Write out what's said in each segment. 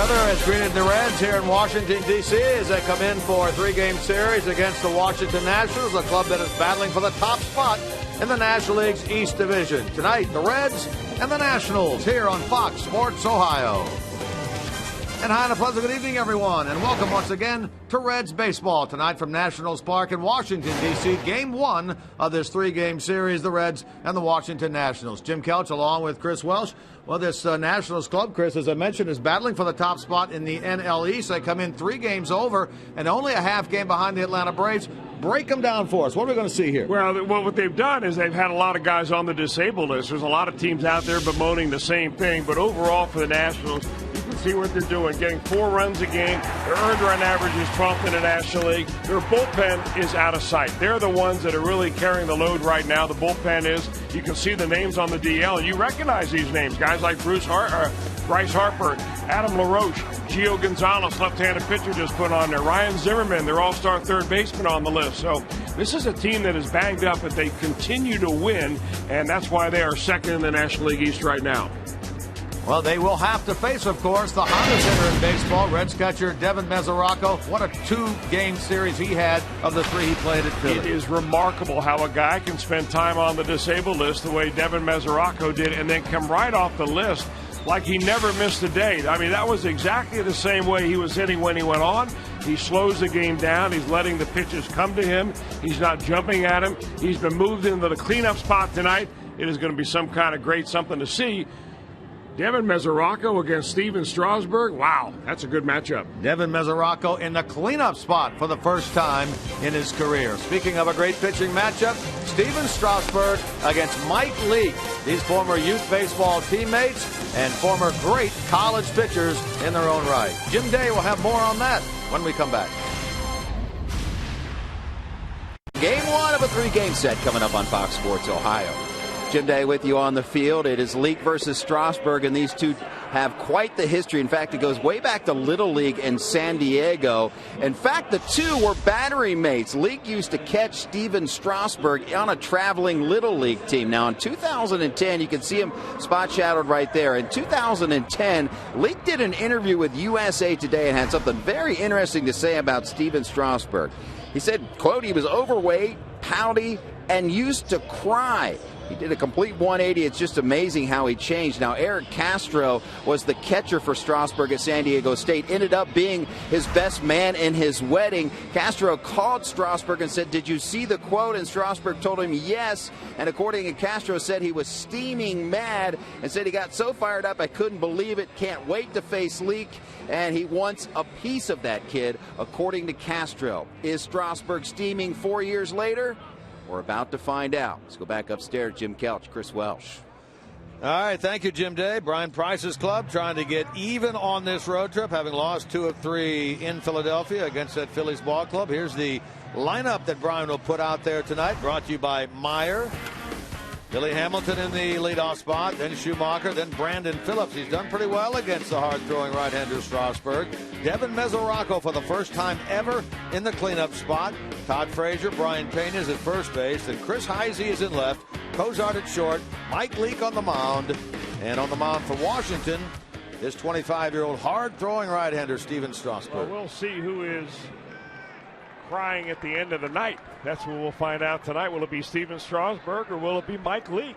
weather has greeted the Reds here in Washington, D.C. as they come in for a three-game series against the Washington Nationals, a club that is battling for the top spot in the National League's East Division. Tonight, the Reds and the Nationals here on Fox Sports Ohio. And hi and a pleasant good evening, everyone, and welcome once again to Reds baseball. Tonight from Nationals Park in Washington, D.C., Game 1 of this three-game series, the Reds and the Washington Nationals. Jim Kelch along with Chris Welsh. Well, this Nationals club, Chris, as I mentioned, is battling for the top spot in the NL East. They come in 3 games over and only a half game behind the Atlanta Braves. Break them down for us. What are we going to see here? Well, what they've done is they've had a lot of guys on the disabled list. There's a lot of teams out there bemoaning the same thing. But overall for the Nationals, you can see what they're doing, getting 4 runs a game. Their earned run average is 12th in the National League. Their bullpen is out of sight. They're the ones that are really carrying the load right now. The bullpen is. You can see the names on the DL, and you recognize these names. Guys like Bryce Harper, Adam LaRoche, Gio Gonzalez, left-handed pitcher, just put on there. Ryan Zimmerman, their all-star third baseman, on the list. So this is a team that is banged up, but they continue to win, and that's why they are second in the National League East right now. Well, they will have to face, of course, the hottest hitter in baseball, Reds catcher Devin Mesoraco. What a 2-game series he had of the 3 he played at Philly. It is remarkable how a guy can spend time on the disabled list the way Devin Mesoraco did and then come right off the list like he never missed a day. I mean, that was exactly the same way he was hitting when he went on. He slows the game down. He's letting the pitches come to him. He's not jumping at him. He's been moved into the cleanup spot tonight. It is going to be some kind of great something to see. Devin Mesoraco against Steven Strasburg. Wow, that's a good matchup. Devin Mesoraco in the cleanup spot for the first time in his career. Speaking of a great pitching matchup, Steven Strasburg against Mike Leake. These former youth baseball teammates and former great college pitchers in their own right. Jim Day will have more on that when we come back. Game 1 of a 3-game set coming up on Fox Sports Ohio. Jim Day with you on the field. It is Leake versus Strasburg, and these two have quite the history. In fact, it goes way back to Little League in San Diego. In fact, the two were battery mates. Leake used to catch Steven Strasburg on a traveling Little League team. Now, in 2010, you can see him spot shadowed right there. In 2010, Leake did an interview with USA Today and had something very interesting to say about Steven Strasburg. He said, quote, he was overweight, pouty, and used to cry. He did a complete 180. It's just amazing how he changed. Now, Eric Castro was the catcher for Strasburg at San Diego State, ended up being his best man in his wedding. Castro called Strasburg and said, did you see the quote? And Strasburg told him yes. And according to Castro, said he was steaming mad and said he got so fired up, I couldn't believe it. Can't wait to face Leake. And he wants a piece of that kid, according to Castro. Is Strasburg steaming 4 years later? We're about to find out. Let's go back upstairs. Jim Kelch, Chris Welsh. All right, thank you, Jim Day. Brian Price's club trying to get even on this road trip, having lost 2 of 3 in Philadelphia against that Phillies ball club. Here's the lineup that Brian will put out there tonight, brought to you by Meyer. Billy Hamilton in the leadoff spot, then Schumacher, then Brandon Phillips. He's done pretty well against the hard-throwing right-hander Strasburg. Devin Mesoraco for the first time ever in the cleanup spot. Todd Frazier, Brian Payne is at first base, and Chris Heisey is in left. Cozart at short, Mike Leake on the mound. And on the mound for Washington is 25-year-old hard-throwing right-hander Steven Strasburg. Well, we'll see who is crying at the end of the night. That's what we'll find out tonight. Will it be Steven Strasburg or will it be Mike Leake?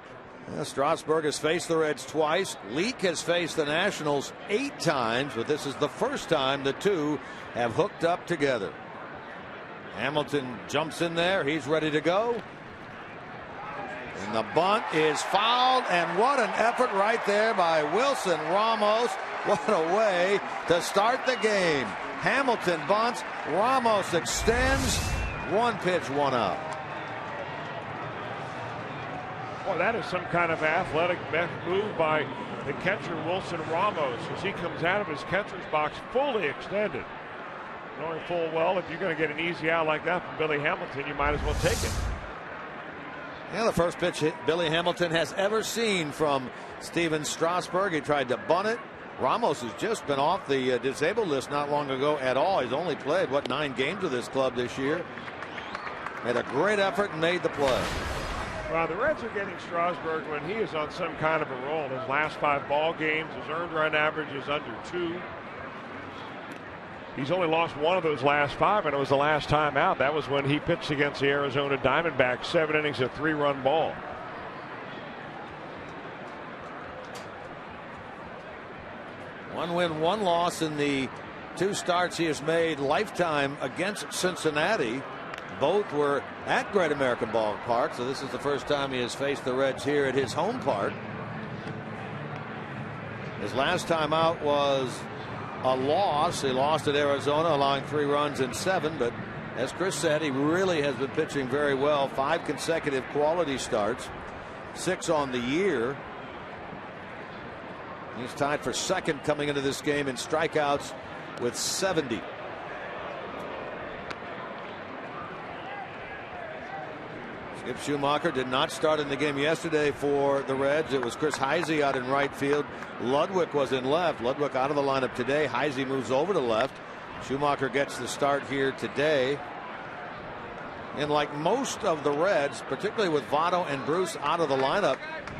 Strasburg has faced the Reds twice. Leake has faced the Nationals 8 times, but this is the first time the two have hooked up together. Hamilton jumps in there. He's ready to go. And the bunt is fouled, and what an effort right there by Wilson Ramos. What a way to start the game. Hamilton bunts, Ramos extends, 1 pitch, 1 out. Well, that is some kind of athletic move by the catcher Wilson Ramos as he comes out of his catcher's box fully extended. Knowing full well if you're going to get an easy out like that from Billy Hamilton, you might as well take it. Yeah, the first pitch hit Billy Hamilton has ever seen from Steven Strasburg. He tried to bunt it. Ramos has just been off the disabled list not long ago at all. He's only played, 9 games with this club this year. Made a great effort and made the play. Well, the Reds are getting Strasburg when he is on some kind of a roll. His last 5 ball games, his earned run average is under 2. He's only lost one of those last 5, and it was the last time out. That was when he pitched against the Arizona Diamondbacks, 7 innings, a 3-run ball. One win, one loss in the 2 starts he has made lifetime against Cincinnati. Both were at Great American Ballpark, so this is the first time he has faced the Reds here at his home park. His last time out was a loss. He lost at Arizona, allowing 3 runs in 7, but as Chris said, he really has been pitching very well. 5 consecutive quality starts, 6 on the year. He's tied for second coming into this game in strikeouts with 70. Skip Schumacher did not start in the game yesterday for the Reds. It was Chris Heisey out in right field. Ludwig was in left. Ludwig out of the lineup today. Heisey moves over to left. Schumacher gets the start here today. And like most of the Reds, particularly with Votto and Bruce out of the lineup,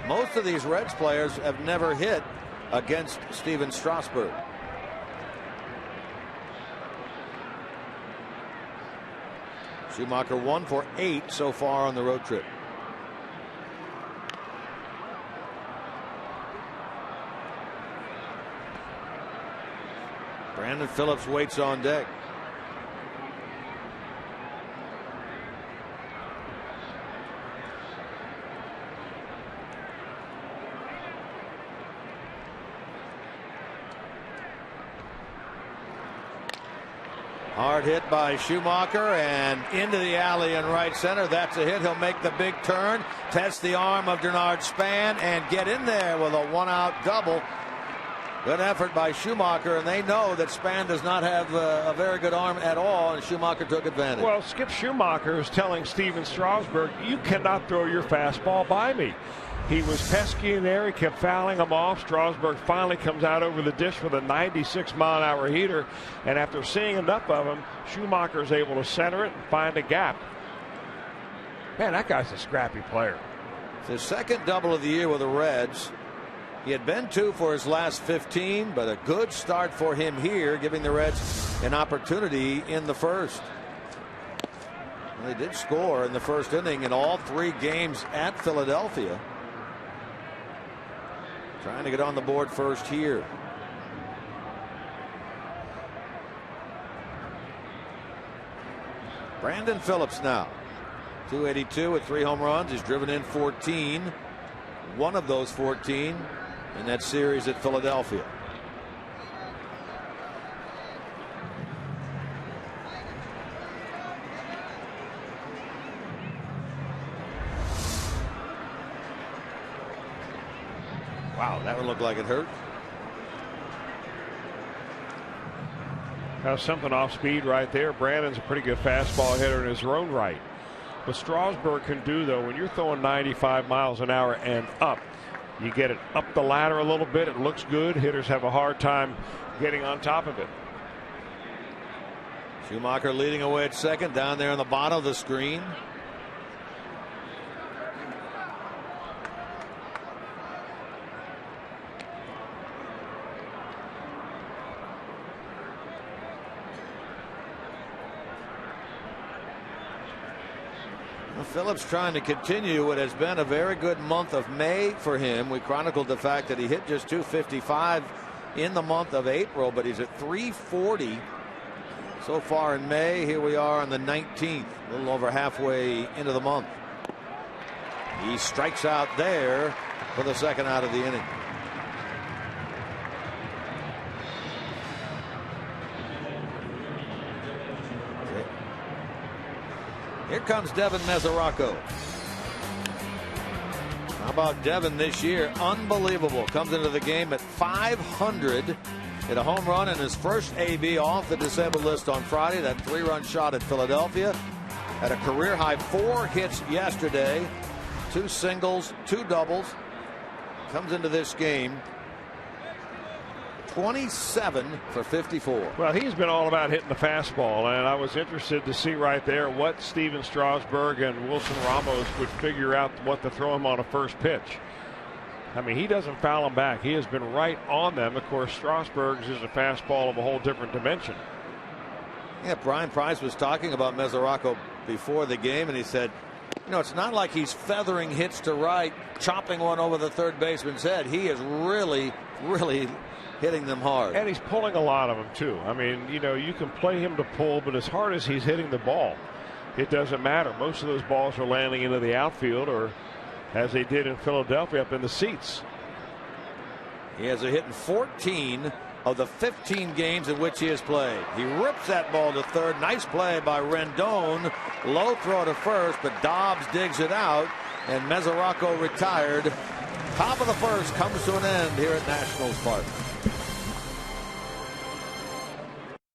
most of these Reds players have never hit against Steven Strasburg. Schumacher 1 for 8 so far on the road trip. Brandon Phillips waits on deck. Hard hit by Schumacher and into the alley in right center. That's a hit. He'll make the big turn, test the arm of Denard Span, and get in there with a 1-out double. Good effort by Schumacher, and they know that Span does not have a very good arm at all, and Schumacher took advantage. Well, Skip Schumacher is telling Steven Strasburg, you cannot throw your fastball by me. He was pesky in there. He kept fouling him off. Strasburg finally comes out over the dish with a 96-mile-an-hour heater. And after seeing enough of him, Schumacher is able to center it and find a gap. Man, that guy's a scrappy player. It's his second double of the year with the Reds. He had been 2 for his last 15, but a good start for him here, giving the Reds an opportunity in the first. And they did score in the first inning in all 3 games at Philadelphia. Trying to get on the board first here. Brandon Phillips now. 282 with 3 home runs. He's driven in 14. One of those 14 in that series at Philadelphia. Wow, that one looked like it hurt. That's something off speed right there. Brandon's a pretty good fastball hitter in his own right. What Strasburg can do, though, when you're throwing 95 miles an hour and up, you get it up the ladder a little bit. It looks good. Hitters have a hard time getting on top of it. Schumacher leading away at second, down there on the bottom of the screen. Phillips trying to continue what has been a very good month of May for him. We chronicled the fact that he hit just .255 in the month of April, but he's at .340 so far in May. Here we are on the 19th, a little over halfway into the month. He strikes out there for the second out of the inning. Here comes Devin Mesoraco. How about Devin this year? Unbelievable. Comes into the game at .500. Hit a home run in his first AB off the disabled list on Friday. That 3-run shot at Philadelphia. Had a career high 4 hits yesterday. 2 singles, 2 doubles. Comes into this game 27 for 54. Well, he's been all about hitting the fastball, and I was interested to see right there what Steven Strasburg and Wilson Ramos would figure out what to throw him on a first pitch. I mean, he doesn't foul him back. He has been right on them. Of course, Strasburg's is a fastball of a whole different dimension. Yeah, Brian Price was talking about Mesoraco before the game, and he said, you know, it's not like he's feathering hits to right, chopping one over the third baseman's head. He is really, really hitting them hard. And he's pulling a lot of them, too. I mean, you know, you can play him to pull, but as hard as he's hitting the ball, it doesn't matter. Most of those balls are landing into the outfield, or as they did in Philadelphia, up in the seats. He has a hit in 14 of the 15 games in which he has played. He rips that ball to third. Nice play by Rendon. Low throw to first, but Dobbs digs it out, and Mesoraco retired. Top of the first comes to an end here at Nationals Park.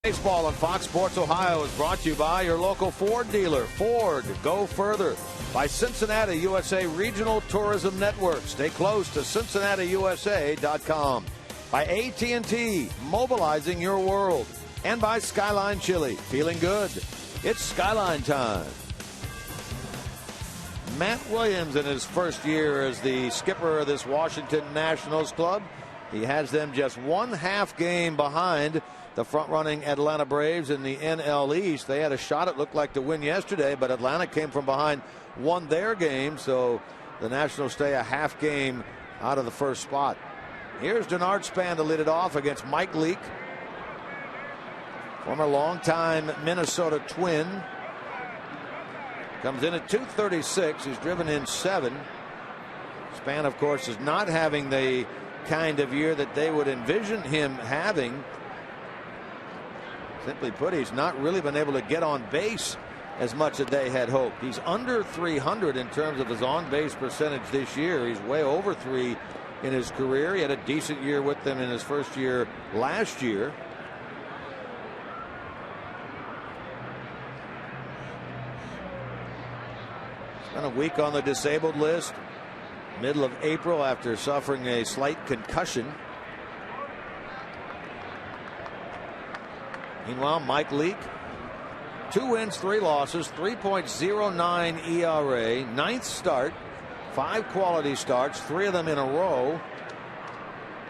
Baseball on Fox Sports Ohio is brought to you by your local Ford dealer. Ford, go further. By Cincinnati USA Regional Tourism Network. Stay close to CincinnatiUSA.com. By AT&T, mobilizing your world. And by Skyline Chili, feeling good. It's Skyline time. Matt Williams in his first year as the skipper of this Washington Nationals club. He has them just 1/2 game behind the front-running Atlanta Braves in the NL East. They had a shot, it looked like, to win yesterday, but Atlanta came from behind, won their game, so the Nationals stay a 1/2 game out of the first spot. Here's Denard Span to lead it off against Mike Leake, former longtime Minnesota Twin. Comes in at 236. He's driven in 7. Span, of course, is not having the kind of year that they would envision him having. Simply put, he's not really been able to get on base as much as they had hoped. He's under 300 in terms of his on-base percentage this year. He's way over 3 in his career. He had a decent year with them in his first year last year. Spent a week on the disabled list, middle of April, after suffering a slight concussion. Meanwhile, Mike Leake, 2 wins, 3 losses, 3.09 ERA, 9th start, 5 quality starts, 3 of them in a row.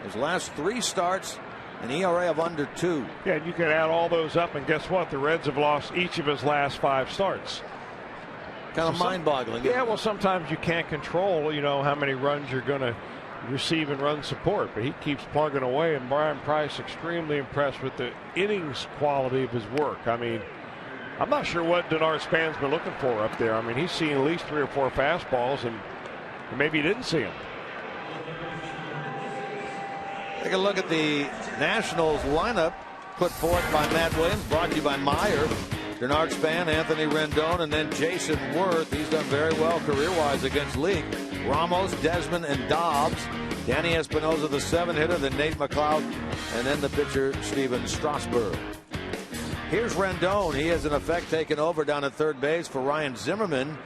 His last 3 starts, an ERA of under 2. Yeah, and you can add all those up, and guess what? The Reds have lost each of his last 5 starts. Kind of mind-boggling. Yeah, well, sometimes you can't control, you know, how many runs you're going to receive and run support, but he keeps plugging away, and Brian Price extremely impressed with the innings quality of his work. I mean, I'm not sure what Denard Span's been looking for up there. I mean, he's seen at least 3 or 4 fastballs, and maybe he didn't see them. Take a look at the Nationals lineup put forth by Matt Williams, brought to you by Meyer. Denard Span, Anthony Rendon, and then Jason Worth. He's done very well career-wise against Leake. Ramos, Desmond, and Dobbs. Danny Espinosa, the 7-hitter, then Nate McLeod, and then the pitcher, Steven Strasburg. Here's Rendon. He has, in effect, taken over down at third base for Ryan Zimmerman.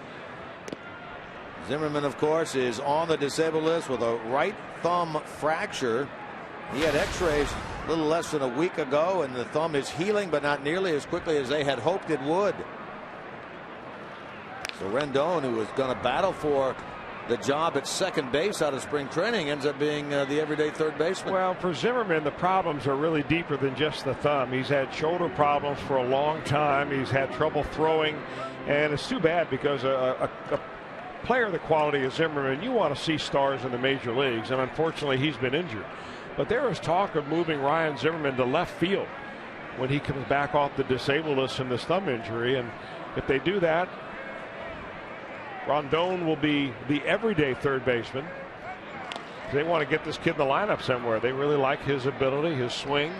Zimmerman, of course, is on the disabled list with a right thumb fracture. He had x-rays a little less than a week ago, and the thumb is healing, but not nearly as quickly as they had hoped it would. So Rendon, who was going to battle for the job at second base out of spring training, ends up being the everyday third baseman. Well, for Zimmerman, the problems are really deeper than just the thumb. He's had shoulder problems for a long time. He's had trouble throwing, and it's too bad because a player of the quality of Zimmerman, you want to see stars in the major leagues, and unfortunately he's been injured. But there is talk of moving Ryan Zimmerman to left field when he comes back off the disabled list from this thumb injury. And if they do that, Rendon will be the everyday third baseman. They want to get this kid in the lineup somewhere. They really like his ability, his swing.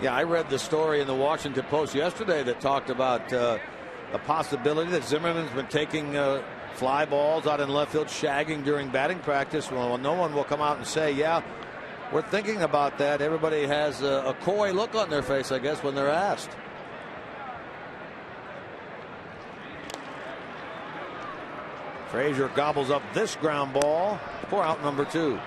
Yeah, I read the story in the Washington Post yesterday that talked about a possibility that Zimmerman's been taking fly balls out in left field, shagging during batting practice. Well, no one will come out and say, yeah, we're thinking about that. Everybody has a coy look on their face, I guess, when they're asked. Frazier gobbles up this ground ball for out number 2.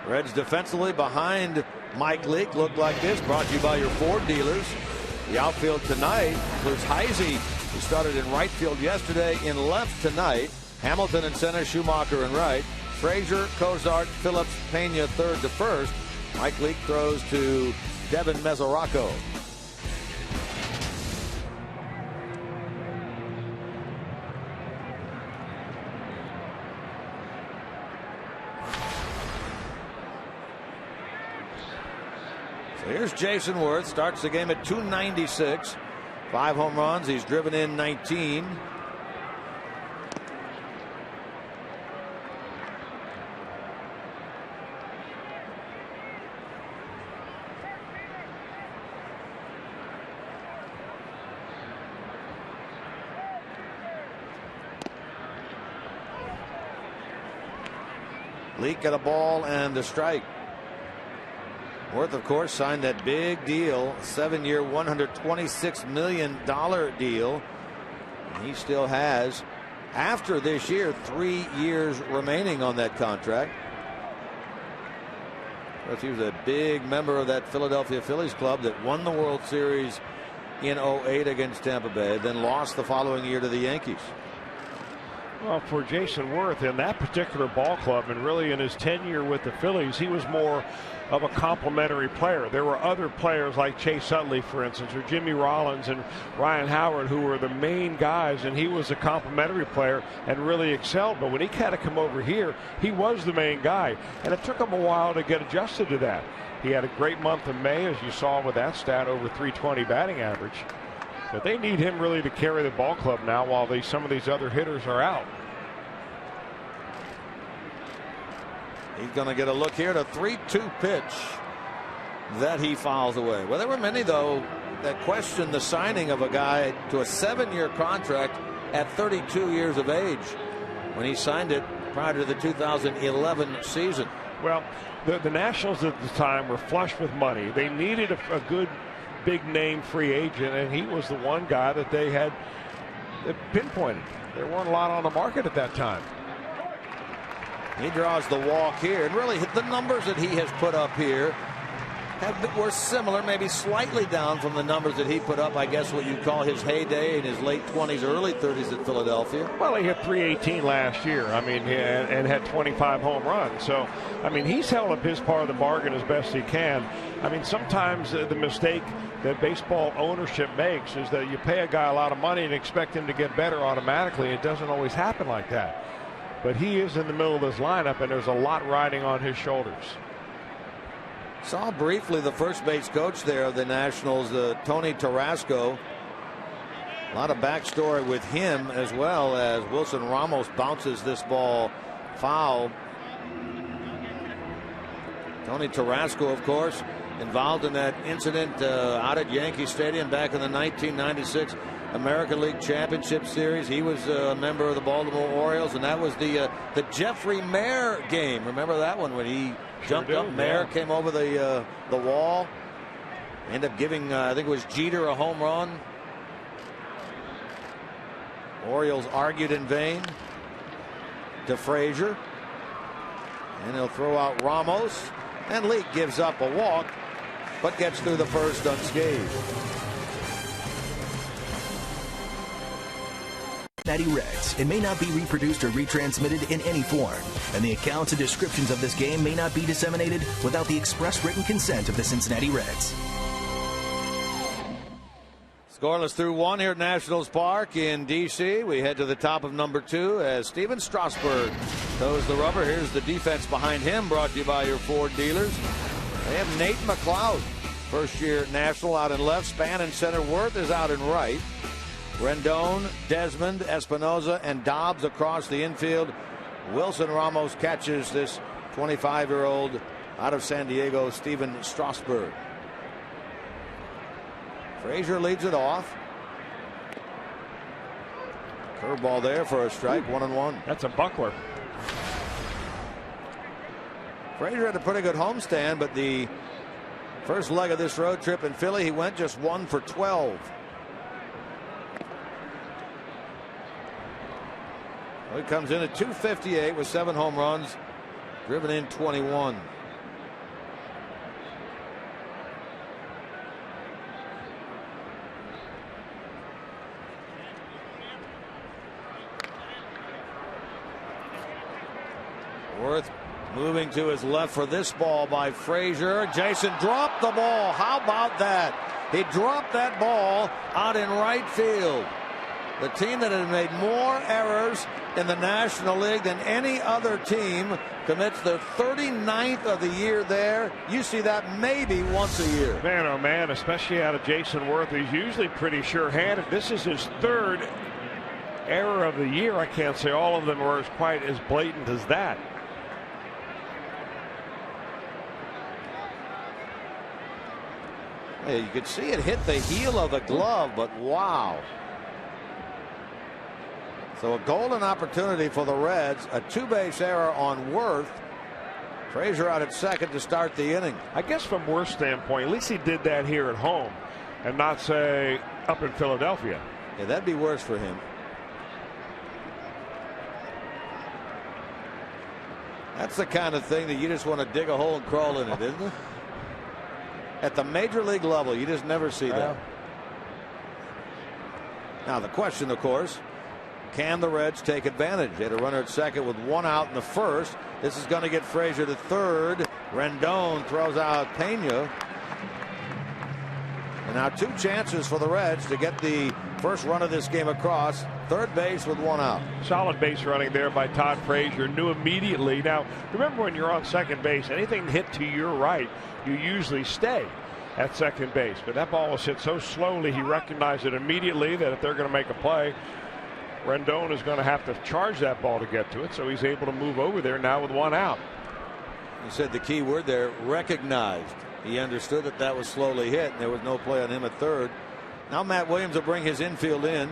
Reds defensively behind Mike Leake look like this, brought to you by your Ford dealers. The outfield tonight includes Heisey, who started in right field yesterday, in left tonight. Hamilton in center, Schumacher in right. Frazier, Cozart, Phillips, Pena third to first. Mike Leake throws to Devin Mesoraco. So here's Jason Worth. Starts the game at 296. 5 home runs. He's driven in 19. Leake got a ball and a strike. Worth, of course, signed that big deal, 7-year, $126 million deal. And he still has, after this year, 3 years remaining on that contract. Of course, he was a big member of that Philadelphia Phillies club that won the World Series in 08 against Tampa Bay, then lost the following year to the Yankees. Well, for Jason Worth in that particular ball club, and really in his tenure with the Phillies, he was more of a complimentary player. There were other players like Chase Utley, for instance, or Jimmy Rollins and Ryan Howard, who were the main guys, and he was a complimentary player and really excelled. But when he had to come over here, he was the main guy, and it took him a while to get adjusted to that. He had a great month in May, as you saw with that stat, over 320 batting average. But they need him really to carry the ball club now while some of these other hitters are out. He's going to get a look here at a 3-2 pitch that he fouls away. Well, there were many, though, that questioned the signing of a guy to a 7-year contract at 32 years of age when he signed it prior to the 2011 season. Well, the Nationals at the time were flush with money. They needed a good big name free agent, and he was the one guy that they had pinpointed. There weren't a lot on the market at that time. He draws the walk here, and really the numbers that he has put up here were similar, maybe slightly down from the numbers that he put up, I guess what you call his heyday in his late 20s, early 30s at Philadelphia. Well, he hit 318 last year, and had 25 home runs. So, he's held up his part of the bargain as best he can. Sometimes the mistake that baseball ownership makes is that you pay a guy a lot of money and expect him to get better automatically. It doesn't always happen like that. But he is in the middle of this lineup, and there's a lot riding on his shoulders. Saw briefly the first base coach there of the Nationals, Tony Tarasco. A lot of backstory with him, as well as Wilson Ramos bounces this ball foul. Tony Tarasco, of course, involved in that incident out at Yankee Stadium back in the 1996 American League Championship Series. He was a member of the Baltimore Orioles, and that was the Jeffrey Mayer game. Remember that one when he jumped up? Mayer came over the wall. Ended up giving, I think it was Jeter, a home run. Orioles argued in vain to Frazier. And he'll throw out Ramos. And Leake gives up a walk, but gets through the first unscathed. Cincinnati Reds. It may not be reproduced or retransmitted in any form, and the accounts and descriptions of this game may not be disseminated without the express written consent of the Cincinnati Reds. Scoreless through one here at Nationals Park in D.C. We head to the top of number 2 as Steven Strasburg toes the rubber. Here's the defense behind him, brought to you by your Ford dealers. They have Nate McLeod, first-year National, out in left. Span in center. Worth is out in right. Rendon, Desmond, Espinoza, and Dobbs across the infield. Wilson Ramos catches this 25-year-old out of San Diego, Steven Strasburg. Frazier leads it off. Curveball there for a strike, 1-1. That's a buckler. Frazier had a pretty good homestand, but the first leg of this road trip in Philly, he went just 1 for 12. He comes in at 258 with 7 home runs, driven in 21. Worth Moving to his left for this ball by Frazier. Jason dropped the ball. How about that? He dropped that ball out in right field. The team that had made more errors in the National League than any other team commits their 39th of the year there. You see that maybe once a year. Man, oh man, especially out of Jason Worth. He's usually pretty sure-handed. This is his third error of the year. I can't say all of them were quite as blatant as that. Yeah, you could see it hit the heel of the glove, but wow. So a golden opportunity for the Reds. A two-base error on Worth. Frazier out at second to start the inning. I guess from Worth's standpoint, at least he did that here at home and not, say, up in Philadelphia. Yeah, that'd be worse for him. That's the kind of thing that you just want to dig a hole and crawl in it, isn't it? At the major league level, you just never see that. Now the question, of course, can the Reds take advantage? They had a runner at second with one out in the first. This is going to get Frazier to third. Rendon throws out Pena. And now two chances for the Reds to get the first run of this game across. Third base with one out. Solid base running there by Todd Frazier. Knew immediately. Now, remember when you're on second base, anything hit to your right, you usually stay at second base. But that ball was hit so slowly, he recognized it immediately that if they're going to make a play, Rendon is going to have to charge that ball to get to it. So he's able to move over there now with one out. You said the key word there, recognized. He understood that that was slowly hit, and there was no play on him at third. Now Matt Williams will bring his infield in.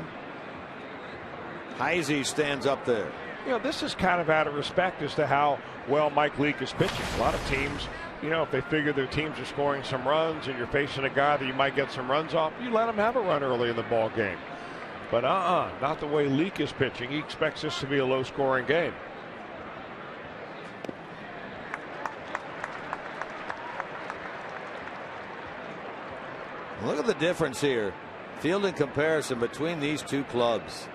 Heisey stands up there. You know, this is kind of out of respect as to how well Mike Leake is pitching. A lot of teams, you know, if they figure their teams are scoring some runs and you're facing a guy that you might get some runs off, you let him have a run early in the ball game. But not the way Leake is pitching. He expects this to be a low-scoring game. Look at the difference here. Fielding comparison between these two clubs.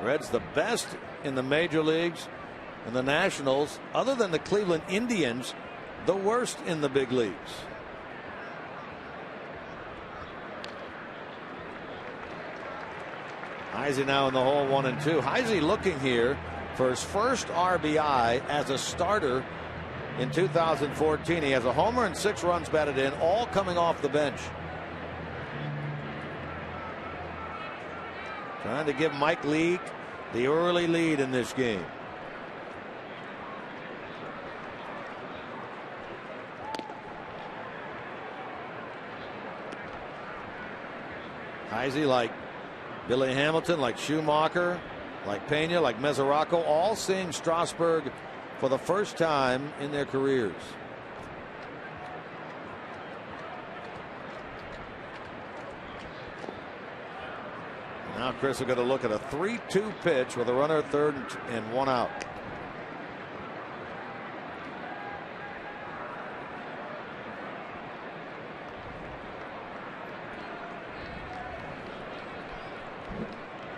Reds the best in the major leagues, and the Nationals, other than the Cleveland Indians, the worst in the big leagues. Heisey now in the hole, 1-2. Heisey looking here for his first RBI as a starter in 2014. He has a homer and 6 runs batted in, all coming off the bench. Trying to give Mike Leake the early lead in this game. Heisey, like Billy Hamilton, like Schumacher, like Pena, like Mesoraco, all seeing Strasburg for the first time in their careers. Now Chris will get a look at a 3-2 pitch with a runner at third and one out.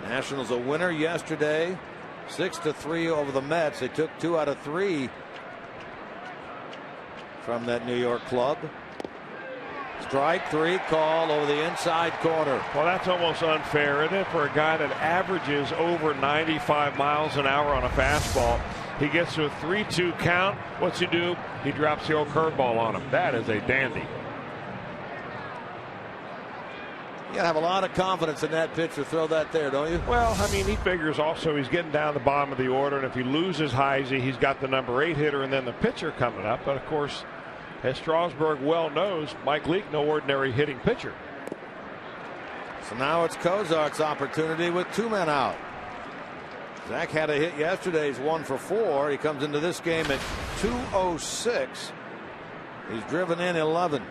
Nationals a winner yesterday, 6-3 over the Mets. They took 2 out of 3 from that New York club. Strike 3 call over the inside corner. Well, that's almost unfair, isn't it, for a guy that averages over 95 miles an hour on a fastball. He gets to a 3-2 count. What's he do? He drops the old curveball on him. That is a dandy. You gotta have a lot of confidence in that pitch to throw that there, don't you? Well, I mean, he figures also he's getting down the bottom of the order, and if he loses Heisey, he's got the number 8 hitter and then the pitcher coming up. But of course, as Strasburg well knows, Mike Leake, no ordinary hitting pitcher. So now it's Kozart's opportunity with 2 men out. Zach had a hit yesterday. He's 1 for 4. He comes into this game at 206. He's driven in 11.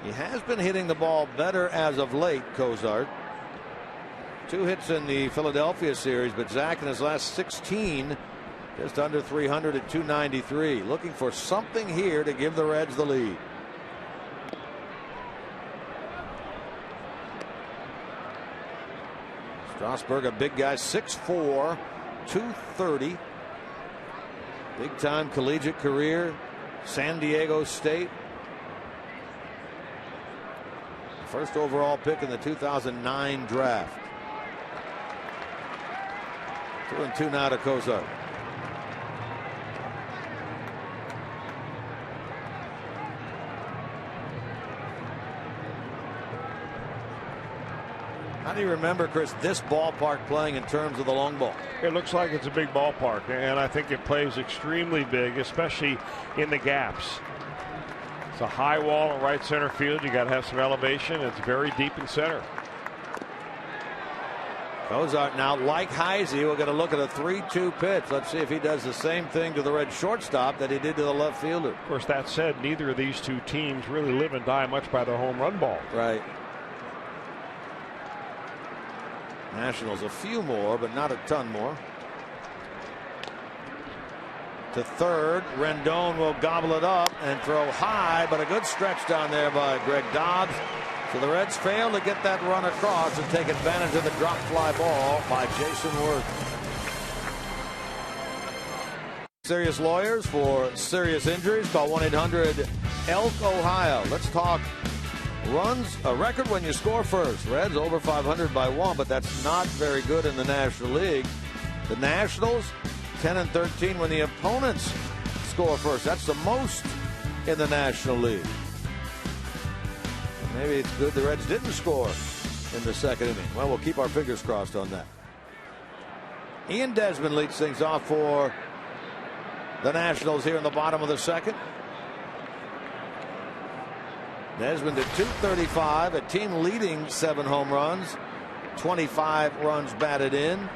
He has been hitting the ball better as of late, Cozart. 2 hits in the Philadelphia series, but Zach in his last 16 just under 300 at 293. Looking for something here to give the Reds the lead. Strasburg, a big guy, 6'4", 230. Big time collegiate career, San Diego State. First overall pick in the 2009 draft. 2-2 now to Kozar. How do you remember, Chris, this ballpark playing in terms of the long ball? It looks like it's a big ballpark, and I think it plays extremely big, especially in the gaps. It's a high wall in right center field. You got to have some elevation. It's very deep in center. Kozart now, like Heisey, we're going to look at a 3-2 pitch. Let's see if he does the same thing to the Red shortstop that he did to the left fielder. Of course, that said, neither of these two teams really live and die much by the home run ball. Right. Nationals a few more, but not a ton more. To third, Rendon will gobble it up and throw high, but a good stretch down there by Greg Dobbs. So the Reds fail to get that run across and take advantage of the drop fly ball by Jason Worth. Serious lawyers for serious injuries. Call 1-800-ELK Ohio. Let's talk runs, a record when you score first. Reds over 500 by 1, but that's not very good in the National League. The Nationals 10-13 when the opponents score first. That's the most in the National League. And maybe it's good the Reds didn't score in the second inning. Well, we'll keep our fingers crossed on that. Ian Desmond leads things off for the Nationals here in the bottom of the second. Desmond at .235, a team leading 7 home runs, 25 runs batted in.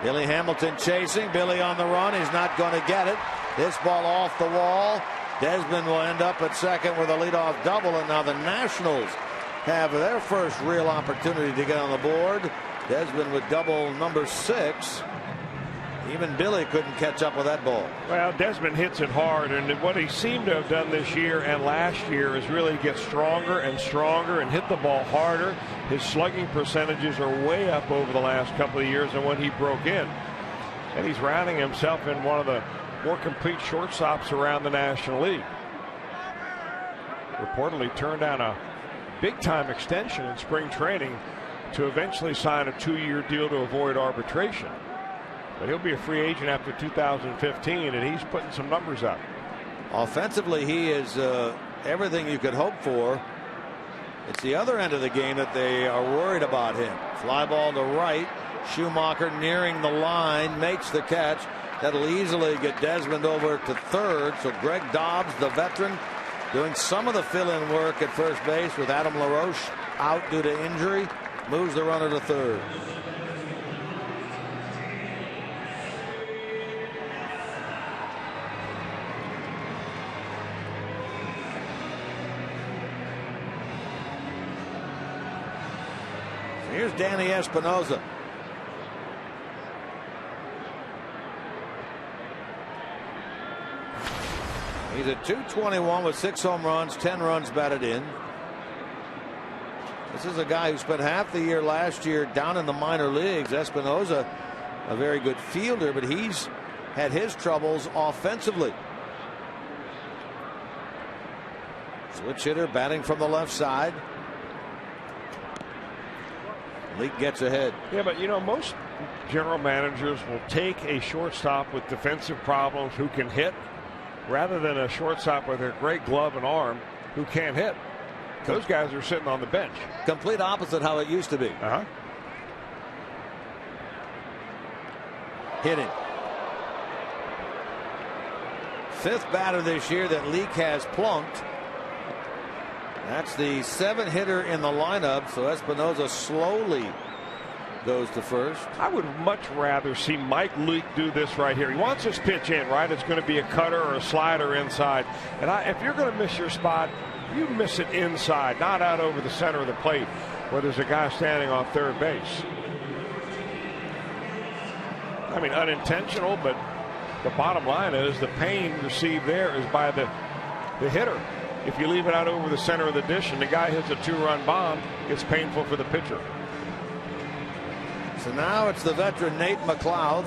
Billy Hamilton chasing. Billy on the run. He's not going to get it. This ball off the wall. Desmond will end up at second with a leadoff double, and now the Nationals have their first real opportunity to get on the board. Desmond with double number 6. Even Billy couldn't catch up with that ball. Well, Desmond hits it hard, and what he seemed to have done this year and last year is really get stronger and stronger and hit the ball harder. His slugging percentages are way up over the last couple of years than when he broke in. And he's rounding himself in one of the more complete shortstops around the National League. Reportedly turned down a big-time extension in spring training to eventually sign a 2-year deal to avoid arbitration. But he'll be a free agent after 2015, and he's putting some numbers up. Offensively, he is everything you could hope for. It's the other end of the game that they are worried about him. Fly ball to right. Schumacher nearing the line, makes the catch. That'll easily get Desmond over to third. So Greg Dobbs, the veteran, doing some of the fill-in work at first base with Adam LaRoche out due to injury, moves the runner to third. Here's Danny Espinosa. He's at .221 with 6 home runs, 10 runs batted in. This is a guy who spent half the year last year down in the minor leagues. Espinosa, a very good fielder, but he's had his troubles offensively. Switch hitter batting from the left side. Leak gets ahead. Yeah, but you know, most general managers will take a shortstop with defensive problems who can hit rather than a shortstop with a great glove and arm who can't hit. Those guys are sitting on the bench. Complete opposite how it used to be. Hitting. 5th batter this year that Leak has plunked. That's the 7th hitter in the lineup, so Espinosa slowly goes to first. I would much rather see Mike Leake do this right here. He wants his pitch in, right? It's going to be a cutter or a slider inside. And if you're going to miss your spot, you miss it inside, not out over the center of the plate where there's a guy standing on third base. I mean, unintentional, but the bottom line is the pain received there is by the hitter. if you leave it out over the center of the dish and the guy hits a 2-run bomb, it's painful for the pitcher. So now it's the veteran Nate McLeod.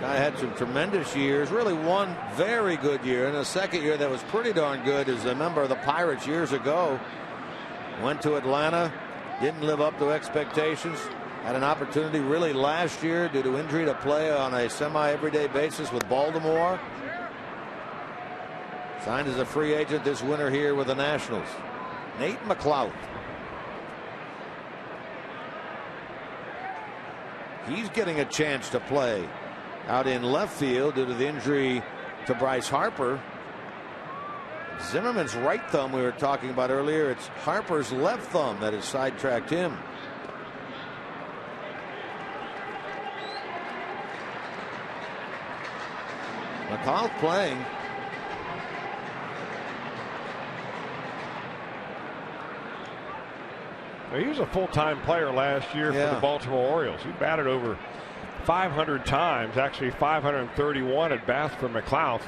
Guy had some tremendous years, really one very good year, and a second year that was pretty darn good as a member of the Pirates years ago. Went to Atlanta, didn't live up to expectations. Had an opportunity really last year due to injury to play on a semi-everyday basis with Baltimore. Signed as a free agent this winter here with the Nationals. Nate McLeod. He's getting a chance to play out in left field due to the injury to Bryce Harper. Zimmerman's right thumb we were talking about earlier. It's Harper's left thumb that has sidetracked him. McLeod playing. He was a full-time player last year for the Baltimore Orioles. He batted over 500 times, actually 531 at bats for McLeod.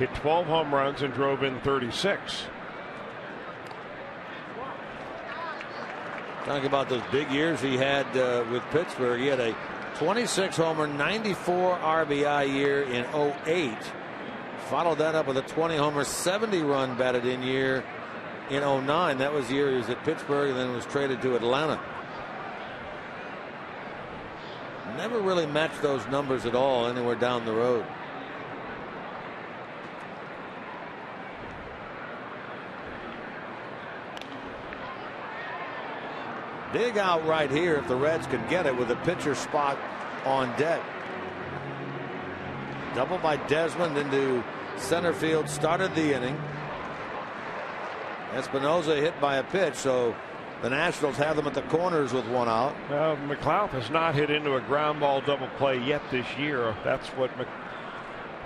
Hit 12 home runs and drove in 36. Talking about those big years he had with Pittsburgh. He had a 26 homer, 94 RBI year in 08. Followed that up with a 20 homer, 70 run batted in year in 09. That was the year he was at Pittsburgh and then was traded to Atlanta. Never really matched those numbers at all anywhere down the road. Big out right here if the Reds can get it with a pitcher spot on deck. Double by Desmond into center field, started the inning. Espinosa hit by a pitch, so the Nationals have them at the corners with one out. Well, McLeod has not hit into a ground ball double play yet this year. That's what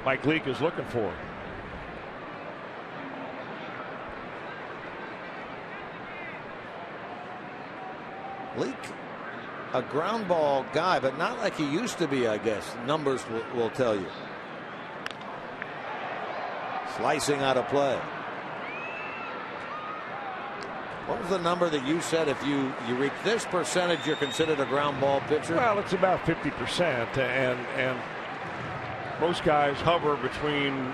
Mike Leake is looking for. Leake, a ground ball guy, but not like he used to be, I guess. Numbers will tell you. Slicing out of play. What was the number that you said if you reach this percentage, you're considered a ground ball pitcher? Well, it's about 50%, and most guys hover between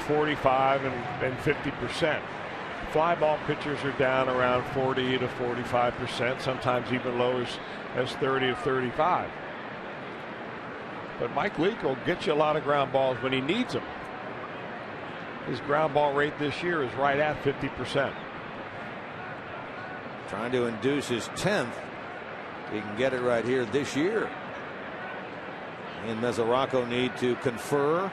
45 and 50%. Fly ball pitchers are down around 40 to 45%, sometimes even low as 30 to 35. But Mike Leake will get you a lot of ground balls when he needs them. His ground ball rate this year is right at 50%. Trying to induce his 10th. He can get it right here this year. And Mesoraco need to confer.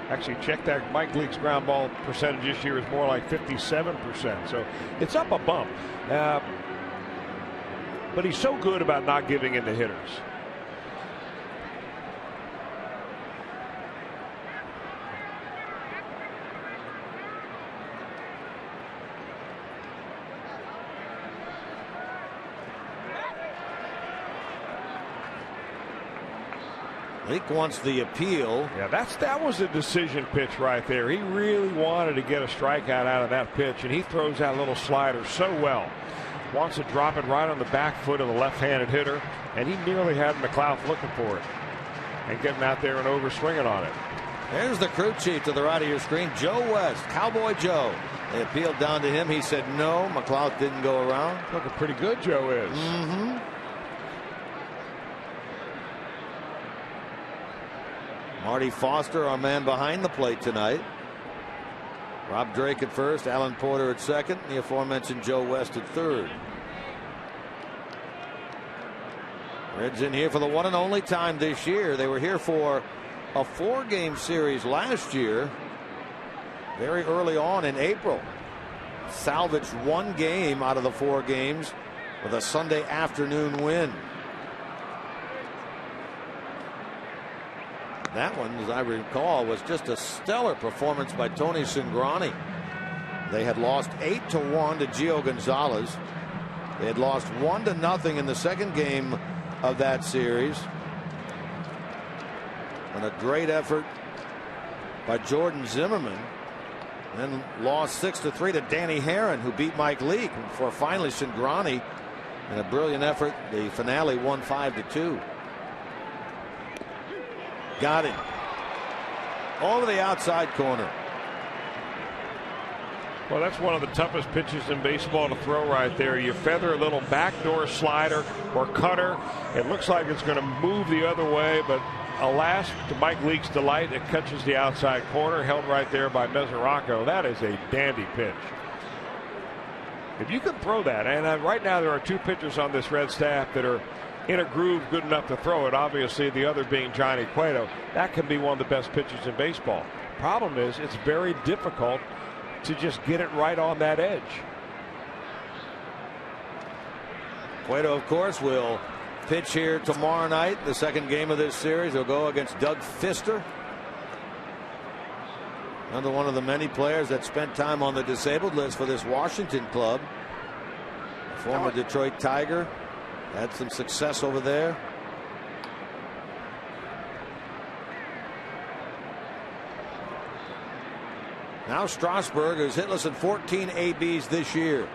Actually, check that. Mike Leake's ground ball percentage this year is more like 57%. So it's up a bump. But he's so good about not giving in to hitters. Leake wants the appeal. Yeah, that was a decision pitch right there. He really wanted to get a strikeout out of that pitch, and he throws that little slider so well. Wants to drop it right on the back foot of the left-handed hitter, and he nearly had McLeod looking for it and getting out there and over-swinging on it. There's the crew chief to the right of your screen, Joe West, Cowboy Joe. They appealed down to him. He said no. McLeod didn't go around. Looking pretty good, Joe is. Mm-hmm. Marty Foster, our man behind the plate tonight. Rob Drake at first, Alan Porter at second, the aforementioned Joe West at third. Reds in here for the one and only time this year. They were here for a 4-game series last year, very early on in April. Salvaged one game out of the 4 games with a Sunday afternoon win. That one, as I recall, was just a stellar performance by Tony Cingrani. They had lost 8-1 to Gio Gonzalez. They had lost 1-0 in the second game of that series. And a great effort by Jordan Zimmerman. Then lost 6-3 to Danny Herron, who beat Mike Leake before finally Cingrani in a brilliant effort. The finale won 5-2. Got it. Over the outside corner. Well, that's one of the toughest pitches in baseball to throw right there. You feather a little backdoor slider or cutter. It looks like it's going to move the other way, but alas, to Mike Leake's delight, it catches the outside corner, held right there by Mesoraco. That is a dandy pitch. If you can throw that, and right now there are two pitchers on this Red staff that are in a groove good enough to throw it, obviously the other being Johnny Cueto. That can be one of the best pitchers in baseball. Problem is, it's very difficult to just get it right on that edge. Cueto, of course, will pitch here tomorrow night, the second game of this series. He'll go against Doug Fister, another one of the many players that spent time on the disabled list for this Washington club. Former Detroit Tiger, had some success over there. Now Strasburg is hitless in 14 ABs this year.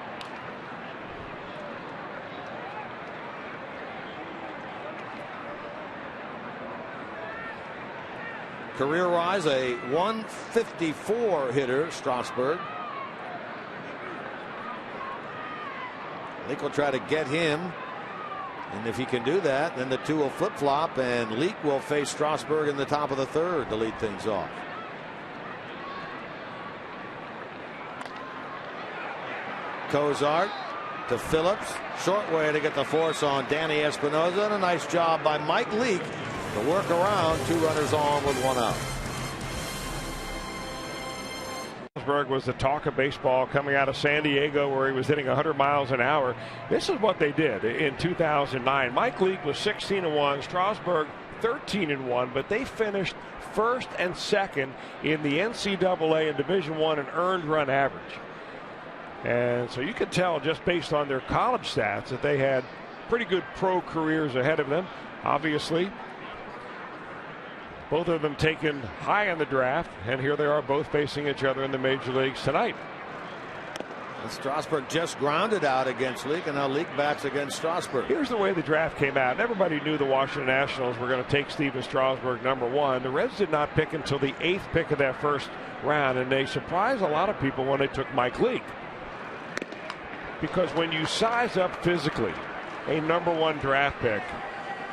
Career rise, a 154 hitter, Strasburg. Leake will try to get him, and if he can do that, then the two will flip-flop, and Leake will face Strasburg in the top of the third to lead things off. Cozart to Phillips. Short way to get the force on Danny Espinosa, and a nice job by Mike Leake to work around. Two runners on with one out. Strasburg was the talk of baseball coming out of San Diego, where he was hitting 100 miles an hour. This is what they did in 2009. Mike Leake was 16-1, Strasburg 13-1, but they finished first and second in the NCAA and Division I in earned run average. And so you could tell just based on their college stats that they had pretty good pro careers ahead of them. Obviously, both of them taken high in the draft, and here they are both facing each other in the major leagues tonight. And Strasburg just grounded out against Leake, and now Leake bats against Strasburg. Here's the way the draft came out. Everybody knew the Washington Nationals were going to take Steven Strasburg #1. The Reds did not pick until the 8th pick of that first round, and they surprised a lot of people when they took Mike Leake. Because when you size up physically a #1 draft pick,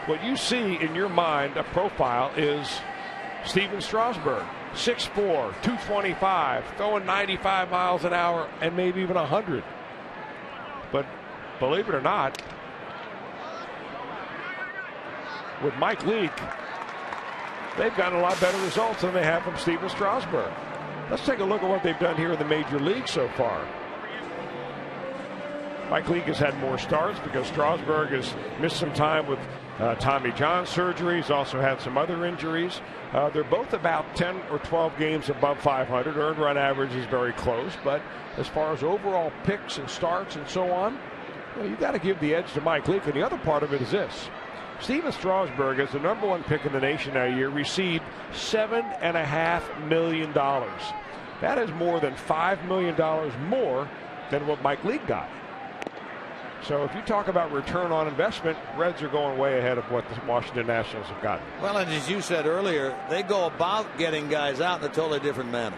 what you see in your mind, a profile, is Steven Strasburg, 6'4", 225, throwing 95 miles an hour and maybe even 100. But believe it or not, with Mike Leake, they've gotten a lot better results than they have from Steven Strasburg. Let's take a look at what they've done here in the major league so far. Mike Leake has had more starts because Strasburg has missed some time with Tommy John surgery. He's also had some other injuries. They're both about 10 or 12 games above 500. Earned run average is very close, but as far as overall picks and starts and so on, you got to give the edge to Mike Leake. And the other part of it is this: Steven Strasburg, as the #1 pick in the nation that year, received $7.5 million. That is more than $5 million more than what Mike Leake got. So if you talk about return on investment, Reds are going way ahead of what the Washington Nationals have gotten. Well, and as you said earlier, they go about getting guys out in a totally different manner.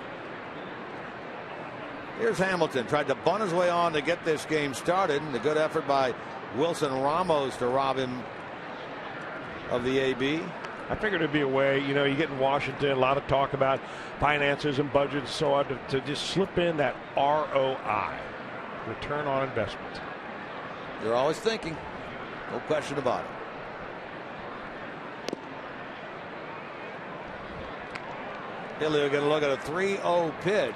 Here's Hamilton, tried to bunt his way on to get this game started, and a good effort by Wilson Ramos to rob him of the AB. I figured it'd be a way, you get in Washington, a lot of talk about finances and budgets and so on, to just slip in that ROI, return on investment. You're always thinking, no question about it. Hilly will get a look at a 3-0 pitch.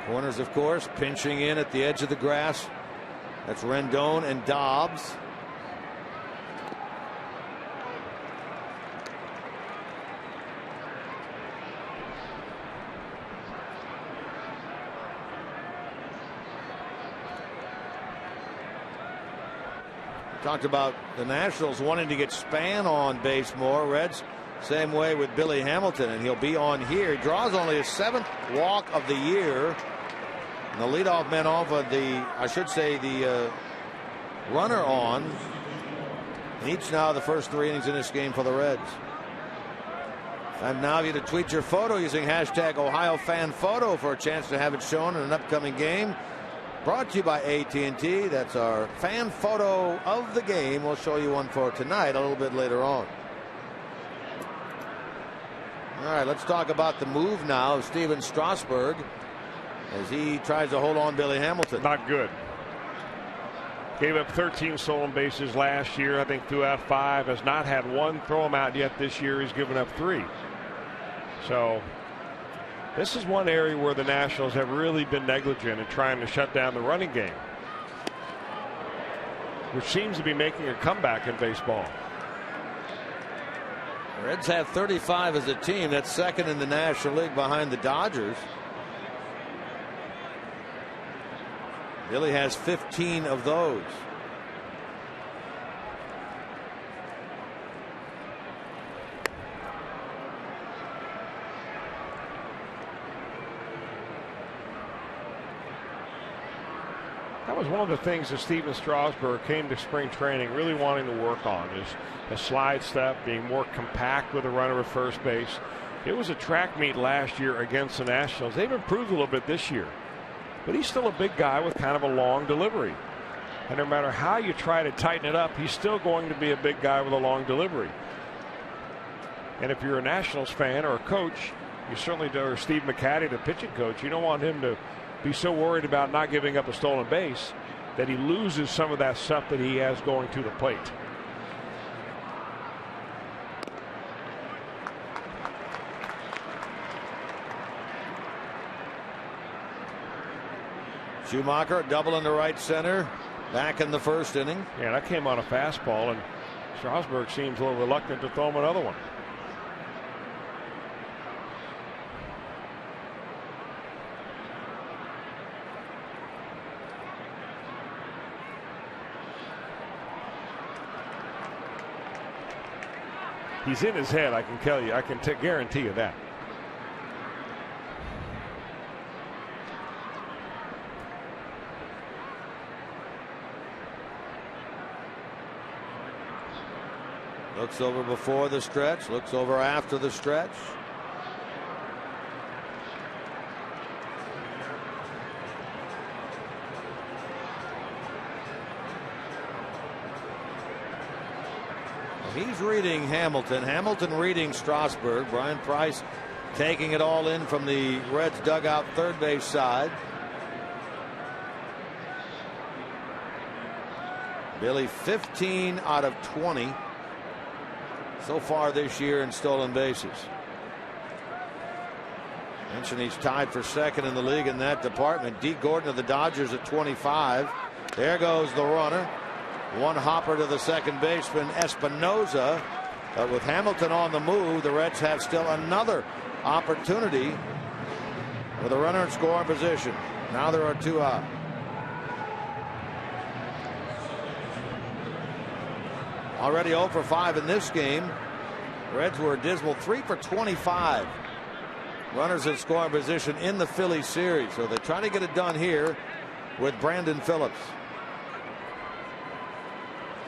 Corners, of course, pinching in at the edge of the grass. That's Rendon and Dobbs. Talked about the Nationals wanting to get Span on base more. Reds Same way with Billy Hamilton, and he'll be on here. He draws only his 7th walk of the year. And the leadoff man off of the runner on. And each now the first 3 innings in this game for the Reds. And now you to tweet your photo using hashtag #OhioFanPhoto for a chance to have it shown in an upcoming game. Brought to you by AT&T. That's our fan photo of the game. We'll show you one for tonight a little bit later on. All right, let's talk about the move now of Stephen Strasburg as he tries to hold on Billy Hamilton. Not good. Gave up 13 stolen bases last year. I think threw out 5. Has not had one throw him out yet this year. He's given up 3. So this is one area where the Nationals have really been negligent in trying to shut down the running game, which seems to be making a comeback in baseball. The Reds have 35 as a team. That's second in the National League behind the Dodgers. Billy has 15 of those. That was one of the things that Stephen Strasburg came to spring training really wanting to work on, is a slide step, being more compact with a runner at first base. It was a track meet last year against the Nationals. They've improved a little bit this year, but he's still a big guy with kind of a long delivery. And no matter how you try to tighten it up, he's still going to be a big guy with a long delivery. And if you're a Nationals fan or a coach, you certainly do, or Steve McCatty, the pitching coach, you don't want him to be so worried about not giving up a stolen base that he loses some of that stuff that he has going to the plate. Schumacher double into right center back in the first inning. Yeah, that came on a fastball, and Strasburg seems a little reluctant to throw him another one. He's in his head, I can tell you. I can guarantee you that. Looks over before the stretch, looks over after the stretch. He's reading Hamilton. Hamilton reading Strasburg. Brian Price taking it all in from the Reds dugout third base side. Billy 15 out of 20 so far this year in stolen bases. Mentioned he's tied for second in the league in that department. D. Gordon of the Dodgers at 25. There goes the runner. One hopper to the second baseman Espinoza. But with Hamilton on the move, the Reds have still another opportunity with a runner in scoring position. Now there are 2 out. Already 0 for 5 in this game. The Reds were a dismal 3 for 25. Runners in scoring position in the Phillies series. So they're trying to get it done here with Brandon Phillips.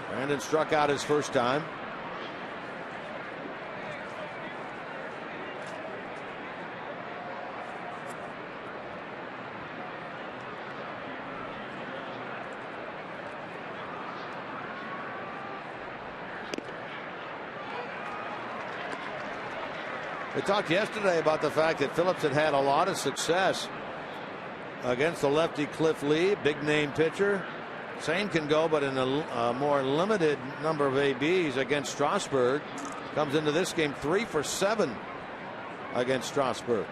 Brandon struck out his first time. We talked yesterday about the fact that Phillips had had a lot of success against the lefty Cliff Lee, big name pitcher. Same can go, but in a more limited number of ABs against Strasburg. Comes into this game 3 for 7 against Strasburg.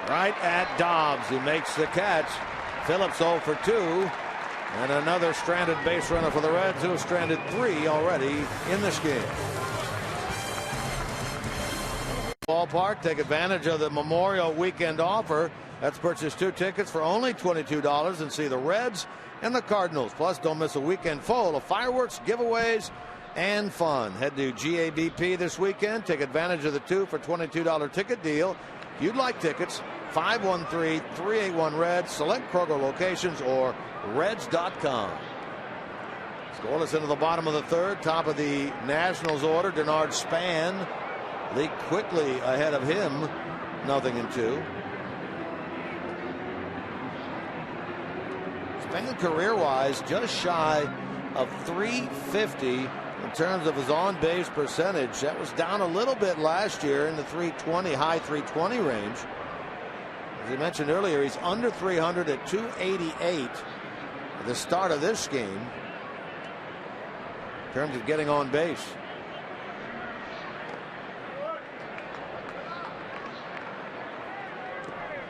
Right at Dobbs, who makes the catch. Phillips 0 for 2. And another stranded base runner for the Reds, who have stranded 3 already in this game. Ballpark, take advantage of the Memorial Weekend offer Let's purchase 2 tickets for only $22 and see the Reds and the Cardinals. Plus, don't miss a weekend full of fireworks, giveaways, and fun. Head to GABP this weekend. Take advantage of the 2 for $22 ticket deal. If you'd like tickets, 513-381-REDS. Select Kroger locations or Reds.com. Scoreless into the bottom of the third. Top of the Nationals order, Denard Span. Leaked quickly ahead of him. 0-2. Span career-wise just shy of 350 in terms of his on-base percentage. That was down a little bit last year in the 320, high 320 range. As you mentioned earlier, he's under 300 at 288 at the start of this game in terms of getting on base.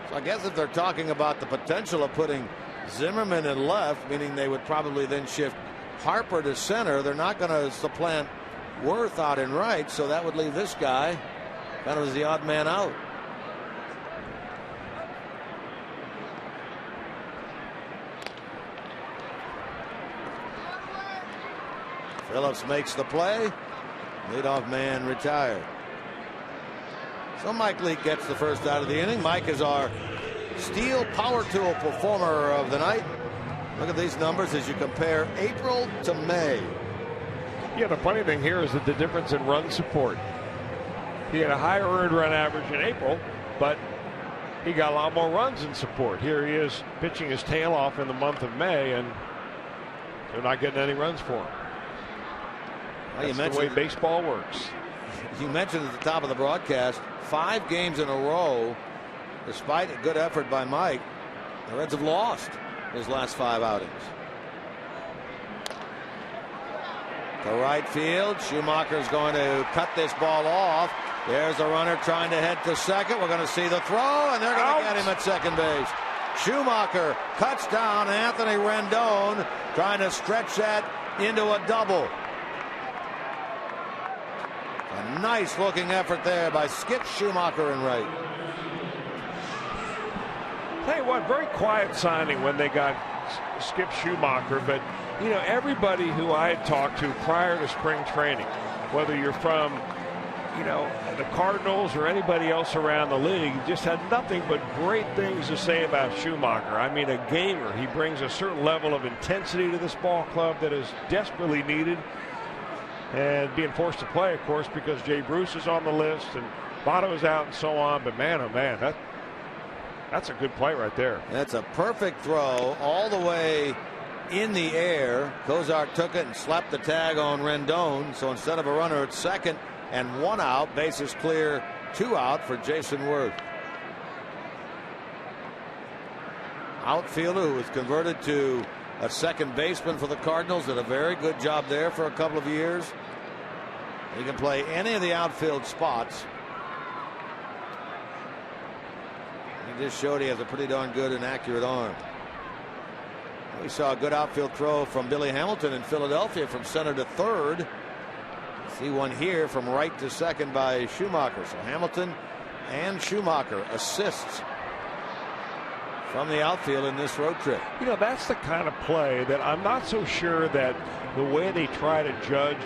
So I guess if they're talking about the potential of putting Zimmerman in left, meaning they would probably then shift Harper to center, they're not going to supplant Worth out in right, so that would leave this guy kind of as the odd man out. Phillips makes the play. Leadoff man retired. So Mike Leake gets the first out of the inning. Mike is our Steel Power Tool performer of the night. Look at these numbers as you compare April to May. Yeah, the funny thing here is that the difference in run support. He had a higher earned run average in April, but he got a lot more runs in support. Here he is pitching his tail off in the month of May, and they're not getting any runs for him. Well, that's the way baseball works. You mentioned at the top of the broadcast, 5 games in a row, despite a good effort by Mike, the Reds have lost his last 5 outings. To right field, Schumacher's going to cut this ball off. There's a runner trying to head to second. We're going to see the throw, and they're going to get him at second base. Schumacher cuts down Anthony Rendon, trying to stretch that into a double. A nice looking effort there by Skip Schumacher in right. Tell you what, very quiet signing when they got Skip Schumacher, but you know, everybody who I had talked to prior to spring training, whether you're from, you know, the Cardinals or anybody else around the league, just had nothing but great things to say about Schumacher. I mean, a gamer. He brings a certain level of intensity to this ball club that is desperately needed. And being forced to play, of course, because Jay Bruce is on the list and Votto's out and so on. But man, oh man, that's a good play right there. That's a perfect throw all the way in the air. Cozart took it and slapped the tag on Rendon. So instead of a runner at second and 1 out, bases clear, 2 out for Jason Worth. Outfielder who was converted to a second baseman for the Cardinals, did a very good job there for a couple of years. He can play any of the outfield spots. He just showed he has a pretty darn good and accurate arm. We saw a good outfield throw from Billy Hamilton in Philadelphia from center to third. See one here from right to second by Schumacher. So Hamilton and Schumacher assists from the outfield in this road trip. You know, that's the kind of play that I'm not so sure that the way they try to judge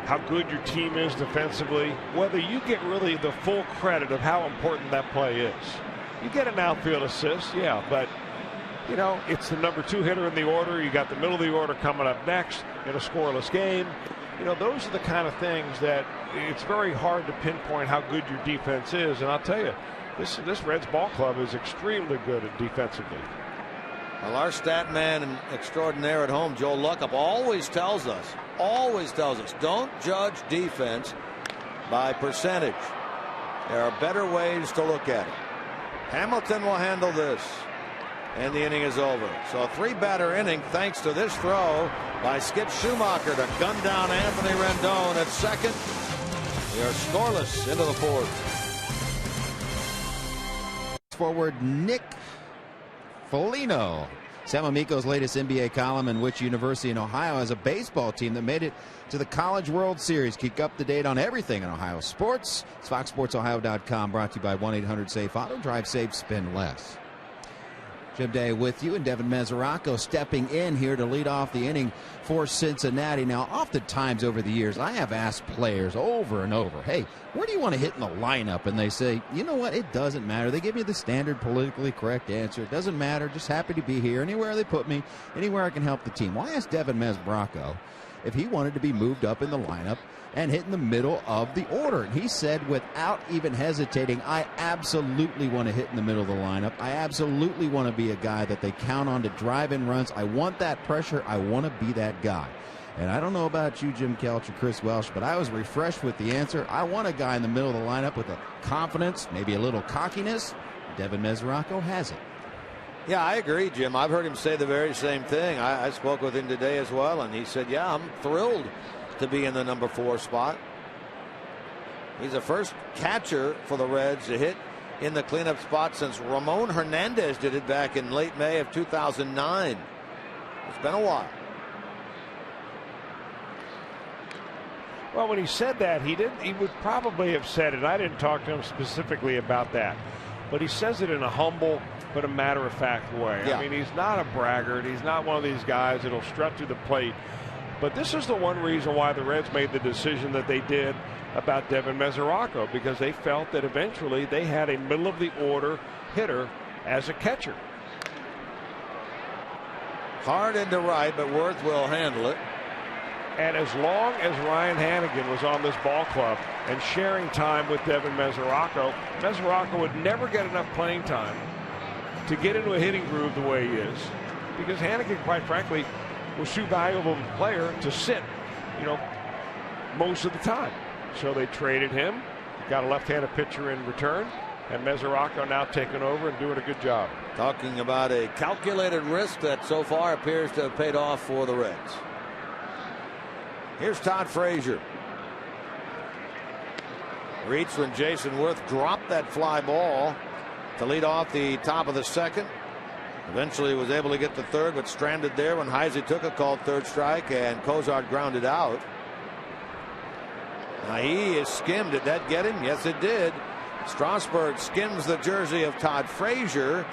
how good your team is defensively, whether you get really the full credit of how important that play is. You get an outfield assist, yeah, but you know, it's the number 2 hitter in the order. You got the middle of the order coming up next in a scoreless game. You know, those are the kind of things that it's very hard to pinpoint how good your defense is. And I'll tell you, this Reds ball club is extremely good at defensively. Well, our stat man extraordinaire at home, Joe Luckup, always tells us, don't judge defense by percentage. There are better ways to look at it. Hamilton will handle this, and the inning is over. So a 3-batter inning thanks to this throw by Skip Schumacher to gun down Anthony Rendon at second. We are scoreless into the 4th. Forward Nick Foligno Sam Amico's latest NBA column, in which University in Ohio has a baseball team that made it to the College World Series. Keep up to date on everything in Ohio sports. It's FoxSportsOhio.com, brought to you by 1-800-SAFE-AUTO. Drive safe, spend less. Jim Day with you, and Devin Mesoraco stepping in here to lead off the inning for Cincinnati. Now, oftentimes over the years, I have asked players over and over, hey, where do you want to hit in the lineup? And they say, you know what, it doesn't matter. They give me the standard politically correct answer. It doesn't matter, just happy to be here. Anywhere they put me, anywhere I can help the team. Well, I asked Devin Mesoraco if he wanted to be moved up in the lineup and hit in the middle of the order. And he said, without even hesitating, I absolutely want to hit in the middle of the lineup. I absolutely want to be a guy that they count on to drive in runs. I want that pressure. I want to be that guy. And I don't know about you, Jim Kelch or Chris Welsh, but I was refreshed with the answer. I want a guy in the middle of the lineup with a confidence, maybe a little cockiness. Devin Mesoraco has it. Yeah, I agree, Jim. I've heard him say the very same thing. I spoke with him today as well, and he said, yeah, I'm thrilled to be in the number 4 spot. He's the first catcher for the Reds to hit in the cleanup spot since Ramon Hernandez did it back in late May of 2009. It's been a while. Well, when he said that, he would probably have said it. I didn't talk to him specifically about that, but he says it in a humble but a matter-of-fact way. Yeah. I mean, he's not a braggart. He's not one of these guys that'll strut to the plate. But this is the one reason why the Reds made the decision that they did about Devin Mesoraco, because they felt that eventually they had a middle-of-the-order hitter as a catcher. Hard into right, but Worth will handle it. And as long as Ryan Hannigan was on this ball club and sharing time with Devin Mesoraco, Mesoraco would never get enough playing time to get into a hitting groove the way he is, because Hannigan, quite frankly, was too valuable a player to sit, most of the time. So they traded him, got a left-handed pitcher in return, and Mesoraco now taking over and doing a good job. Talking about a calculated risk that so far appears to have paid off for the Reds. Here's Todd Frazier. Reached when Jason Worth dropped that fly ball to lead off the top of the second. Eventually was able to get the third, but stranded there when Heisey took a called third strike and Cozart grounded out. Now he is skimmed. Did that get him? Yes, it did. Strasburg skims the jersey of Todd Frazier.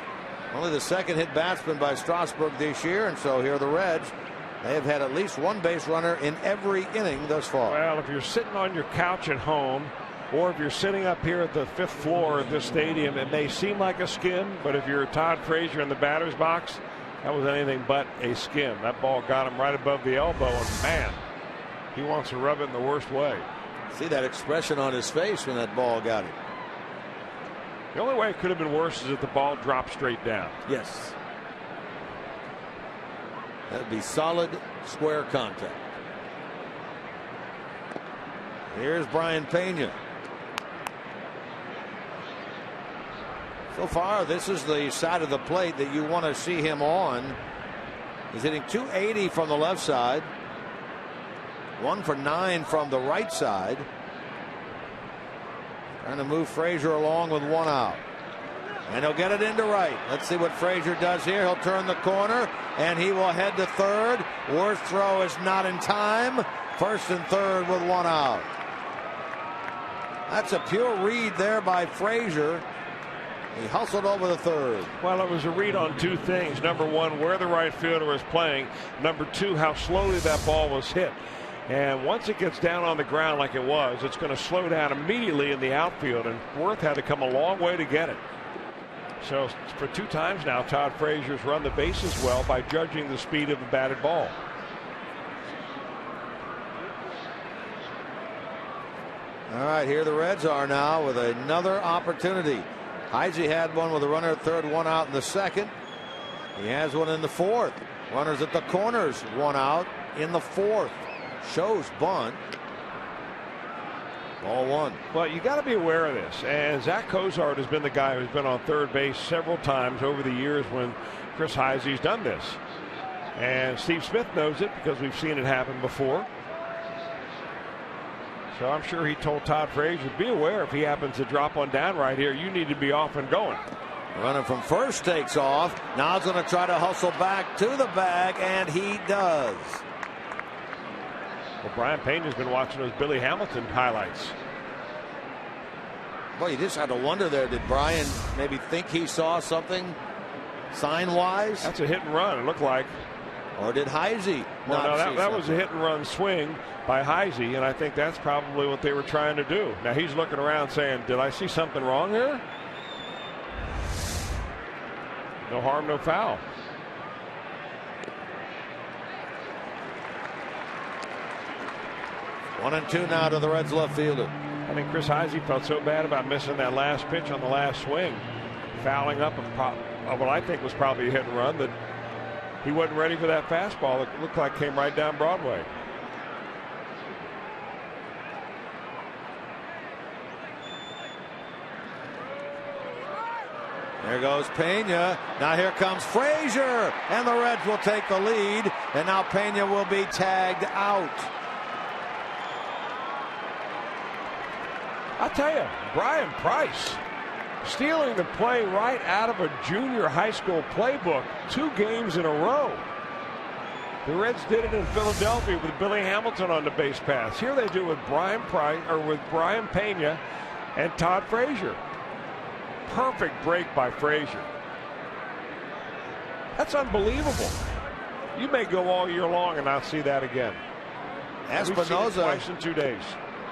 Only the second hit batsman by Strasburg this year, and so here are the Reds. They have had at least one base runner in every inning thus far. Well, if you're sitting on your couch at home, or if you're sitting up here at the 5th floor of this stadium, it may seem like a skim, but if you're Todd Frazier in the batter's box, that was anything but a skim. That ball got him right above the elbow, and man, he wants to rub it in the worst way. See that expression on his face when that ball got him. The only way it could have been worse is if the ball dropped straight down. Yes. That would be solid square contact. Here's Brian Pena. So far, this is the side of the plate that you want to see him on. He's hitting .280 from the left side. 1 for 9 from the right side. Trying to move Frazier along with 1 out. And he'll get it into right. Let's see what Frazier does here. He'll turn the corner, and he will head to third. Worth's throw is not in time. First and third with 1 out. That's a pure read there by Frazier. He hustled over the third. Well, it was a read on 2 things. Number 1, where the right fielder was playing. Number 2, how slowly that ball was hit. And once it gets down on the ground like it was, it's going to slow down immediately in the outfield. And Worth had to come a long way to get it. So for 2 times now, Todd Frazier's run the bases well by judging the speed of the batted ball. All right, here the Reds are now with another opportunity. Heisey had one with a runner at third, 1 out in the second. He has one in the fourth. Runners at the corners, 1 out in the fourth. Shows bunt. Ball 1. Well, you got to be aware of this. And Zach Cozart has been the guy who's been on third base several times over the years when Chris Heisey's done this. And Steve Smith knows it because we've seen it happen before. So I'm sure he told Todd Frazier, be aware if he happens to drop one down right here, you need to be off and going. Runner from first takes off. Now he's going to try to hustle back to the bag, and he does. Well, Brian Pena's been watching those Billy Hamilton highlights. Boy, you just had to wonder there. Did Brian maybe think he saw something sign-wise? That's a hit and run, it looked like. Or did Heisey well, not no, that was a hit and run swing by Heisey, and I think that's probably what they were trying to do. Now he's looking around saying, did I see something wrong here? No harm, no foul. One and two now to the Reds left fielder. I think Chris Heisey felt so bad about missing that last pitch on the last swing, fouling up of what I think was probably a hit and run, that he wasn't ready for that fastball that looked like came right down Broadway. There goes Pena. Now here comes Frazier, and the Reds will take the lead, and now Pena will be tagged out. I'll tell you, Brian Price stealing the play right out of a junior high school playbook 2 games in a row. The Reds did it in Philadelphia with Billy Hamilton on the base paths. Here they do with Brian Price, or with Brian Pena and Todd Frazier. Perfect break by Frazier. That's unbelievable. You may go all year long and not see that again. Espinosa twice in 2 days.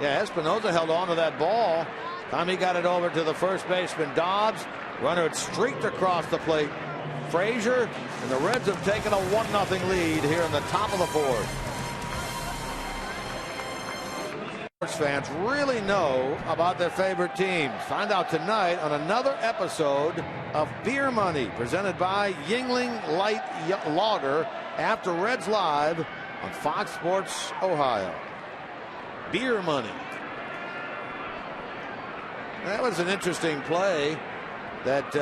Yeah, Espinosa held on to that ball. Time he got it over to the first baseman Dobbs. Runner had streaked across the plate. Frazier, and the Reds have taken a 1-0 lead here in the top of the fourth. Sports fans really know about their favorite teams. Find out tonight on another episode of Beer Money, presented by Yingling Light Lager, after Reds Live on Fox Sports Ohio. Beer Money. That was an interesting play that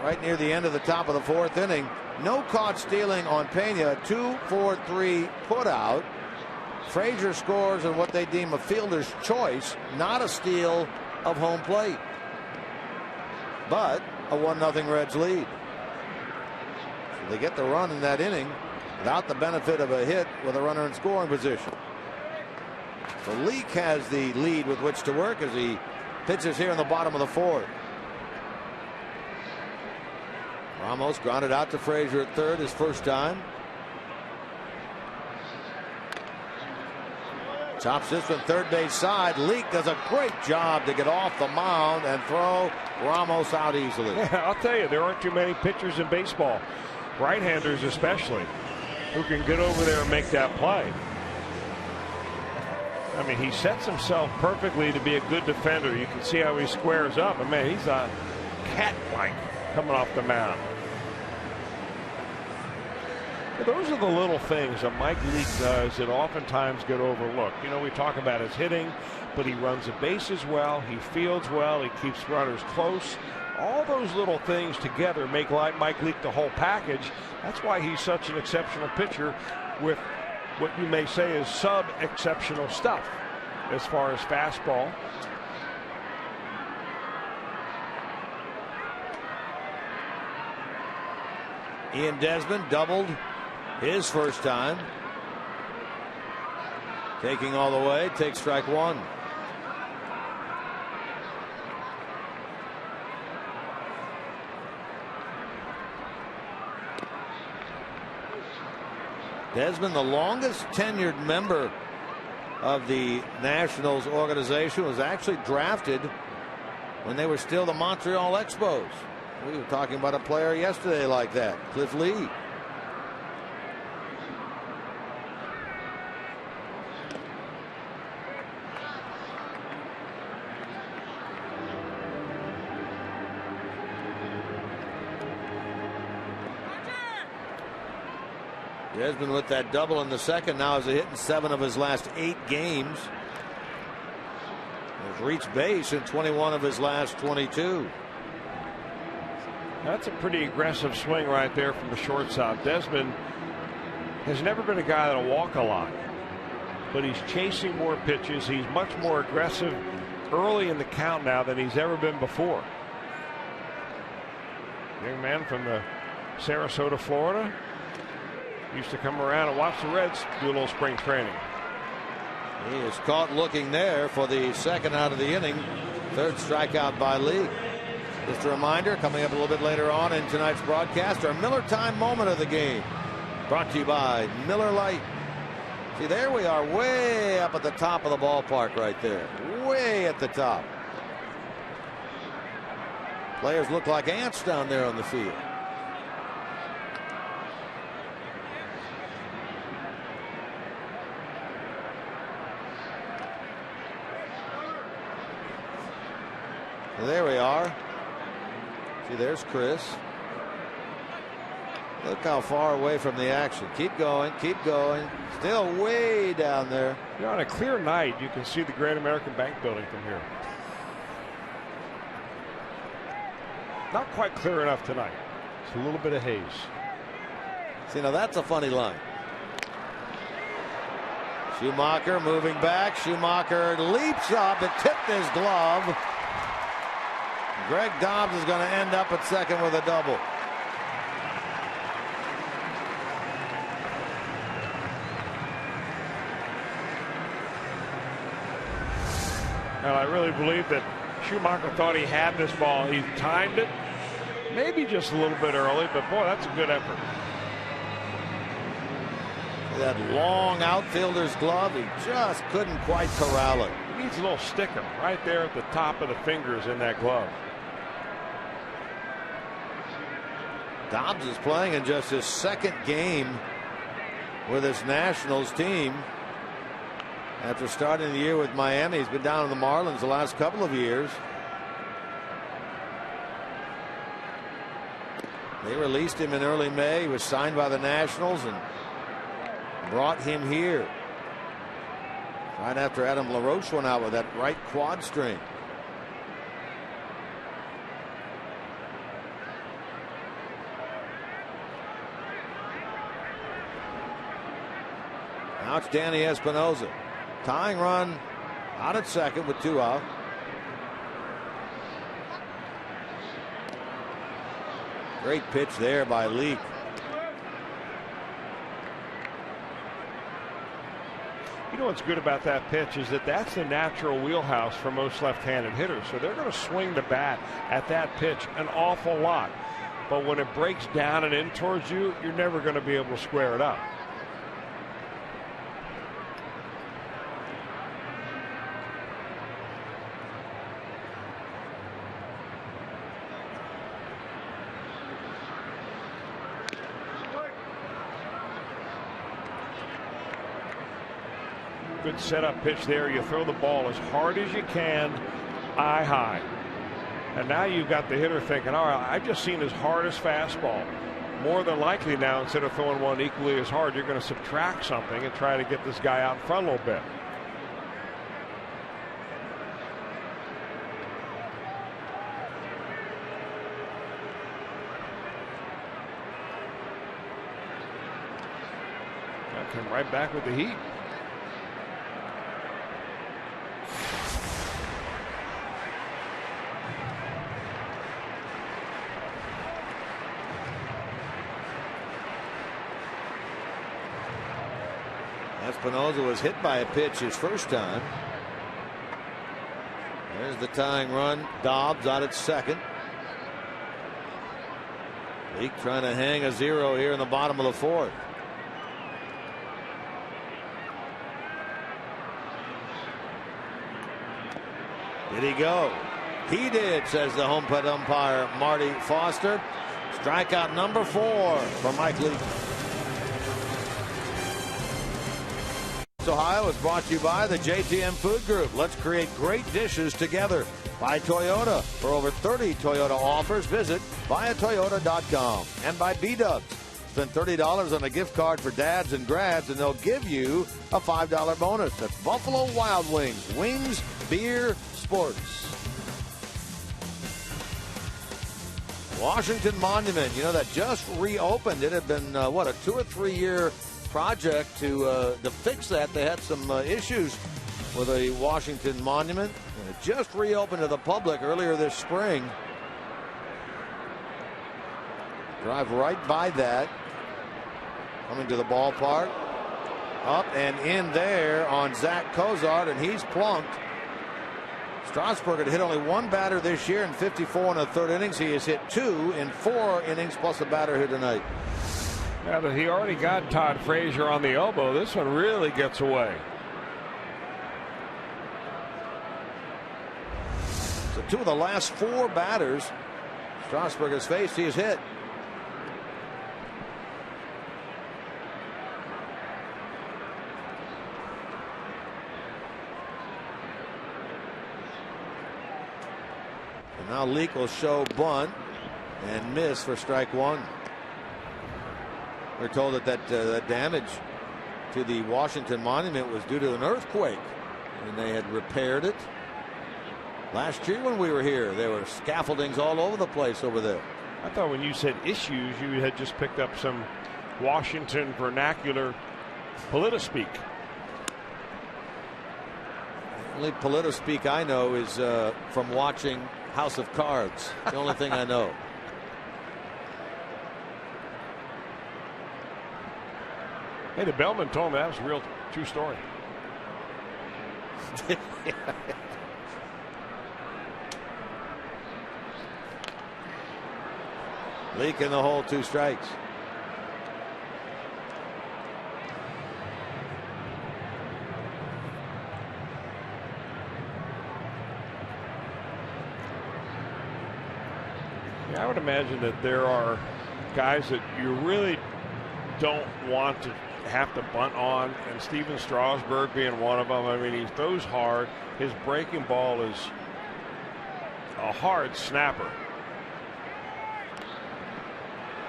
right near the end of the top of the fourth inning. No caught stealing on Pena. 2-4-3 put out. Frazier scores in what they deem a fielder's choice, not a steal of home plate, but a 1-0 Reds lead. So they get the run in that inning without the benefit of a hit with a runner in scoring position. So Leake has the lead with which to work as he pitches here in the bottom of the fourth. Ramos grounded out to Frazier at third, his first time. Chops this one third base side. Leake does a great job to get off the mound and throw Ramos out easily. Yeah, I'll tell you, there aren't too many pitchers in baseball, right-handers especially, who can get over there and make that play. I mean, he sets himself perfectly to be a good defender. You can see how he squares up. And man, he's a cat-like coming off the mound. Those are the little things that Mike Leake does that oftentimes get overlooked. You know, we talk about his hitting, but he runs the bases well, he fields well, he keeps runners close. All those little things together make Mike Leake the whole package. That's why he's such an exceptional pitcher with what you may say is sub-exceptional stuff as far as fastball. Ian Desmond doubled his first time. Taking all the way, takes strike one. Desmond, the longest tenured member of the Nationals organization, was actually drafted when they were still the Montreal Expos. We were talking about a player yesterday like that, Cliff Lee. Desmond with that double in the second now has a hit in 7 of his last 8 games. Has reached base in 21 of his last 22. That's a pretty aggressive swing right there from the shortstop. Desmond has never been a guy that'll walk a lot, but he's chasing more pitches. He's much more aggressive early in the count now than he's ever been before. Young man from the Sarasota, Florida. Used to come around and watch the Reds do a little spring training. He is caught looking there for the second out of the inning. Third strikeout by Lee. Just a reminder, coming up a little bit later on in tonight's broadcast, our Miller Time moment of the game. Brought to you by Miller Lite. See, there we are, way up at the top of the ballpark right there. Way at the top. Players look like ants down there on the field. There we are. See, there's Chris. Look how far away from the action. Keep going, keep going. Still way down there. You know, on a clear night, you can see the Great American Bank Building from here. Not quite clear enough tonight. It's a little bit of haze. See, now that's a funny line. Schumacher moving back. Schumacher leaps up. It tipped his glove. Greg Dobbs is going to end up at second with a double. And I really believe that Schumacher thought he had this ball. He timed it maybe just a little bit early, but boy, that's a good effort. That long outfielder's glove, he just couldn't quite corral it. He needs a little sticker right there at the top of the fingers in that glove. Dobbs is playing in just his second game with his Nationals team. After starting the year with Miami, he's been down in the Marlins the last couple of years. They released him in early May. He was signed by the Nationals and brought him here right after Adam LaRoche went out with that right quad strain. Now it's Danny Espinosa. Tying run out at second with 2 out. Great pitch there by Leake. You know what's good about that pitch is that that's the natural wheelhouse for most left-handed hitters. So they're going to swing the bat at that pitch an awful lot. But when it breaks down and in towards you, you're never going to be able to square it up. Good setup pitch there. You throw the ball as hard as you can, eye high. And now you've got the hitter thinking, all right, I've just seen his hardest fastball. More than likely now, instead of throwing one equally as hard, you're going to subtract something and try to get this guy out in front a little bit. That came right back with the heat. Espinosa was hit by a pitch his first time. There's the tying run. Dobbs out at second. Leake trying to hang a 0 here in the bottom of the fourth. Did he go? He did, says the home plate umpire Marty Foster. Strikeout number 4 for Mike Leake. Ohio is brought to you by the JTM Food Group. Let's create great dishes together. By Toyota. For over 30 Toyota offers, visit buyatoyota.com. And by B-Dubs. Spend $30 on a gift card for dads and grads, and they'll give you a $5 bonus. That's Buffalo Wild Wings. Wings, beer, sports. Washington Monument, you know, that just reopened. It had been, a 2 or 3 year project to fix that. They had some issues with the Washington Monument. And it just reopened to the public earlier this spring. Drive right by that. Coming to the ballpark. Up and in there on Zach Cozart, and he's plunked. Strasburg had hit only one batter this year in 54 in the third innings. He has hit 2 in 4 innings plus a batter here tonight. Now that he already got Todd Frazier on the elbow, this one really gets away. So 2 of the last 4 batters Strasburg has faced, he has hit. Now Leake will show bunt and miss for strike 1. We're told that that damage to the Washington Monument was due to an earthquake, and they had repaired it. Last year when we were here, there were scaffoldings all over the place over there. I thought when you said issues, you had just picked up some Washington vernacular politispeak. The only politispeak I know is from watching House of Cards. The only thing I know. Hey, the bellman told me that was a real true story. Leak in the hole, 2 strikes. I would imagine that there are guys that you really don't want to have to bunt on, and Steven Strasburg being one of them. I mean, he throws hard. His breaking ball is a hard snapper.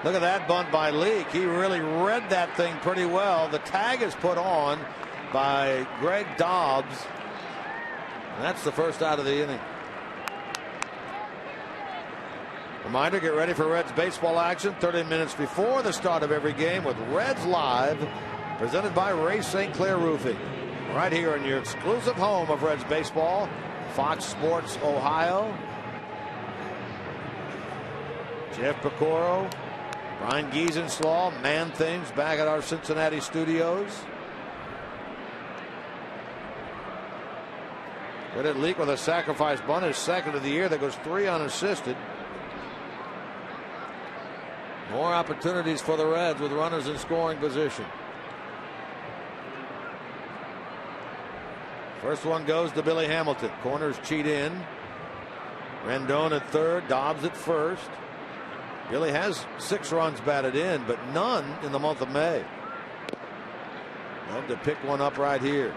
Look at that bunt by Leake. He really read that thing pretty well. The tag is put on by Greg Dobbs. And that's the first out of the inning. Reminder, get ready for Reds baseball action 30 minutes before the start of every game with Reds Live, presented by Ray St. Clair Roofing. Right here in your exclusive home of Reds baseball, Fox Sports Ohio. Jeff Pecoro, Brian Giesenslaw, Man Things back at our Cincinnati studios. Credit Leake with a sacrifice bunt, his second of the year, that goes 3 unassisted. More opportunities for the Reds with runners in scoring position. First one goes to Billy Hamilton. Corners cheat in. Rendon at third, Dobbs at first. Billy has 6 runs batted in, but none in the month of May. Love to pick one up right here.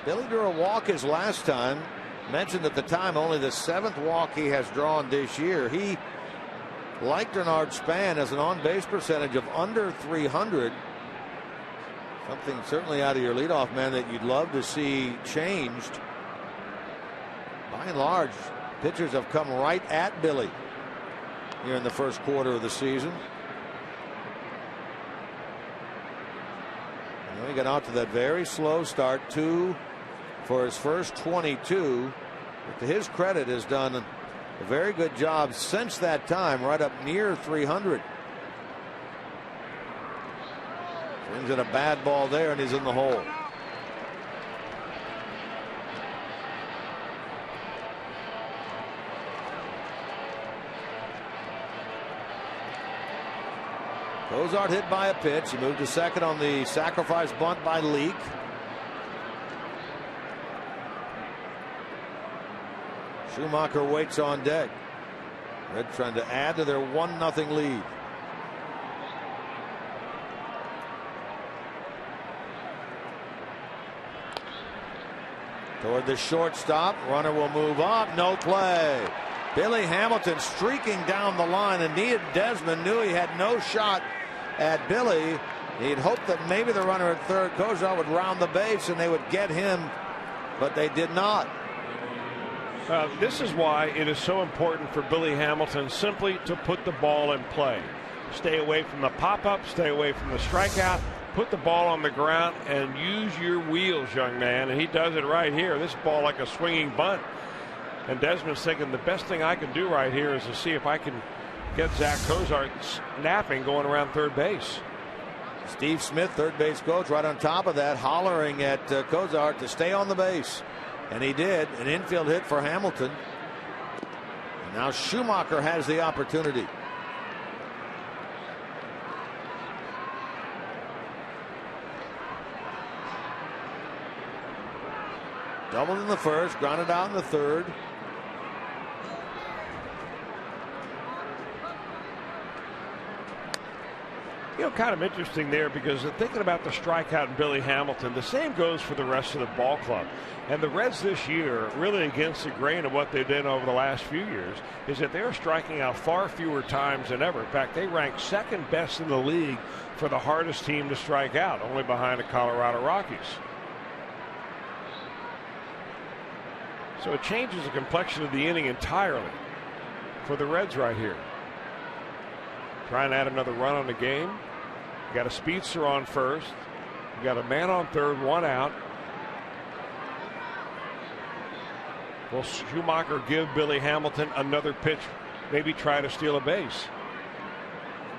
Billy drew a walk his last time. Mentioned at the time only the 7th walk he has drawn this year. He, like Bernard Span, has an on-base percentage of under 300. Something certainly out of your leadoff man that you'd love to see changed. By and large, pitchers have come right at Billy here in the first quarter of the season. And he got out to that very slow start, 2 for his first 22. But to his credit, has done a very good job since that time, right up near 300. Swings at a bad ball there, and he's in the hole. Cozart hit by a pitch. He moved to second on the sacrifice bunt by Leake. Schumacher waits on deck. Red trying to add to their 1-0 lead. Toward the shortstop. Runner will move up. No play. Billy Hamilton streaking down the line, and Desmond knew he had no shot at Billy. He'd hoped that maybe the runner at third, Cozart, would round the base and they would get him, but they did not. This is why it is so important for Billy Hamilton simply to put the ball in play. Stay away from the pop-up, stay away from the strikeout, put the ball on the ground, and use your wheels, young man. And he does it right here. This ball like a swinging bunt. And Desmond's thinking the best thing I can do right here is to see if I can get Zach Cozart snapping going around third base. Steve Smith, third base coach, right on top of that, hollering at Cozart to stay on the base. And he did. An infield hit for Hamilton. And now Schumacher has the opportunity. Doubled in the first, grounded out in the third. You know, kind of interesting there, because thinking about the strikeout in Billy Hamilton, the same goes for the rest of the ball club. And the Reds this year, really against the grain of what they've done over the last few years, is that they're striking out far fewer times than ever. In fact, they rank second best in the league for the hardest team to strike out, only behind the Colorado Rockies. So it changes the complexion of the inning entirely for the Reds right here. Trying to add another run on the game. You got a speedster on first. You got a man on third, one out. Will Schumacher give Billy Hamilton another pitch? Maybe try to steal a base.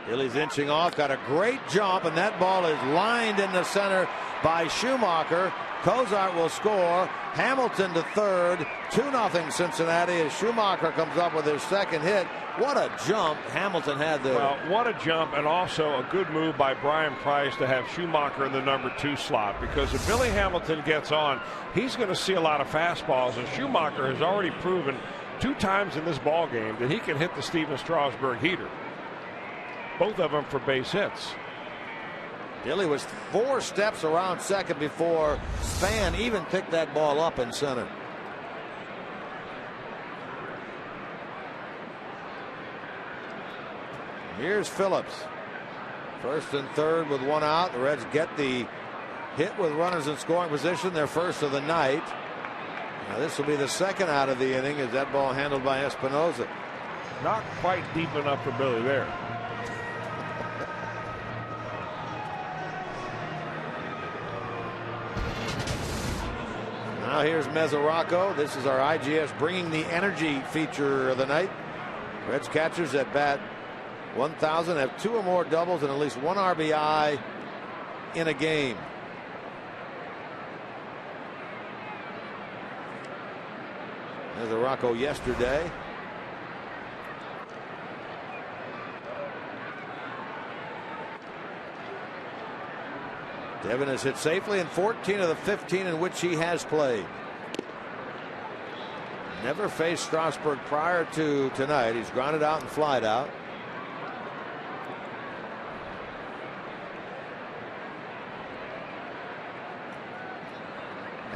Billy's inching off, got a great jump, and that ball is lined in the center by Schumacher. Cozart will score. Hamilton to third. 2-0 Cincinnati as Schumacher comes up with his second hit. What a jump Hamilton had there. Well, what a jump, and also a good move by Brian Price to have Schumacher in the number 2 slot, because if Billy Hamilton gets on, he's going to see a lot of fastballs, and Schumacher has already proven 2 times in this ball game that he can hit the Steven Strasburg heater. Both of them for base hits. Billy was 4 steps around second before Span even picked that ball up in center. Here's Phillips. First and third with 1 out. The Reds get the hit with runners in scoring position, their first of the night. Now this will be the second out of the inning as that ball handled by Espinosa. Not quite deep enough for Billy there. Now here's Mesoraco. This is our IGS bringing the energy feature of the night. Reds catchers at bat 1,000 have 2 or more doubles and at least 1 RBI in a game. Mesoraco yesterday. Devin has hit safely in 14 of the 15 in which he has played. Never faced Strasburg prior to tonight. He's grounded out and flied out.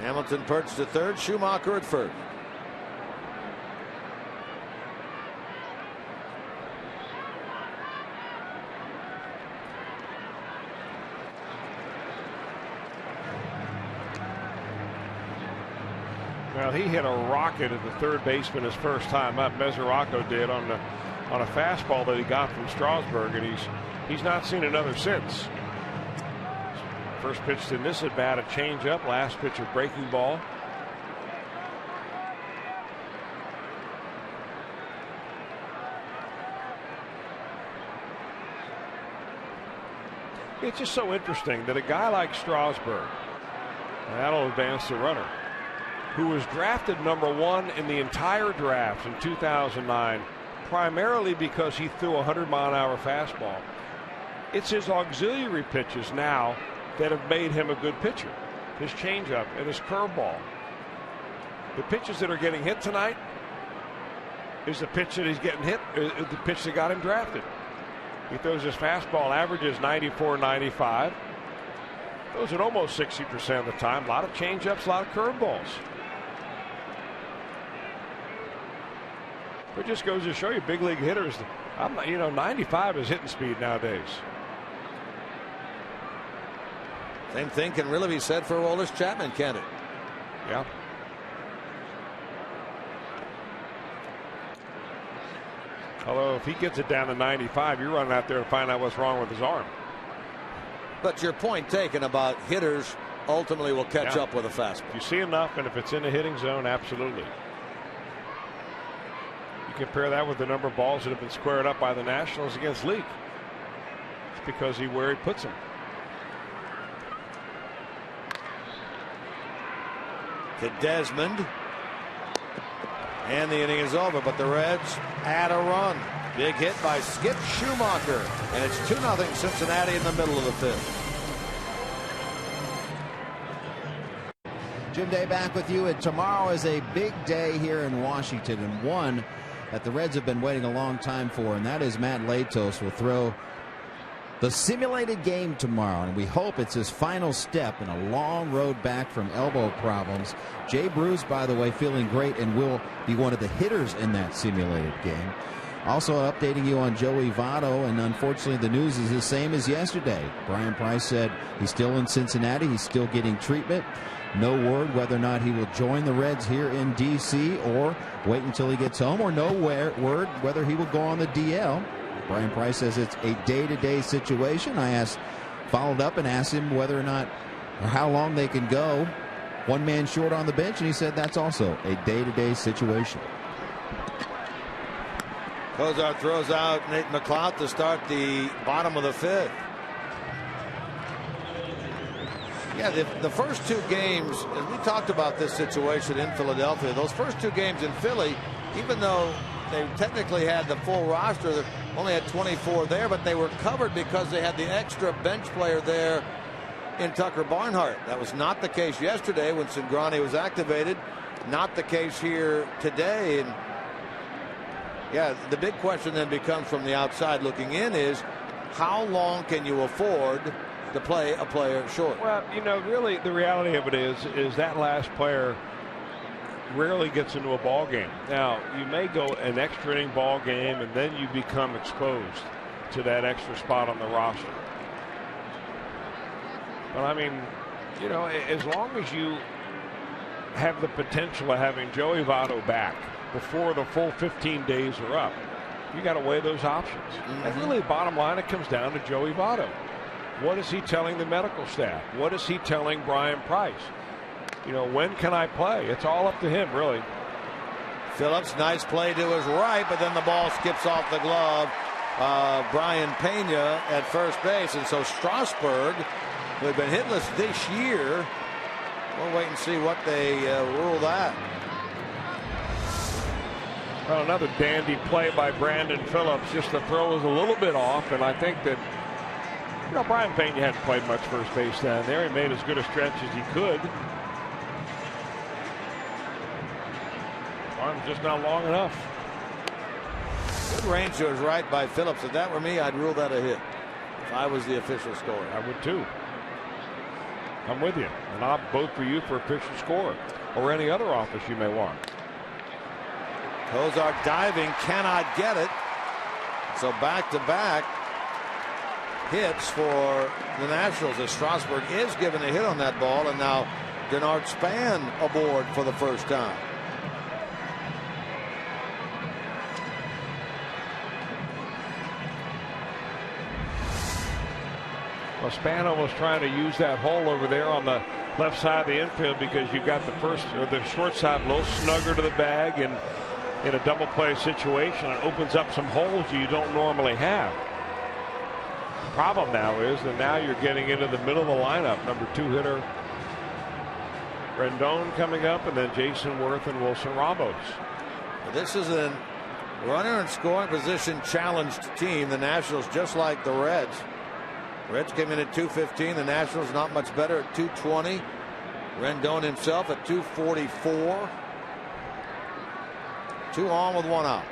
Hamilton perched to third, Schumacher at first. Well, he hit a rocket at the third baseman his first time up. Mesoraco did on a fastball that he got from Strasburg, and he's not seen another since. First pitch to this at bat, a changeup. Last pitch, a breaking ball. It's just so interesting that a guy like Strasburg, and that'll advance the runner, who was drafted number 1 in the entire draft in 2009, primarily because he threw a 100-mile-an-hour fastball. It's his auxiliary pitches now that have made him a good pitcher. His changeup and his curveball. The pitches that are getting hit tonight is the pitch that he's getting hit, the pitch that got him drafted. He throws his fastball, averages 94, 95. Throws it almost 60% of the time. A lot of changeups, a lot of curveballs. It just goes to show you, big league hitters, 95 is hitting speed nowadays. Same thing can really be said for Aroldis Chapman, can't it? Yeah. Although if he gets it down to 95, you're running out there to find out what's wrong with his arm. But your point taken about hitters ultimately will catch up with a fastball. If you see enough, and if it's in the hitting zone, absolutely. You compare that with the number of balls that have been squared up by the Nationals against Leake. It's because where he puts them. To Desmond. And the inning is over, but the Reds add a run. Big hit by Skip Schumacher. And it's 2-0 Cincinnati in the middle of the fifth. Jim Day back with you, and tomorrow is a big day here in Washington, and one that the Reds have been waiting a long time for, and that is Matt Latos will throw the simulated game tomorrow, and we hope it's his final step in a long road back from elbow problems. Jay Bruce, by the way, feeling great and will be one of the hitters in that simulated game. Also updating you on Joey Votto, and unfortunately the news is the same as yesterday. Brian Price said he's still in Cincinnati, he's still getting treatment. No word whether or not he will join the Reds here in D.C. or wait until he gets home, or no word whether he will go on the DL. Brian Price says it's a day-to-day situation. I followed up and asked him whether or not or how long they can go one man short on the bench, and he said that's also a day-to-day situation. Cozart throws out Nate McLeod to start the bottom of the fifth. Yeah, the first two games, as we talked about this situation in Philadelphia, those first two games in Philly, even though they technically had the full roster, they only had 24 there, but they were covered because they had the extra bench player there in Tucker Barnhart. That was not the case yesterday when Cingrani was activated. Not the case here today. And yeah, the big question then becomes from the outside looking in is how long can you afford to play a player short? Well, you know, really the reality of it is that last player rarely gets into a ball game. Now, you may go an extra inning ball game and then you become exposed to that extra spot on the roster. But I mean, you know, as long as you have the potential of having Joey Votto back before the full 15 days are up, you got to weigh those options. And really, bottom line, it comes down to Joey Votto. What is he telling the medical staff? What is he telling Brian Price? You know, when can I play? It's all up to him, really. Phillips, nice play to his right, but then the ball skips off the glove. Brian Pena at first base, and so Strasburg, who had been hitless this year, we'll wait and see what they rule that. Well, another dandy play by Brandon Phillips. Just the throw was a little bit off, and I think that, you know, Brian Pena hadn't played much first base down there. He made as good a stretch as he could. Arm's just not long enough. Good range to his right by Phillips. If that were me, I'd rule that a hit. If I was the official scorer. I would too. I'm with you. And I'll vote for you for official scorer or any other office you may want. Cozart diving, cannot get it. So back-to-back hits for the Nationals as Strasburg is given a hit on that ball, and now Denard Span aboard for the first time. Well, Spano was trying to use that hole over there on the left side of the infield because you've got the short side a little snugger to the bag, and in a double play situation it opens up some holes you don't normally have. The problem now is that now you're getting into the middle of the lineup. Number 2 hitter Rendon coming up, and then Jason Worth and Wilson Ramos. This is a runner in scoring position challenged team. The Nationals, just like the Reds. Reds came in at 215. The Nationals not much better at 220. Rendon himself at 244. 2 on with 1 out.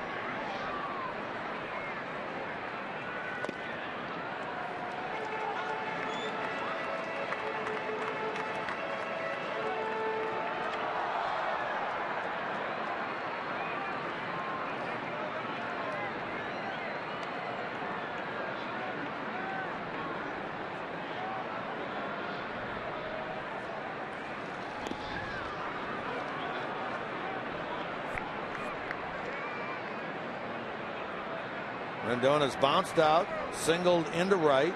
Rendon has bounced out, singled into right.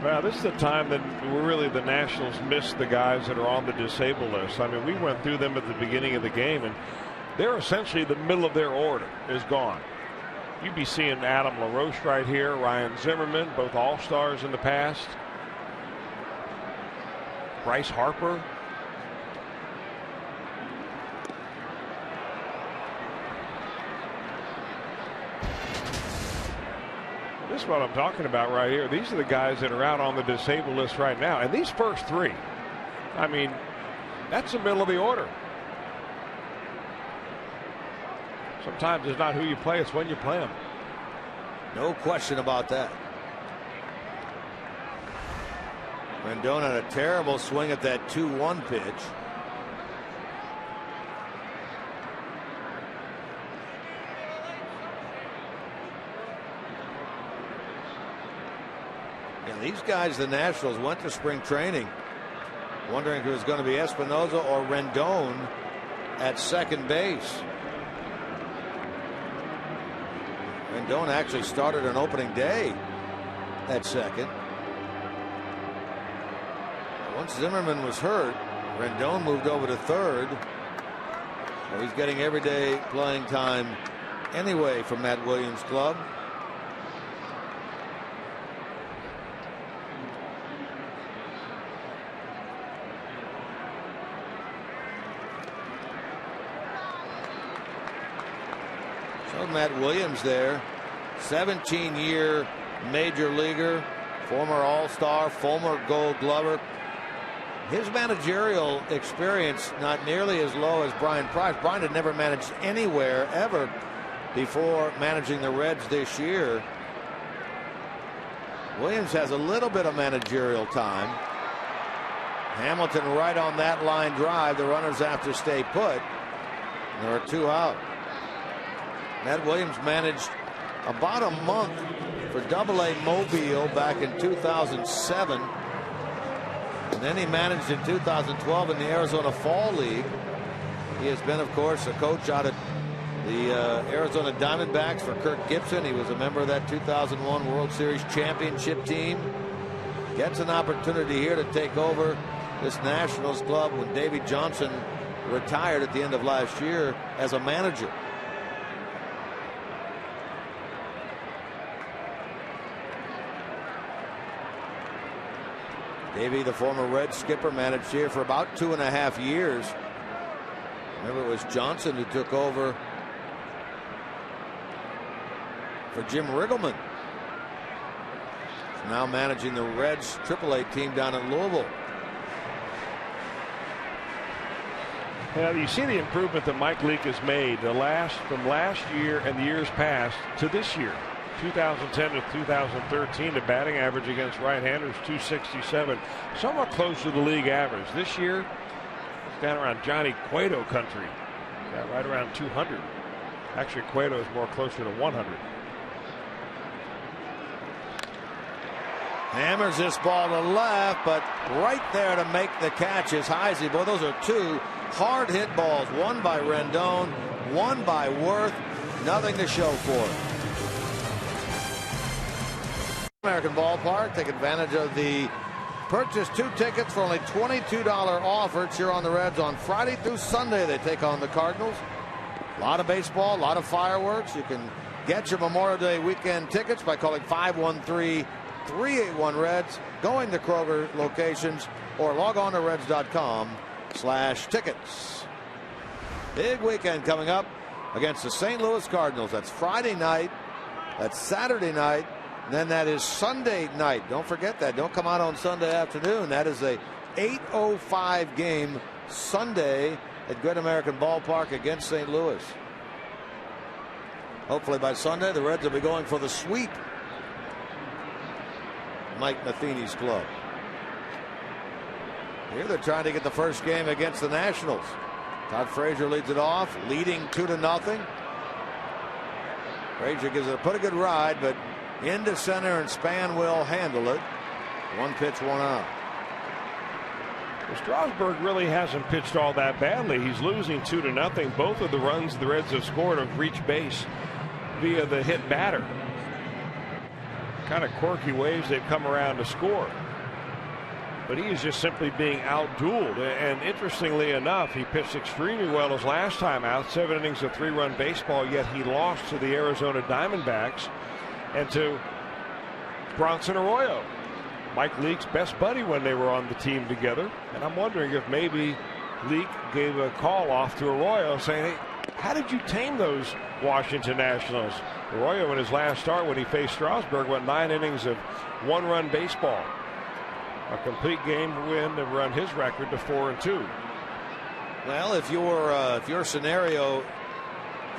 Well, this is the time that really the Nationals miss the guys that are on the disabled list. I mean, we went through them at the beginning of the game, and they're essentially the middle of their order is gone. You'd be seeing Adam LaRoche right here, Ryan Zimmerman, both all-stars in the past. Bryce Harper. This is what I'm talking about right here. These are the guys that are out on the disabled list right now. And these first three, I mean, that's the middle of the order. Sometimes it's not who you play, it's when you play them. No question about that. Rendon had a terrible swing at that 2-1 pitch. These guys, the Nationals, went to spring training wondering if it was going to be Espinosa or Rendon at second base. Rendon actually started on opening day at second. Once Zimmerman was hurt, Rendon moved over to third. So he's getting everyday playing time anyway from Matt Williams' club. Matt Williams there, 17-year major leaguer, former All-Star, former Gold Glover. His managerial experience not nearly as low as Brian Price. Brian had never managed anywhere ever before managing the Reds this year. Williams has a little bit of managerial time. Hamilton right on that line drive. The runners have to stay put. There are two out. Matt Williams managed about a month for AA Mobile back in 2007. And then he managed in 2012 in the Arizona Fall League. He has been, of course, a coach out at the Arizona Diamondbacks for Kirk Gibson. He was a member of that 2001 World Series championship team. Gets an opportunity here to take over this Nationals club when Davey Johnson retired at the end of last year as a manager. Davey, the former Red skipper, managed here for about 2.5 years. Remember, it was Johnson who took over for Jim Riggleman. He's now managing the Reds AAA team down in Louisville. Yeah, you see the improvement that Mike Leake has made from last year and the years past to this year. 2010 to 2013, the batting average against right-handers 267, somewhat close to the league average. This year, it's down around Johnny Cueto country, right around 200. Actually, Cueto is more closer to 100. Hammers this ball to left, but right there to make the catch is Heisey. Boy, those are two hard hit balls. One by Rendon, one by Worth. Nothing to show for it. American Ballpark. Take advantage of the purchase 2 tickets for only $22 offer. Cheer on the Reds on Friday through Sunday. They take on the Cardinals. A lot of baseball, a lot of fireworks. You can get your Memorial Day weekend tickets by calling 513-381-REDS, going to Kroger locations, or log on to Reds.com/tickets. Big weekend coming up against the St. Louis Cardinals. That's Friday night. That's Saturday night. And then that is Sunday night. Don't forget that. Don't come out on Sunday afternoon. That is a 8:05 game Sunday at Great American Ballpark against St. Louis. Hopefully by Sunday the Reds will be going for the sweep. Mike Matheny's club. Here they're trying to get the first game against the Nationals. Todd Frazier leads it off, leading 2-0. Frazier gives it a pretty good ride, but into center, and Span will handle it. 1 pitch, 1 out. Well, Strasburg really hasn't pitched all that badly. He's losing 2-0. Both of the runs the Reds have scored have reached base via the hit batter. Kind of quirky ways they've come around to score. But he is just simply being outdueled. And interestingly enough, he pitched extremely well his last time out. 7 innings of 3-run baseball, yet he lost to the Arizona Diamondbacks and to Bronson Arroyo, Mike Leake's best buddy when they were on the team together. And I'm wondering if maybe Leake gave a call off to Arroyo saying, hey, how did you tame those Washington Nationals? Arroyo in his last start when he faced Strasburg went 9 innings of 1-run baseball. A complete game win to run his record to 4-2. Well, if your scenario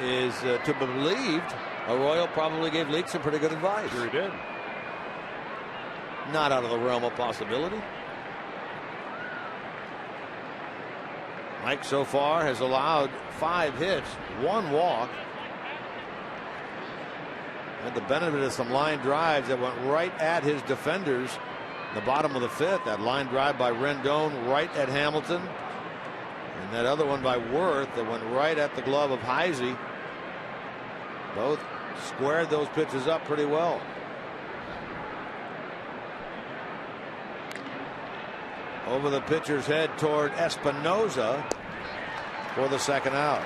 is to be believed, Arroyo probably gave Leake some pretty good advice. Sure he did. Not out of the realm of possibility. Mike so far has allowed 5 hits, 1 walk. Had the benefit of some line drives that went right at his defenders. The bottom of the 5th, that line drive by Rendon right at Hamilton, and that other one by Worth that went right at the glove of Heisey. Both squared those pitches up pretty well. Over the pitcher's head toward Espinoza for the 2nd out.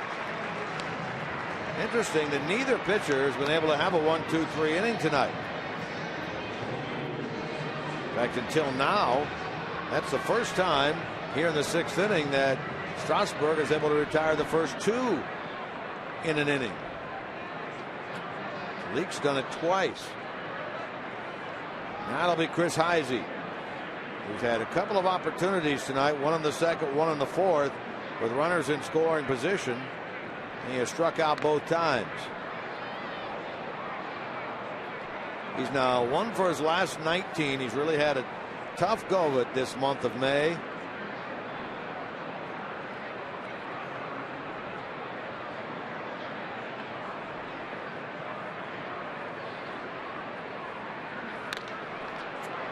Interesting that neither pitcher has been able to have a 1-2-3 inning tonight. In fact, until now, that's the first time here in the 6th inning that Strasburg is able to retire the first 2 in an inning. Leake's done it twice. Now it'll be Chris Heisey. He's had a couple of opportunities tonight, one in the 2nd, one in the 4th, with runners in scoring position. He has struck out both times. He's now 1 for his last 19. He's really had a tough go of it this month of May.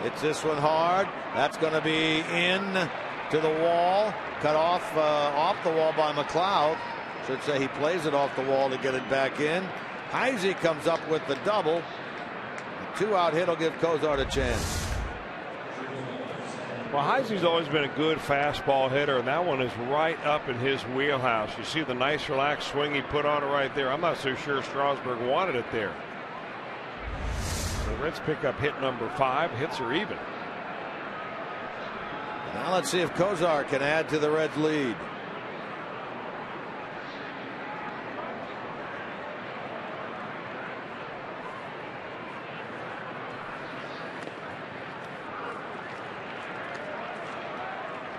Hits this one hard. That's going to be in to the wall. Cut off the wall by McLeod. Should say he plays it off the wall to get it back in. Heisey comes up with the double. A 2-out hit will give Cozart a chance. Well, Heisey's always been a good fastball hitter, and that one is right up in his wheelhouse. You see the nice relaxed swing he put on it right there. I'm not so sure Strasburg wanted it there. The Reds pick up hit number 5. Hits are even. Now let's see if Cozart can add to the Reds lead.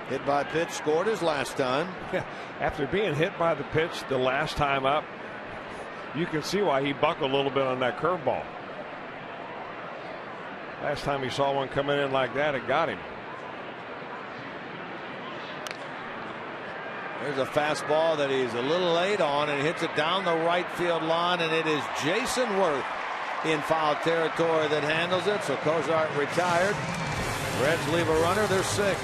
Hit by pitch, scored his last time. Yeah, after being hit by the pitch the last time up, you can see why he buckled a little bit on that curveball. Last time he saw one coming in like that, it got him. There's a fastball that he's a little late on, and hits it down the right field line, and it is Jason Worth in foul territory that handles it. So Cozart retired. Reds leave a runner. They're 6.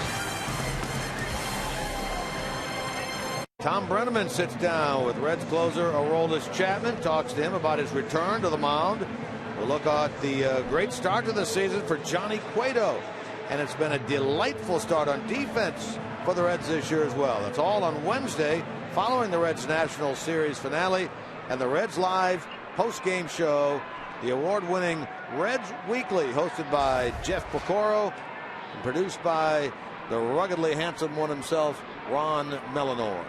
Tom Brenneman sits down with Reds closer Aroldis Chapman, talks to him about his return to the mound. We'll look at the great start to the season for Johnny Cueto, and it's been a delightful start on defense for the Reds this year as well. That's all on Wednesday following the Reds National Series finale and the Reds Live post-game show, the award-winning Reds Weekly, hosted by Jeff Pecoro and produced by the ruggedly handsome one himself, Ron Melanor.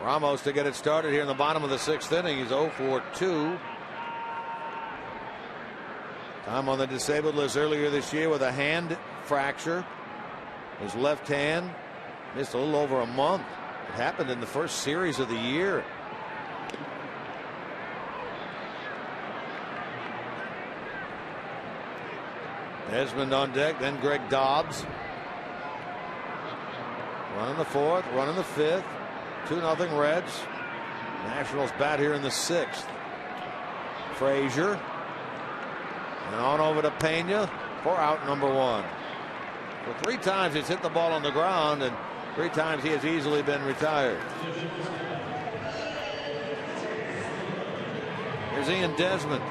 Ramos to get it started here in the bottom of the 6th inning. He's 0 for 2. Time on the disabled list earlier this year with a hand fracture. His left hand Missed a little over a month. It happened in the first series of the year. Desmond on deck, then Greg Dobbs. Run in the fourth, run in the fifth. 2-0 Reds. Nationals bat here in the sixth. Frazier. And on over to Pena for out number one. For 3 times he's hit the ball on the ground, and 3 times he has easily been retired. Here's Ian Desmond.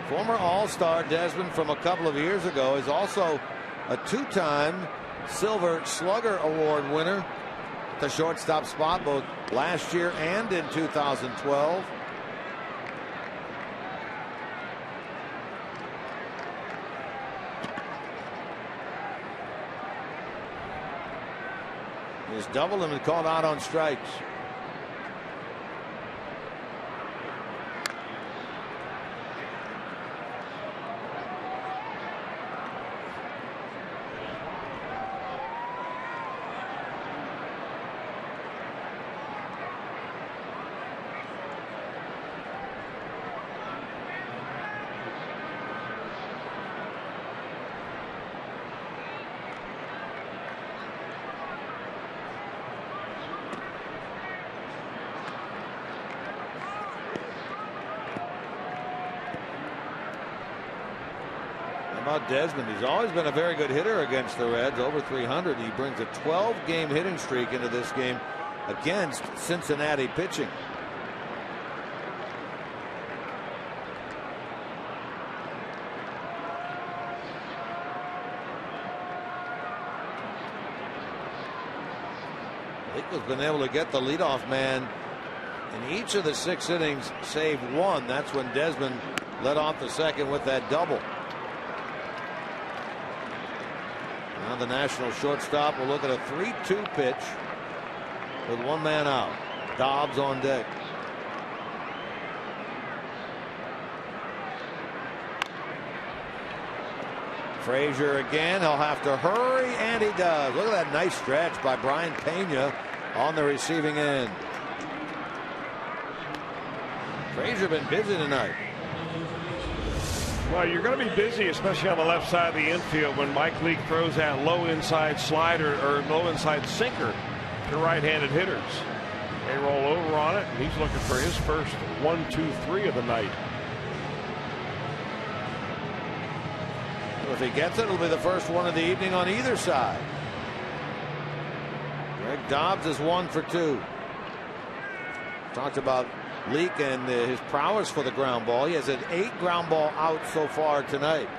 Former All-Star Desmond from a couple of years ago is also a 2-time Silver Slugger Award winner at the shortstop spot both last year and in 2012. His double and called out on strikes. Desmond, he's always been a very good hitter against the Reds, over 300. He brings a 12-game hitting streak into this game against Cincinnati pitching. Nichols been able to get the leadoff man in each of the 6 innings, save 1. That's when Desmond led off the second with that double. Now the National shortstop will look at a 3-2 pitch with 1 man out. Dobbs on deck. Frazier again. He'll have to hurry, and he does. Look at that nice stretch by Brian Pena on the receiving end. Frazier been busy tonight. Well, you're going to be busy, especially on the left side of the infield, when Mike Leake throws that low inside slider or low inside sinker to right-handed hitters. They roll over on it, and he's looking for his first 1, 2, 3 of the night. Well, if he gets it, it'll be the first one of the evening on either side. Greg Dobbs is 1 for 2. Talked about Leake and his prowess for the ground ball. He has an 8 ground ball out so far tonight.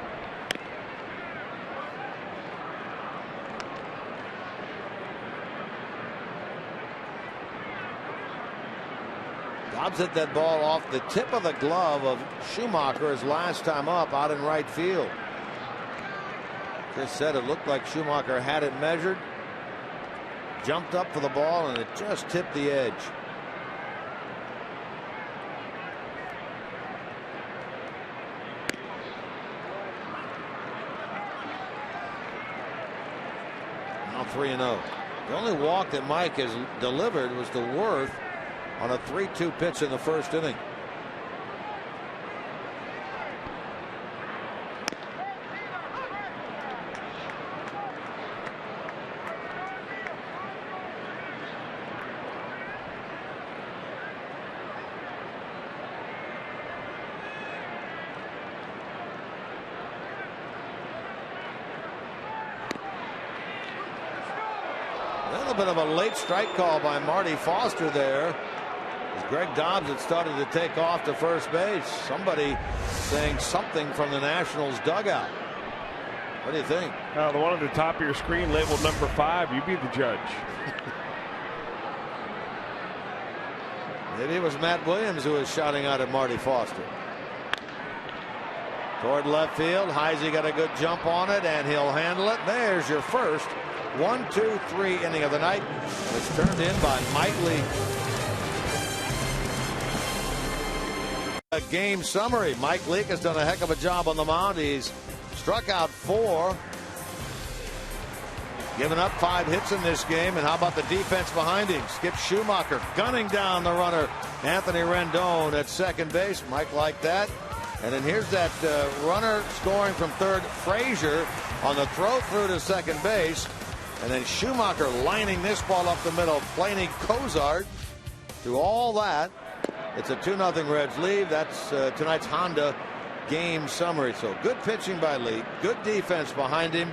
Dobbs hit that ball off the tip of the glove of Schumacher his last time up out in right field. Chris said it looked like Schumacher had it measured, jumped up for the ball, and it just tipped the edge. Now 3-0. The only walk that Mike has delivered was to Worth on a 3-2 pitch in the first inning. A little bit of a late strike call by Marty Foster there, as Greg Dobbs had started to take off to first base. Somebody saying something from the Nationals dugout. What do you think? The one at the top of your screen labeled number 5. You be the judge. Maybe it was Matt Williams who was shouting out at Marty Foster. Toward left field. Heisey got a good jump on it, and he'll handle it. There's your first 1, 2, 3 inning of the night. It's turned in by Mike Leake. A game summary. Mike Leake has done a heck of a job on the mound. He's struck out 4, given up 5 hits in this game. And how about the defense behind him? Skip Schumacher gunning down the runner, Anthony Rendon at second base. Mike liked that. And then here's that runner scoring from third, Frazier, on the throw through to second base. And then Schumacher lining this ball up the middle, Planey Cozart. Through all that, it's a 2-0 Reds lead. That's tonight's Honda game summary. So good pitching by Lee, good defense behind him,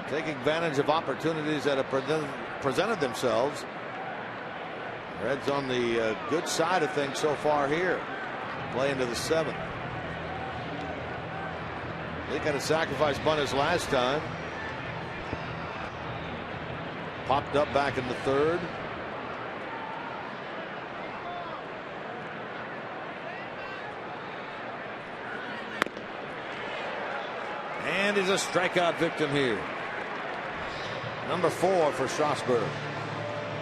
taking advantage of opportunities that have presented themselves. Reds on the good side of things so far here. Play into the 7th. Lee got a sacrifice bunt his last time. Popped up back in the 3rd. And he's a strikeout victim here. Number 4 for Strasburg.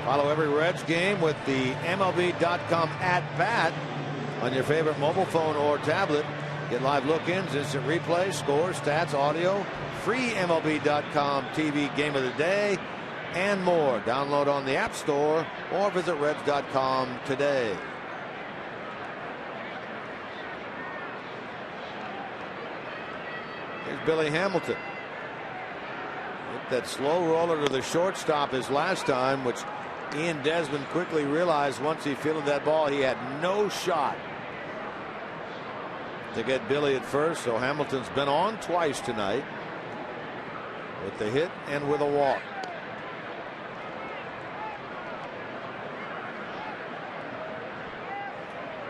Follow every Reds game with the MLB.com at-bat on your favorite mobile phone or tablet. Get live look-ins, instant replay, scores, stats, audio, free MLB.com TV game of the day, and more. Download on the App Store or visit Reds.com today. Here's Billy Hamilton. Hit that slow roller to the shortstop his last time, which Ian Desmond quickly realized once he fielded that ball he had no shot to get Billy at first. So Hamilton's been on twice tonight with the hit and with a walk.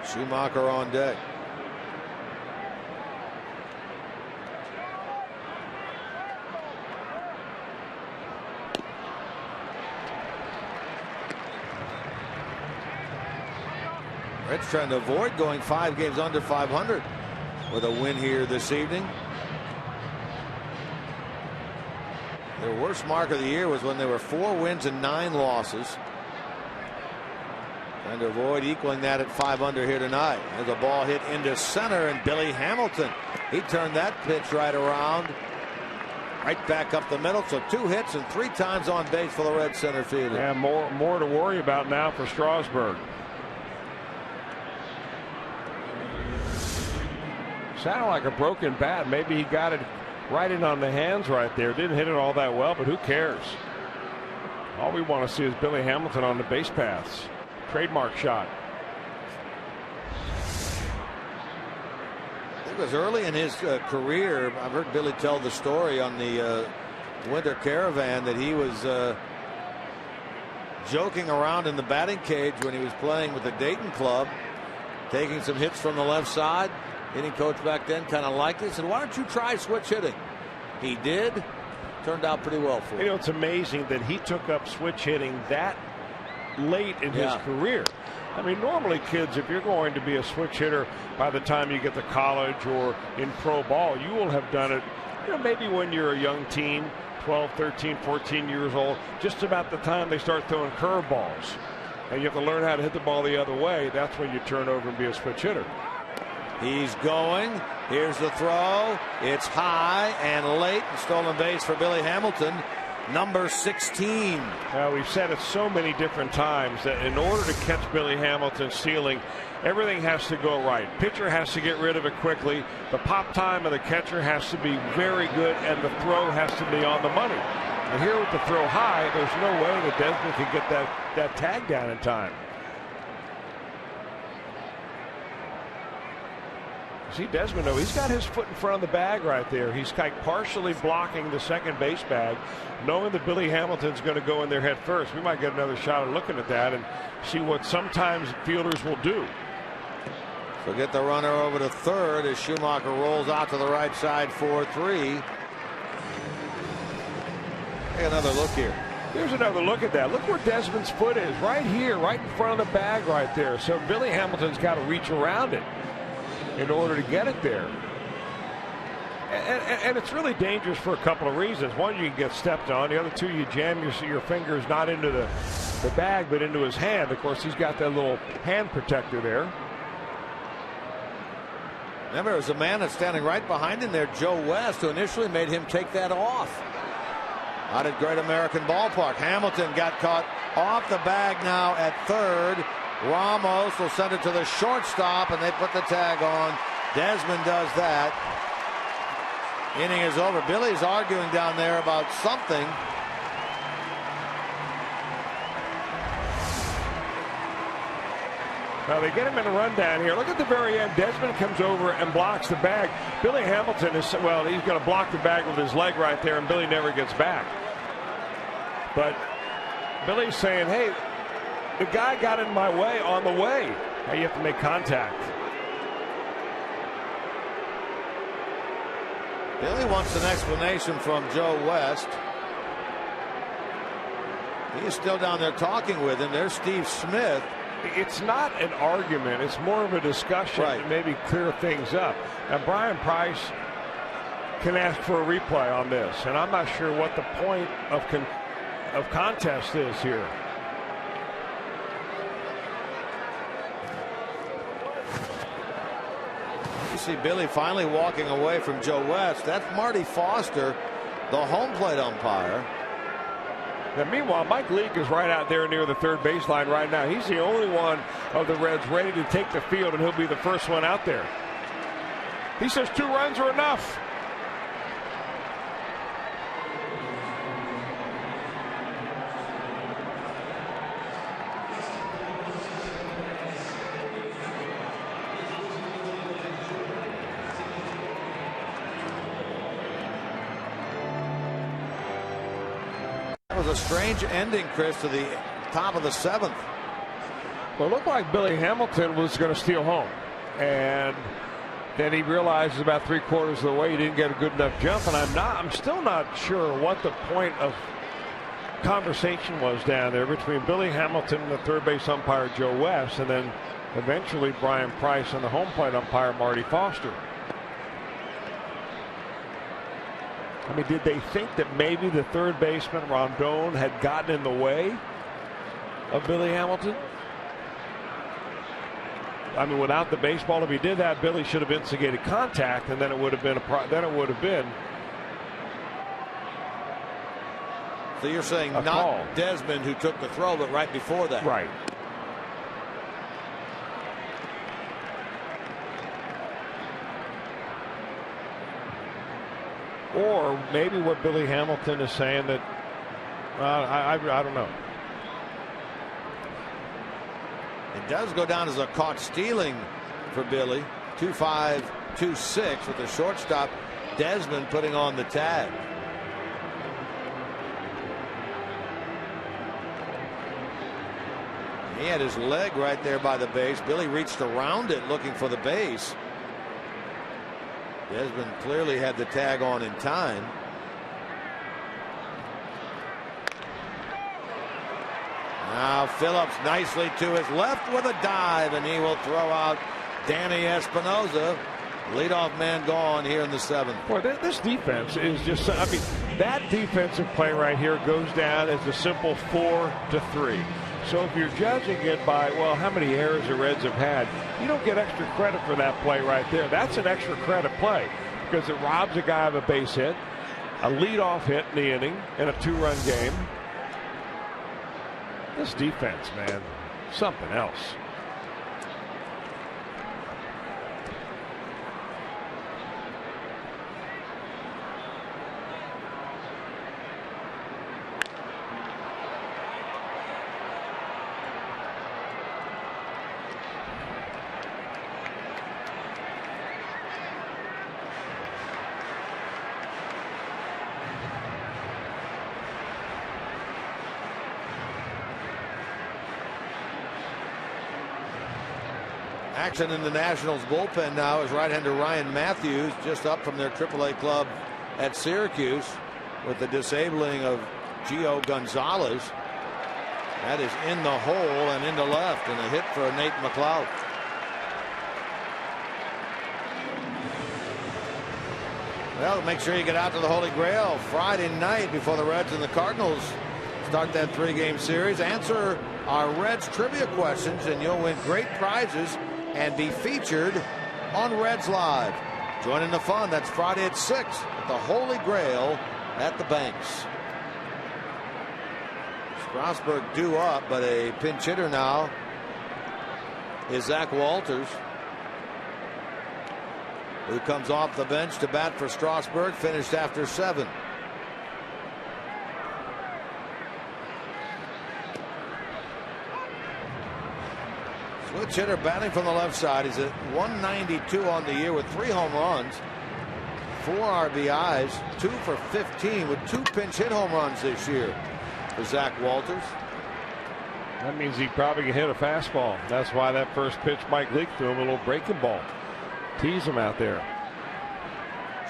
Schumacher on deck. Reds trying to avoid going 5 games under 500 with a win here this evening. Their worst mark of the year was when they were 4 wins and 9 losses. Trying to avoid equaling that at 5 under here tonight. There's a ball hit into center, and Billy Hamilton, he turned that pitch right around, right back up the middle. So 2 hits and 3 times on base for the Red center fielder. Yeah, more to worry about now for Strasburg. Sounded like a broken bat. Maybe he got it right in on the hands right there. Didn't hit it all that well, but who cares? All we want to see is Billy Hamilton on the base paths. Trademark shot. It was early in his career. I've heard Billy tell the story on the Winter Caravan that he was joking around in the batting cage when he was playing with the Dayton club, taking some hits from the left side. Hitting coach back then kind of liked it. He said, why don't you try switch hitting? He did. Turned out pretty well for him. You know, it's amazing that he took up switch hitting that late in his career. I mean, normally kids, if you're going to be a switch hitter by the time you get to college or in pro ball, you will have done it, you know, maybe when you're a young teen, 12, 13, 14 years old, just about the time they start throwing curveballs. And you have to learn how to hit the ball the other way. That's when you turn over and be a switch hitter. He's going. Here's the throw. It's high and late. Stolen base for Billy Hamilton, number 16. We've said it so many different times that in order to catch Billy Hamilton stealing, everything has to go right. Pitcher has to get rid of it quickly. The pop time of the catcher has to be very good, and the throw has to be on the money. And here with the throw high, there's no way that Desmond can get that tag down in time. See Desmond, though, he's got his foot in front of the bag right there. He's like partially blocking the second base bag, knowing that Billy Hamilton's going to go in there head first. We might get another shot at looking at that and see what sometimes fielders will do. So get the runner over to third as Schumacher rolls out to the right side 4-3. Take another look here. Here's another look at that. Look where Desmond's foot is, right here, right in front of the bag right there. So Billy Hamilton's got to reach around it in order to get it there. And it's really dangerous for a couple of reasons. One, you can get stepped on. The other two, you jam your fingers not into the bag but into his hand. Of course, he's got that little hand protector there. Remember, it was a man that's standing right behind him there, Joe West, who initially made him take that off. Out at Great American Ballpark. Hamilton got caught off the bag now at third. Ramos will send it to the shortstop, and they put the tag on. Desmond does that. Inning is over. Billy's arguing down there about something. Now they get him in a rundown here. Look at the very end. Desmond comes over and blocks the bag. Billy Hamilton is, well, he's going to block the bag with his leg right there, and Billy never gets back. But Billy's saying, hey, the guy got in my way on the way. Now you have to make contact. Billy wants an explanation from Joe West. He is still down there talking with him. There's Steve Smith. It's not an argument. It's more of a discussion to maybe clear things up. Now, Brian Price can ask for a replay on this, and I'm not sure what the point of contest is here. You see Billy finally walking away from Joe West. That's Marty Foster, the home plate umpire. Now, meanwhile, Mike Leake is right out there near the third baseline right now. He's the only one of the Reds ready to take the field, and he'll be the first one out there. He says 2 runs are enough. That was a strange ending, Chris, to the top of the 7th. Well, it looked like Billy Hamilton was going to steal home, and then he realizes about 3/4 of the way he didn't get a good enough jump. And I'm still not sure what the point of conversation was down there between Billy Hamilton and the third base umpire Joe West, and then eventually Brian Price and the home plate umpire Marty Foster. I mean, did they think that maybe the third baseman Rondon had gotten in the way of Billy Hamilton? I mean, without the baseball, if he did that, Billy should have instigated contact, and then it would have been So you're saying not call. Desmond who took the throw, but right before that. Right. Or maybe what Billy Hamilton is saying that I don't know. It does go down as a caught stealing for Billy. 2-5, 2-6 with the shortstop Desmond putting on the tag. He had his leg right there by the base. Billy reached around it looking for the base. Desmond clearly had the tag on in time. Now Phillips nicely to his left with a dive, and he will throw out Danny Espinosa. Leadoff man gone here in the 7th. Boy, this defense is just, I mean, that defensive play right here goes down as a simple 4-3. So if you're judging it by, well, how many errors the Reds have had, you don't get extra credit for that play right there. That's an extra credit play because it robs a guy of a base hit, a leadoff hit in the inning, in a 2-run game. This defense, man, something else. Action in the Nationals bullpen now as right-hander Ryan Matthews just up from their AAA club at Syracuse with the disabling of Gio Gonzalez. That is in the hole and into left, and a hit for Nate McLeod. Well, make sure you get out to the Holy Grail Friday night before the Reds and the Cardinals start that 3-game series. Answer our Reds trivia questions and you'll win great prizes and be featured on Reds Live. Joining the fun, that's Friday at 6 at the Holy Grail at the Banks. Strasburg due up, but a pinch hitter now is Zach Walters, who comes off the bench to bat for Strasburg, finished after 7. Switch hitter batting from the left side. He's at 192 on the year with 3 home runs, 4 RBIs, 2 for 15 with 2 pinch hit home runs this year for Zach Walters. That means he probably can hit a fastball. That's why that first pitch Mike Leake threw him a little breaking ball. Tease him out there.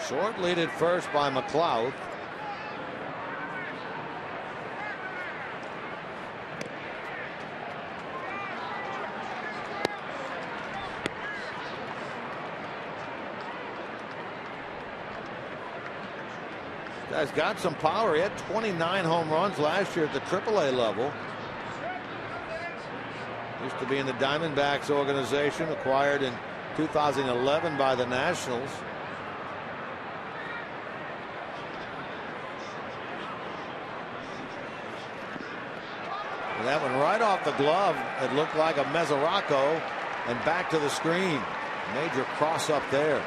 Short lead at first by McLeod. Guy's got some power. He had 29 home runs last year at the AAA level. Used to be in the Diamondbacks organization, acquired in 2011 by the Nationals. And that one right off the glove. It looked like a Mesoraco, and back to the screen. Major cross up there.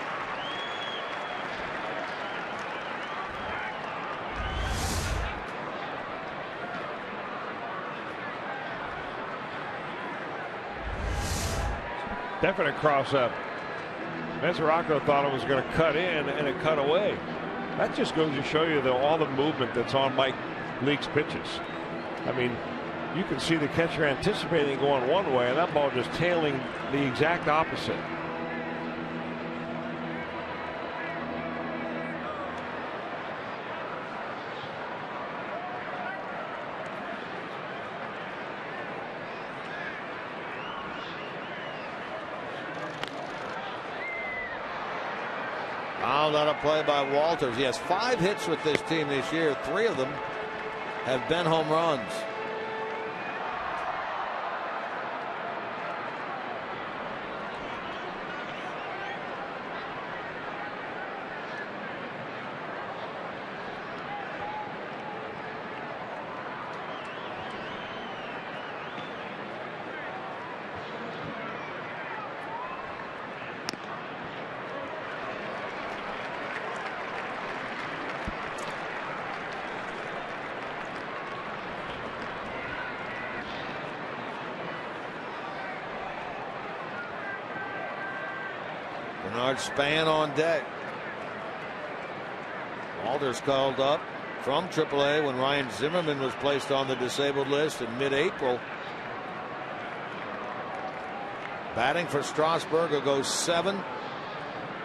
Definite cross up. Mesoraco thought it was going to cut in, and it cut away. That just goes to show you all the movement that's on Mike Leake's pitches. I mean, you can see the catcher anticipating going one way, and that ball just tailing the exact opposite. Not a play by Walters. He has 5 hits with this team this year. 3 of them have been home runs. Span on deck. Walters called up from AAA when Ryan Zimmerman was placed on the disabled list in mid-April. Batting for Strasburg, who goes 7,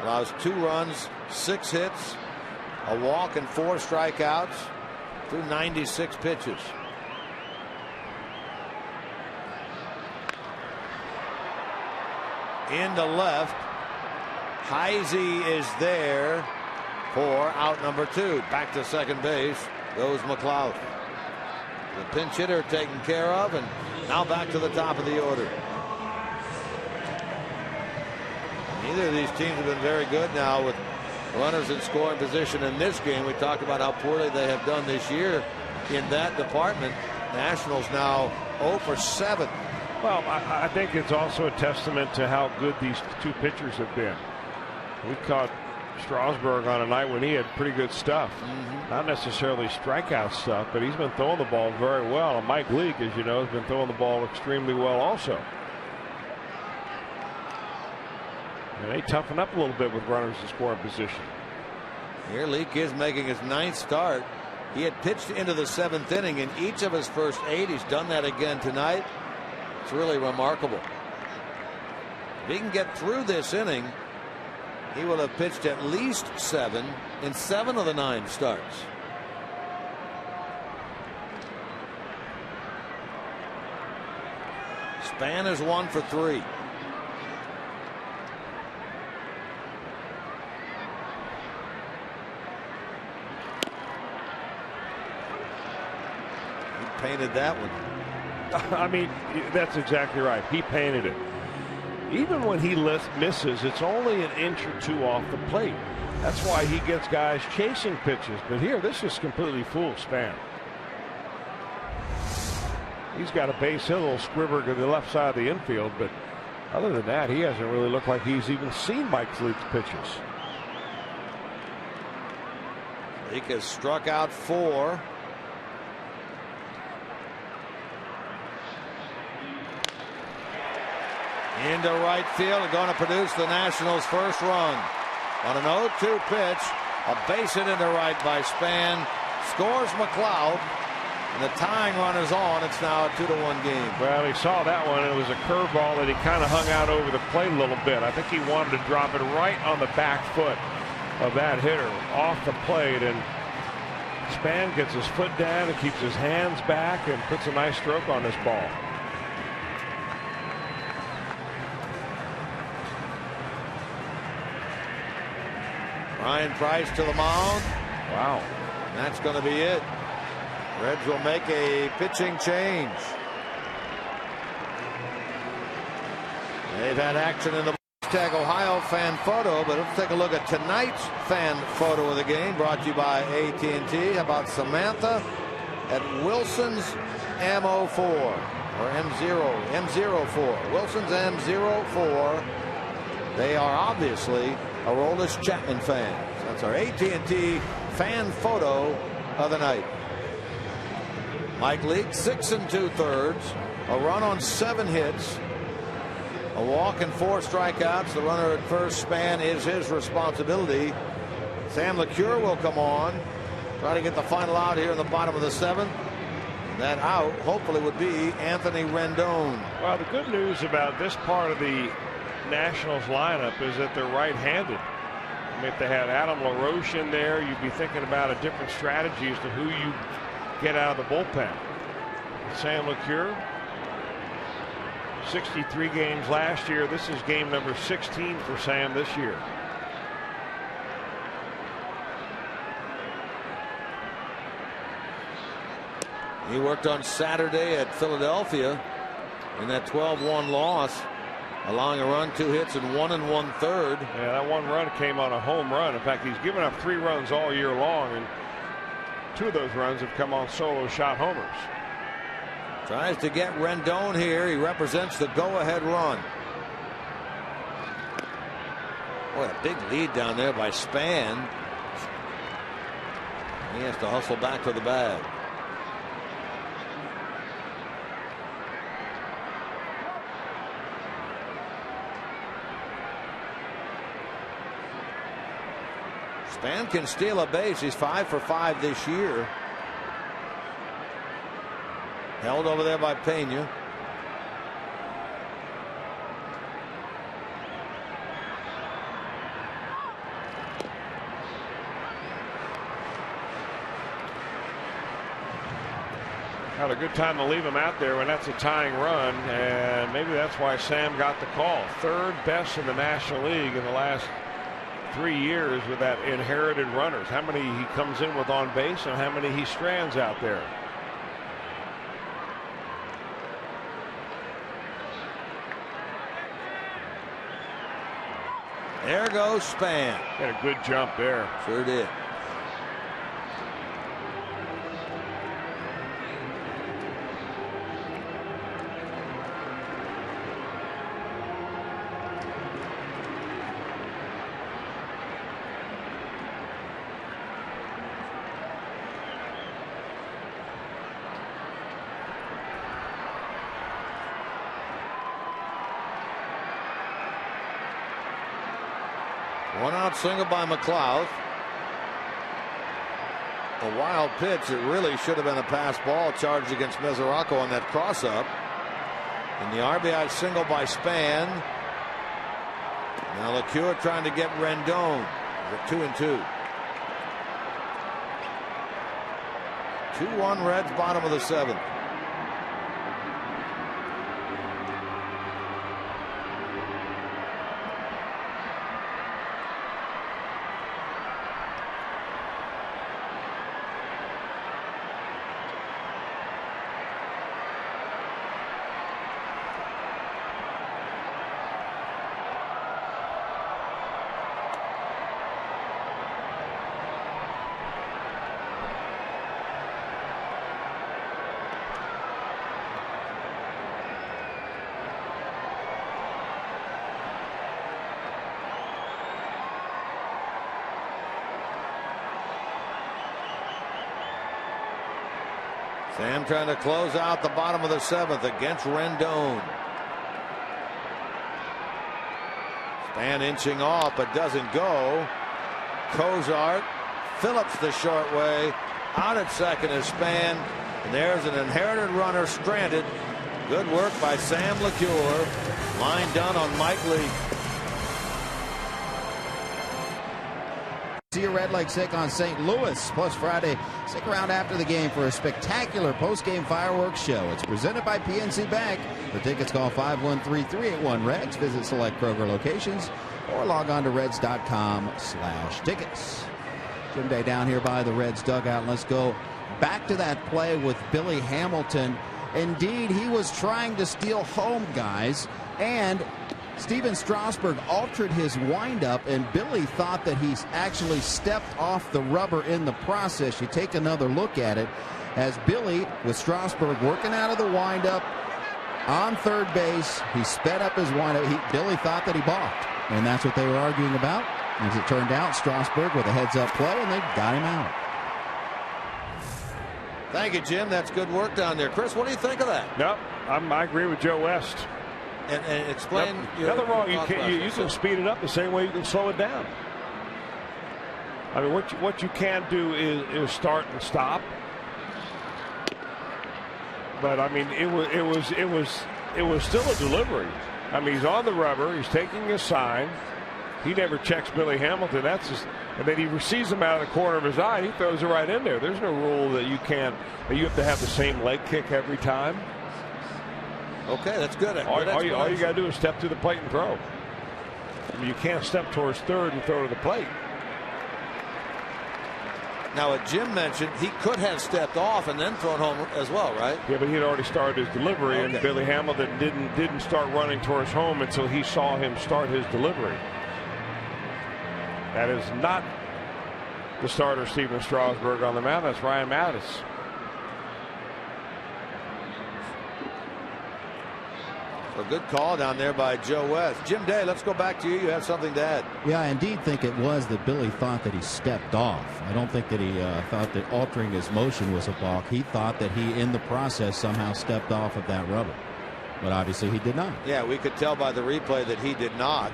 allows 2 runs, 6 hits, a walk, and 4 strikeouts through 96 pitches. Into left. Heisey is there for out number 2. Back to second base goes McLeod. The pinch hitter taken care of, and now back to the top of the order. Neither of these teams have been very good now with runners in scoring position in this game. We talked about how poorly they have done this year in that department. Nationals now 0 for 7. Well, I think it's also a testament to how good these 2 pitchers have been. We caught Strasburg on a night when he had pretty good stuff. Not necessarily strikeout stuff, but he's been throwing the ball very well. And Mike Leake, as you know, has been throwing the ball extremely well also. And they toughen up a little bit with runners in scoring position. Here Leake is making his 9th start. He had pitched into the 7th inning in each of his first 8. He's done that again tonight. It's really remarkable. If he can get through this inning, he will have pitched at least 7 in 7 of the 9 starts. Span is 1 for 3. He painted that one. I mean, that's exactly right. He painted it. even when he misses, it's only an inch or two off the plate. That's why he gets guys chasing pitches. But here, this just completely fools Span. He's got a base hit, a little squibber to the left side of the infield, but other than that, he hasn't really looked like he's even seen Mike Leake's pitches. Leake has struck out 4. Into right field, going to produce the Nationals' first run. On an 0-2 pitch, a base hit into right by Span. Scores McLeod, and the tying run is on. It's now a 2-1 game. Well, he saw that one. It was a curveball that he kind of hung out over the plate a little bit. I think he wanted to drop it right on the back foot of that hitter off the plate, and Span gets his foot down and keeps his hands back and puts a nice stroke on this ball. Ryan Price to the mound. Wow. And that's going to be it. Reds will make a pitching change. They've had action in the Tag Ohio fan photo, but let's take a look at tonight's fan photo of the game, brought to you by AT&T. How about Samantha at Wilson's M04 or M04? Wilson's M04. They are obviously a Aroldis Chapman fan. That's our AT&T fan photo of the night. Mike Leake, 6 2/3, a run on 7 hits, a walk and 4 strikeouts. The runner at first, Span, is his responsibility. Sam LeCure will come on, try to get the final out here in the bottom of the 7th. That out, hopefully, would be Anthony Rendon. Well, the good news about this part of the Nationals lineup is that they're right-handed. I mean, if they had Adam LaRoche in there, you'd be thinking about a different strategy as to who you get out of the bullpen. Sam LeCure, 63 games last year. This is game number 16 for Sam this year. He worked on Saturday at Philadelphia in that 12-1 loss, allowing a run, 2 hits, and 1 1/3. Yeah, that one run came on a home run. In fact, he's given up 3 runs all year long, and 2 of those runs have come on solo shot homers. Tries to get Rendon here. He represents the go-ahead run. Boy, a big lead down there by Span. He has to hustle back to the bag. Span can steal a base. He's 5 for 5 this year. Held over there by Pena. Had a good time to leave him out there when that's a tying run, and maybe that's why Sam got the call. 3rd best in the National League in the last 3 years with that inherited runners. How many he comes in with on base and how many he strands out there. There goes Span. Got a good jump there. Sure did. One-out single by McLeod. A wild pitch. It really should have been a pass ball charged against Mesoraco on that cross-up. And the RBI single by Span. Now LeCure trying to get Rendon. At 2-2. 2-1 Reds, bottom of the 7th. Sam trying to close out the bottom of the 7th against Rendon. Span inching off, but doesn't go. Cozart, Phillips the short way. Out at second is Span. And there's an inherited runner stranded. Good work by Sam LeCure. Line done on Mike Lee. See your Red Lake sick on St. Louis. Plus Friday, stick around after the game for a spectacular post-game fireworks show. It's presented by PNC Bank. For tickets, call 513-381-REDS. Visit select Kroger locations or log on to reds.com/tickets. Jim Day down here by the Reds dugout. Let's go back to that play with Billy Hamilton. Indeed, he was trying to steal home, guys, and Steven Strasburg altered his windup, and Billy thought that he actually stepped off the rubber in the process. You take another look at it as Billy, with Strasburg working out of the windup on third base, he sped up his windup. Billy thought that he balked, and that's what they were arguing about. As it turned out, Strasburg with a heads-up play, and they got him out. Thank you, Jim. That's good work down there. Chris, what do you think of that? Yep, I agree with Joe West. And explain. Nothing wrong. You can speed it up the same way you can slow it down. I mean, what you can do is start and stop. But I mean, it was still a delivery. I mean, he's on the rubber. He's taking his sign. He never checks Billy Hamilton. That's just, and then he receives him out of the corner of his eye. And he throws it right in there. There's no rule that you have to have the same leg kick every time. Okay, that's good. All you got to do is step to the plate and throw. I mean, you can't step towards third and throw to the plate. Now, what Jim mentioned, he could have stepped off and then thrown home as well, right? Yeah, but he had already started his delivery, and Billy Hamilton didn't start running towards home until he saw him start his delivery. That is not the starter, Steven Strasburg, on the mound. That's Ryan Mattis. A good call down there by Joe West. Jim Day, let's go back to you. You have something to add. Yeah, I indeed think it was that Billy thought that he stepped off. I don't think that he thought that altering his motion was a balk. He thought that he, in the process, somehow stepped off of that rubber. But obviously he did not. Yeah, we could tell by the replay that he did not.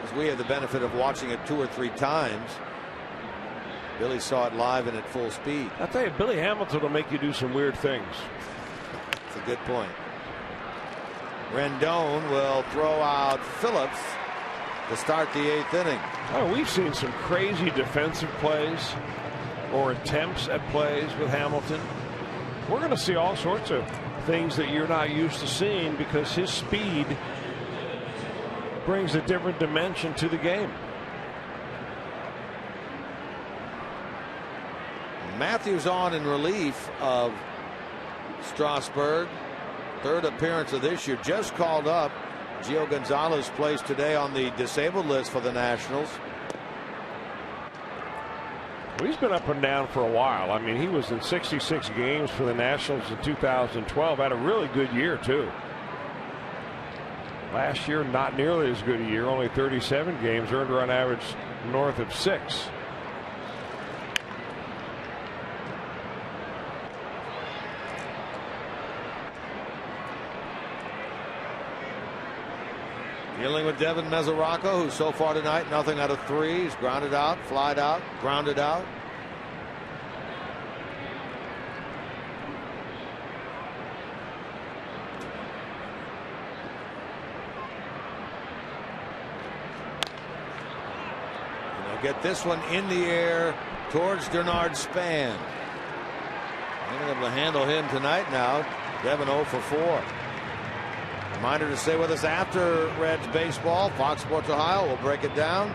Because we had the benefit of watching it 2 or 3 times. Billy saw it live and at full speed. I'll tell you, Billy Hamilton will make you do some weird things. That's a good point. Rendon will throw out Phillips to start the 8th inning. Oh, we've seen some crazy defensive plays or attempts at plays with Hamilton. We're going to see all sorts of things that you're not used to seeing because his speed brings a different dimension to the game. Matthews on in relief of Strasburg. 3rd appearance of this year, just called up. Gio Gonzalez plays today on the disabled list for the Nationals. Well, he's been up and down for a while. I mean, he was in 66 games for the Nationals in 2012. Had a really good year, too. Last year, not nearly as good a year, only 37 games, earned run average north of 6. Dealing with Devin Mesoraco, who so far tonight, nothing out of 3. He's grounded out, flied out, grounded out. And they'll get this one in the air towards Bernard Span. Being able to handle him tonight now. Devin 0 for 4. Reminder to stay with us after Reds baseball. Fox Sports Ohio will break it down.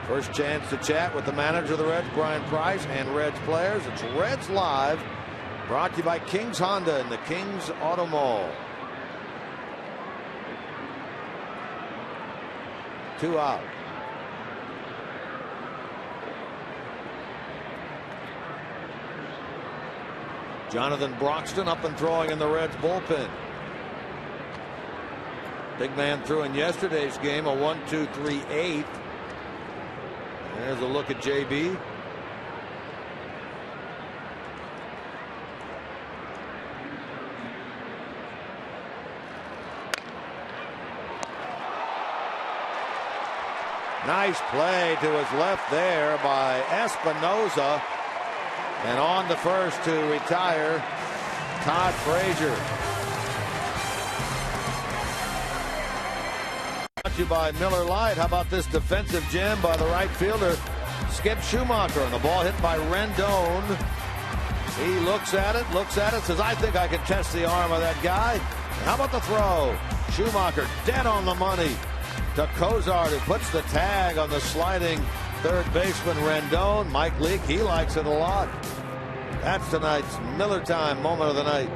First chance to chat with the manager of the Reds, Brian Price, and Reds players. It's Reds Live, brought to you by King's Honda and the King's Auto Mall. 2 out. Jonathan Broxton up and throwing in the Reds bullpen. Big man threw in yesterday's game a 1-2-3-8. There's a look at JB. Nice play to his left there by Espinoza. And on the first to retire, Todd Frazier. Brought to you by Miller Lite. How about this defensive gem by the right fielder, Skip Schumacher, and the ball hit by Rendon. He looks at it, says, I think I can test the arm of that guy. And how about the throw? Schumacher dead on the money to Cozart, who puts the tag on the sliding third baseman Rendon. Mike Leake, he likes it a lot. That's tonight's Miller Time moment of the night.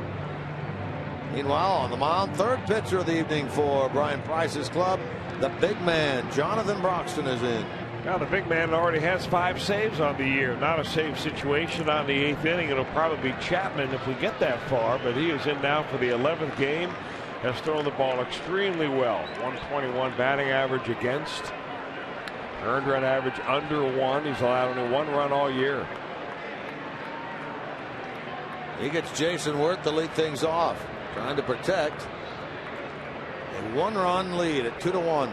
Meanwhile, on the mound, third pitcher of the evening for Brian Price's club, the big man, Jonathan Broxton, is in. Now, the big man already has 5 saves on the year. Not a save situation on the 8th inning. It'll probably be Chapman if we get that far, but he is in now for the 11th game. Has thrown the ball extremely well. 121 batting average against. Earned run average under 1. He's allowed only 1 run all year. He gets Jason Wirth to lead things off, trying to protect a 1-run lead at 2-1.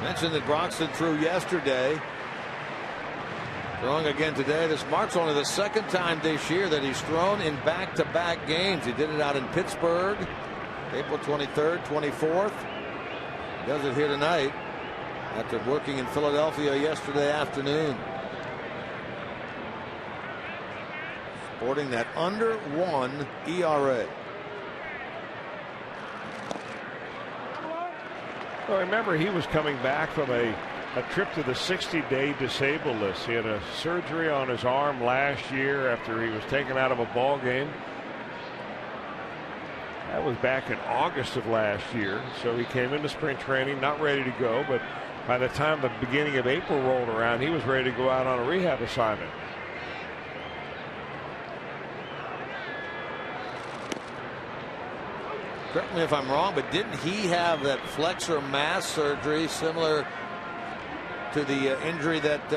Mentioned that Broxton threw yesterday. Throwing again today. This marks only the 2nd time this year that he's thrown in back-to-back games. He did it out in Pittsburgh, April 23rd, 24th. He does it here tonight after working in Philadelphia yesterday afternoon. Sporting that under 1 ERA. Well, remember, he was coming back from a trip to the 60-day disabled list. He had a surgery on his arm last year after he was taken out of a ball game. That was back in August of last year. So he came into spring training not ready to go, but by the time the beginning of April rolled around, he was ready to go out on a rehab assignment. Correct me if I'm wrong, but didn't he have that flexor mass surgery similar to the injury that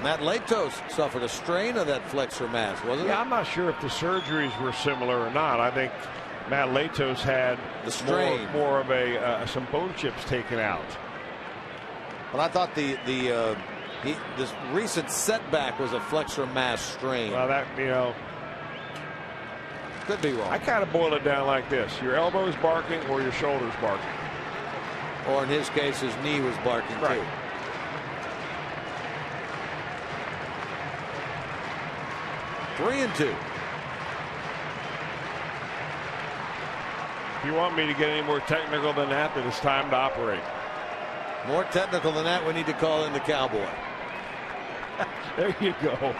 Matt Latos suffered, a strain of that flexor mass, wasn't it? Yeah, I'm not sure if the surgeries were similar or not. I think Matt Latos had the strain, more of some bone chips taken out. But I thought this recent setback was a flexor mass strain. Well, that, could be wrong. I kind of boil it down like this: your elbow's barking or your shoulder's barking. Or in his case, his knee was barking too. 3-2. If you want me to get any more technical than that, then it's time to operate. More technical than that, we need to call in the cowboy. There you go.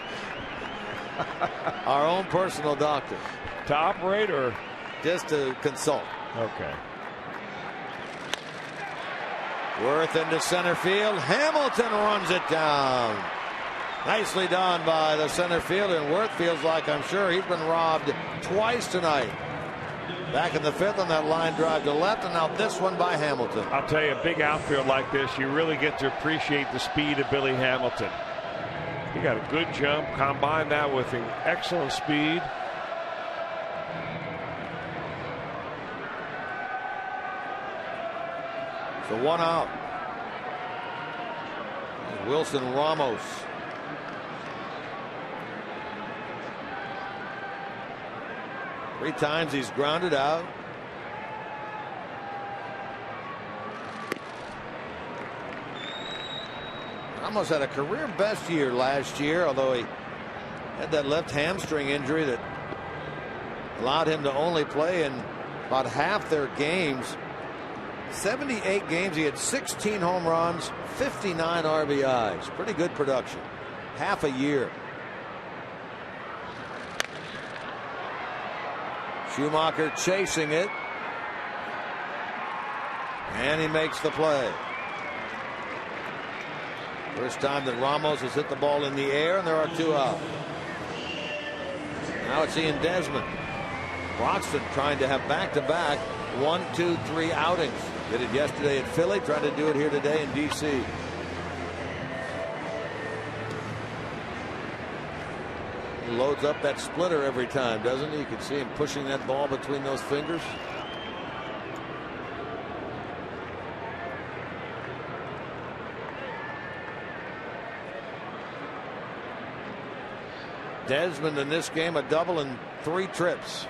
Our own personal doctor. To operate or just to consult? Okay. Wirth into center field. Hamilton runs it down. Nicely done by the center fielder. And Wirth feels like, I'm sure, he's been robbed twice tonight. Back in the 5th on that line drive to left, and now this one by Hamilton. I'll tell you, a big outfield like this, you really get to appreciate the speed of Billy Hamilton. He got a good jump, combine that with an excellent speed. So 1 out. Wilson Ramos. Three times he's grounded out. Ramos had a career best year last year, although he had that left hamstring injury that allowed him to only play in about half their games. 78 games, he had 16 home runs, 59 RBIs. Pretty good production. Half a year. Schumacher chasing it. And he makes the play. First time that Ramos has hit the ball in the air, and there are 2 out. Now it's Ian Desmond. Broxton trying to have back-to-back 1, 2, 3 outings. Did it yesterday at Philly, trying to do it here today in D.C. He loads up that splitter every time, doesn't he? You can see him pushing that ball between those fingers. Desmond in this game, a double and 3 trips.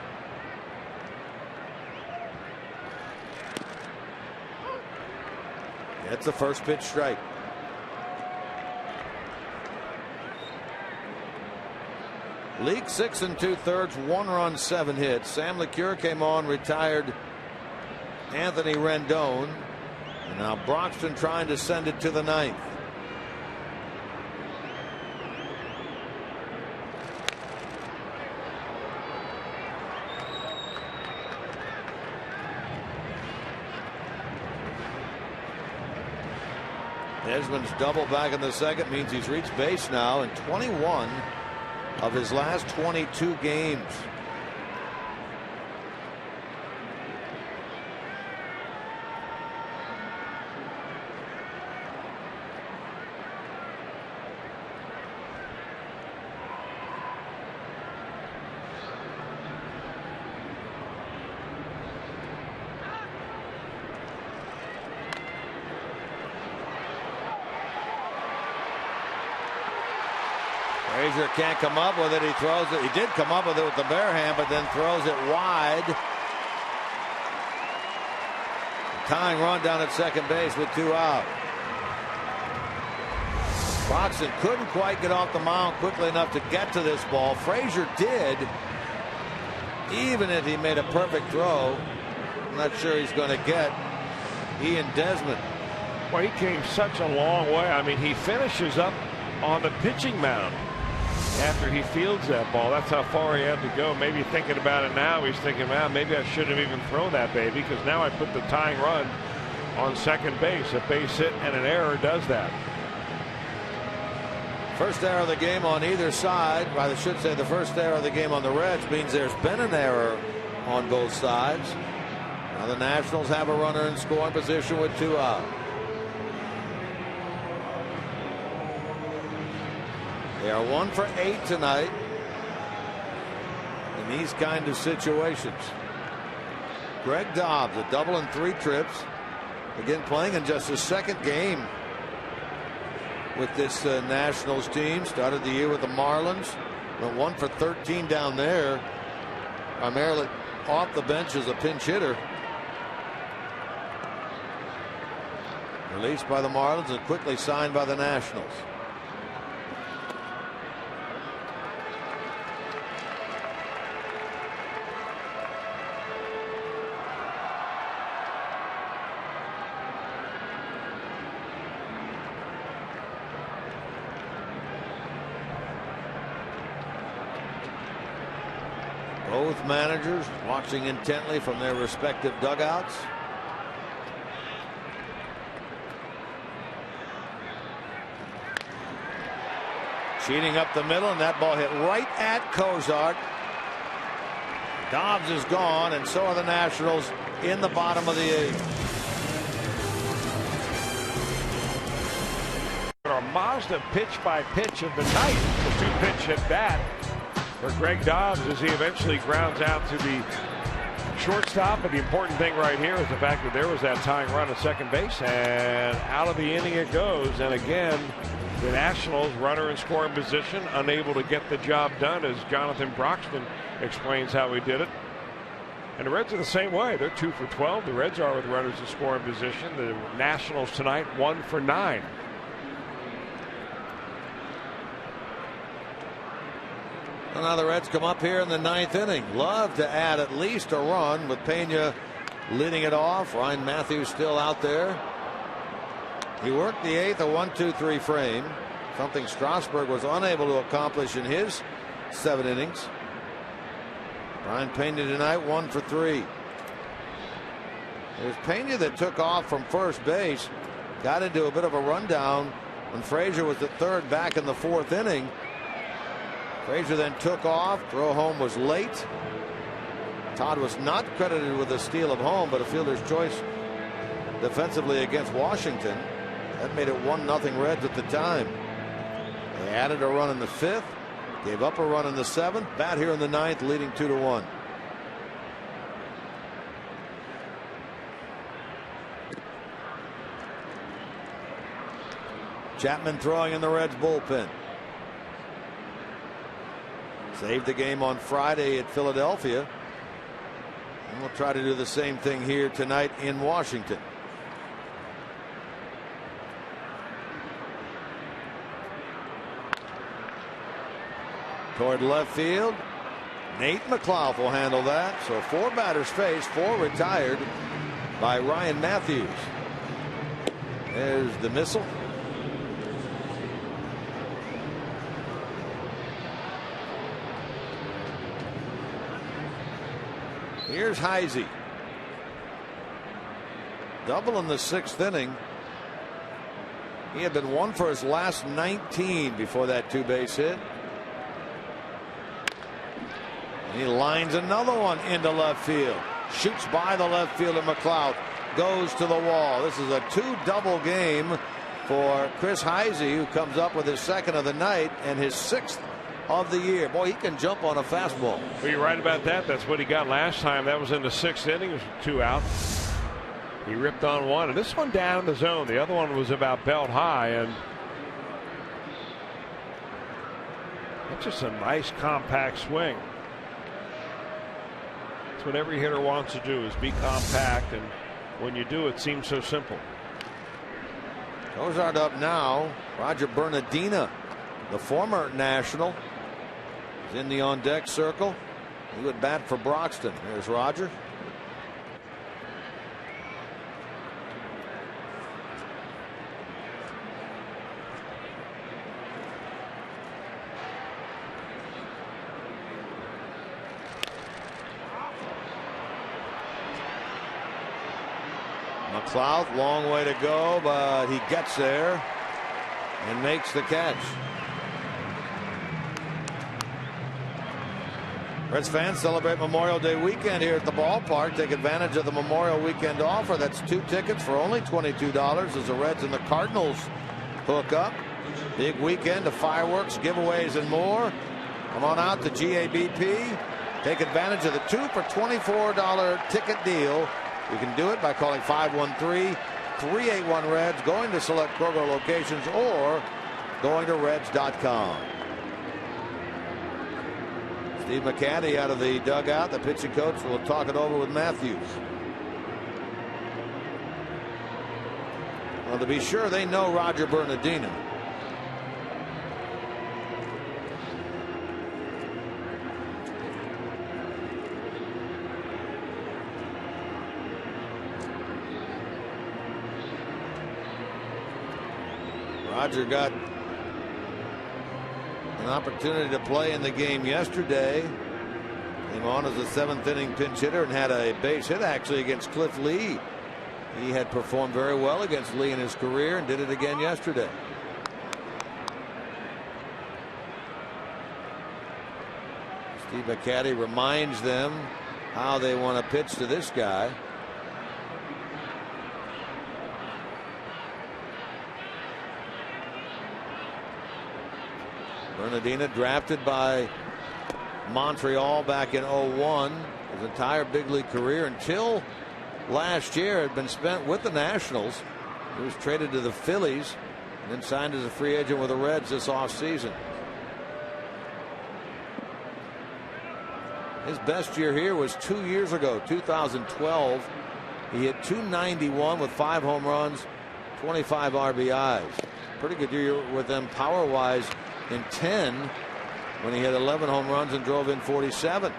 That's the first pitch strike. League 6 2/3, 1 run, 7 hits. Sam LeCure came on, retired Anthony Rendon. And now Broxton trying to send it to the 9th. Desmond's double back in the second means he's reached base now in 21 of his last 22 games. Frazier can't come up with it. He throws it. He did come up with it with the bare hand, but then throws it wide. Tying run down at second base with 2 out. Broxton couldn't quite get off the mound quickly enough to get to this ball. Frazier did. Even if he made a perfect throw, I'm not sure he's going to get Ian Desmond. Well, he came such a long way. I mean, he finishes up on the pitching mound after he fields that ball. That's how far he had to go. Maybe thinking about it now, he's thinking, man, maybe I shouldn't have even thrown that baby, because now I put the tying run on second base. A base hit and an error does that. First error of the game on either side. I should say the first error of the game on the Reds means there's been an error on both sides. Now the Nationals have a runner in scoring position with 2 out. They are 1 for 8 tonight in these kind of situations. Greg Dobbs, a double and 3 trips. Again, playing in just his second game with this Nationals team. Started the year with the Marlins. Went 1 for 13 down there. Primarily off the bench as a pinch hitter. Released by the Marlins and quickly signed by the Nationals. Both managers watching intently from their respective dugouts. Cheating up the middle, and that ball hit right at Cozart. Dobbs is gone, and so are the Nationals in the bottom of the 8th. Our Mazda pitch by pitch of the night. The 2-pitch at bat for Greg Dobbs as he eventually grounds out to the shortstop. But the important thing right here is the fact that there was that tying run at second base, and out of the inning it goes. And again, the Nationals runner in scoring position, unable to get the job done, as Jonathan Broxton explains how he did it. And the Reds are the same way. They're 2 for 12. The Reds are with runners in scoring position. The Nationals tonight 1 for 9. Well, now the Reds come up here in the 9th inning. Love to add at least a run with Pena leading it off. Ryan Matthews still out there. He worked the 8th, a 1-2-3 frame, something Strasburg was unable to accomplish in his 7 innings. Ryan Pena tonight 1 for 3. It was Pena that took off from first base, got into a bit of a rundown when Frazier was at third back in the 4th inning. Frazier then took off. Throw home was late. Todd was not credited with a steal of home, but a fielder's choice defensively against Washington. That made it 1-0 Reds at the time. They added a run in the 5th, gave up a run in the 7th, bat here in the 9th, leading 2-1. Chapman throwing in the Reds bullpen. Saved the game on Friday at Philadelphia. And we'll try to do the same thing here tonight in Washington. Toward left field. Nate McLeod will handle that. So 4 batters faced, 4 retired by Ryan Matthews. There's the missile. Here's Heisey. Double in the 6th inning. He had been 1 for his last 19 before that 2-base hit. He lines another one into left field. Shoots by the left fielder. McLeod goes to the wall. This is a 2-double game for Chris Heisey, who comes up with his 2nd of the night and his 6th of the year. Boy, he can jump on a fastball. Well, you're right about that. That's what he got last time. That was in the 6th inning. It was 2 out. He ripped on one, and this one down in the zone. The other one was about belt high, and that's just a nice compact swing. That's what every hitter wants to do, is be compact, and when you do, it seems so simple. Cozart up now. Roger Bernardina, the former National, is in the on-deck circle. He would bat for Broxton. There's Roger. McLeod, long way to go, but he gets there and makes the catch. Reds fans celebrate Memorial Day weekend here at the ballpark. Take advantage of the Memorial Weekend offer. That's 2 tickets for only $22 as the Reds and the Cardinals hook up. Big weekend of fireworks, giveaways, and more. Come on out to GABP. Take advantage of the 2 for $24 ticket deal. You can do it by calling 513-381-REDS, going to select Kroger locations, or going to Reds.com. Steve McCanny out of the dugout. The pitching coach will talk it over with Matthews. Well, to be sure, they know Roger Bernardino. Roger got an opportunity to play in the game yesterday. Came on as a 7th inning pinch hitter and had a base hit actually against Cliff Lee. He had performed very well against Lee in his career and did it again yesterday. Steve McCanny reminds them how they want to pitch to this guy. Bernardina, drafted by Montreal back in 01. His entire big league career until last year had been spent with the Nationals. He was traded to the Phillies and then signed as a free agent with the Reds this offseason. His best year here was 2 years ago, 2012. He hit .291 with 5 home runs, 25 RBIs. Pretty good year with them power-wise in 10 when he hit 11 home runs and drove in 47.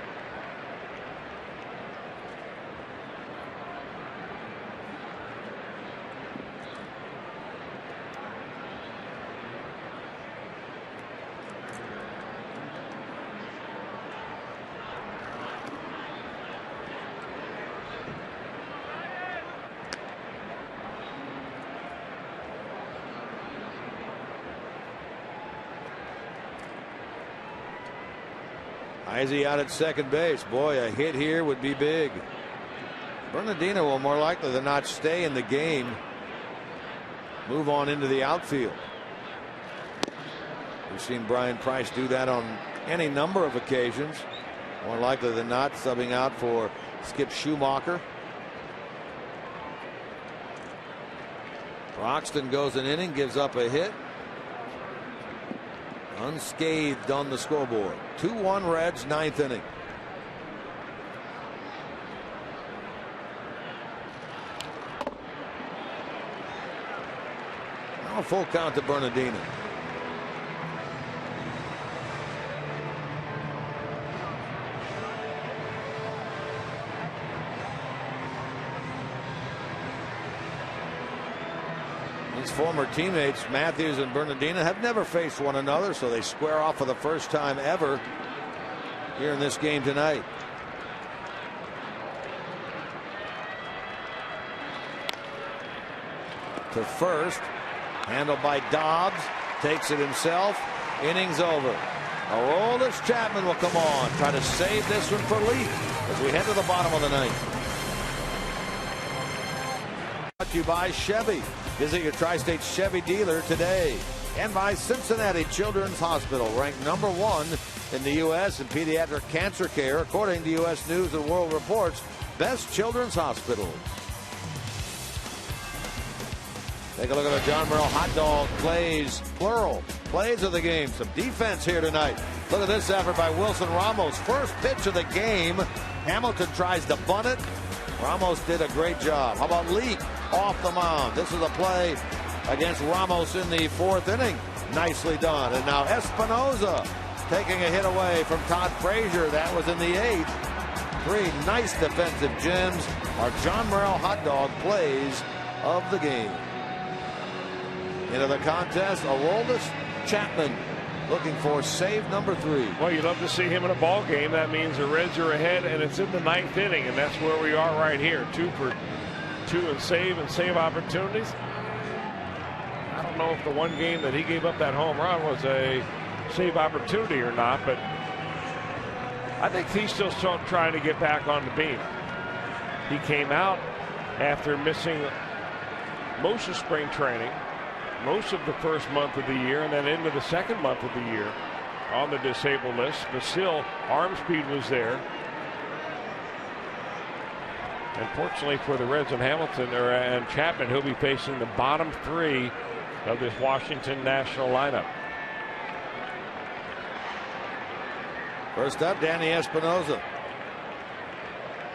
Izzy out at second base. Boy, a hit here would be big. Bernardino will more likely than not stay in the game. Move on into the outfield. We've seen Brian Price do that on any number of occasions. More likely than not, subbing out for Skip Schumacher. Broxton goes an inning, gives up a hit. Unscathed on the scoreboard. 2-1 Reds, ninth inning. Now a full count to Bernardino. His former teammates Matthews and Bernardino have never faced one another, so they square off for the first time ever here in this game tonight. To first, handled by Dobbs, takes it himself. Innings over. Aroldis Chapman will come on, try to save this one for Leak as we head to the bottom of the ninth. Brought to you by Chevy. Visit your Tri-State Chevy dealer today. And by Cincinnati Children's Hospital, ranked #1 in the U.S. in pediatric cancer care, according to U.S. News and World Report's best children's hospitals. Take a look at the John Merrill hot dog plays, plural, plays of the game. Some defense here tonight. Look at this effort by Wilson Ramos. First pitch of the game. Hamilton tries to bunt it. Ramos did a great job. How about Leak off the mound? This is a play against Ramos in the fourth inning. Nicely done. And now Espinoza taking a hit away from Todd Frazier. That was in the eighth. Three nice defensive gems. Our John Merrill hot dog plays of the game. Into the contest, Aroldis Chapman looking for save number 3. Well, you'd love to see him in a ball game. That means the Reds are ahead, and it's in the ninth inning, and that's where we are right here. 2 for 2 and save opportunities. I don't know if the one game that he gave up that home run was a save opportunity or not, but I think he's still trying to get back on the beam. He came out after missing most of spring training, most of the first month of the year, and then into the second month of the year on the disabled list, but still arm speed was there. And fortunately for the Reds and Hamilton and Chapman, he'll be facing the bottom 3 of this Washington National lineup. First up, Danny Espinoza.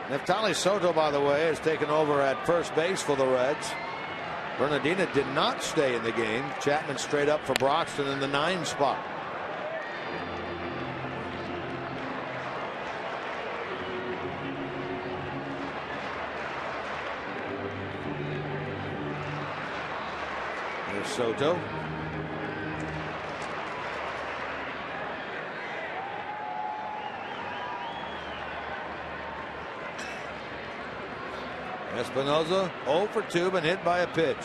Neftali Soto, by the way, has taken over at first base for the Reds. Bernardino did not stay in the game. Chapman straight up for Broxton in the 9 spot. There's Soto. Espinoza 0 for 2, been hit by a pitch.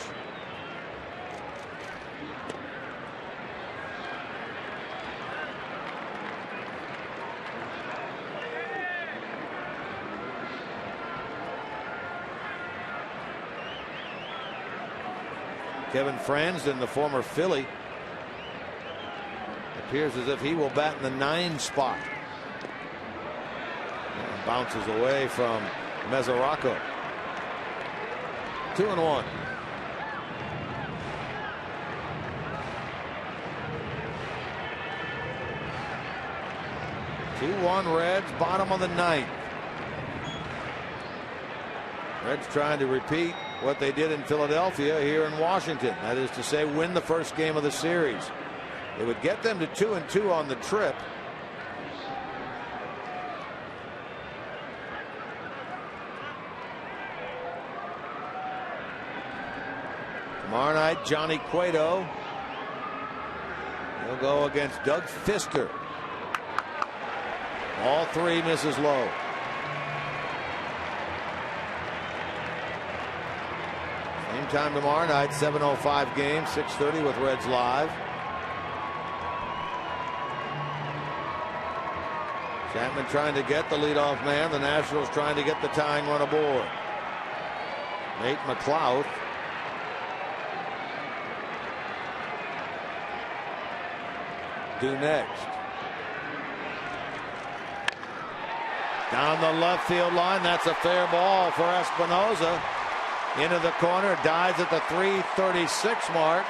Kevin Franzen, the former Philly, appears as if he will bat in the 9 spot. And bounces away from Mesoraco. 2-1. Reds, bottom of the 9th. Reds trying to repeat what they did in Philadelphia here in Washington. That is to say, win the first game of the series. It would get them to 2-2 on the trip. Tomorrow night, Johnny Cueto. He'll go against Doug Fister. All 3 misses low. Same time tomorrow night, 7:05 game, 6:30 with Reds Live. Chapman trying to get the leadoff man. The Nationals trying to get the tying run aboard. Nate McLeod. Due next. Down the left field line. That's a fair ball for Espinosa. Into the corner. Dives at the 336 mark.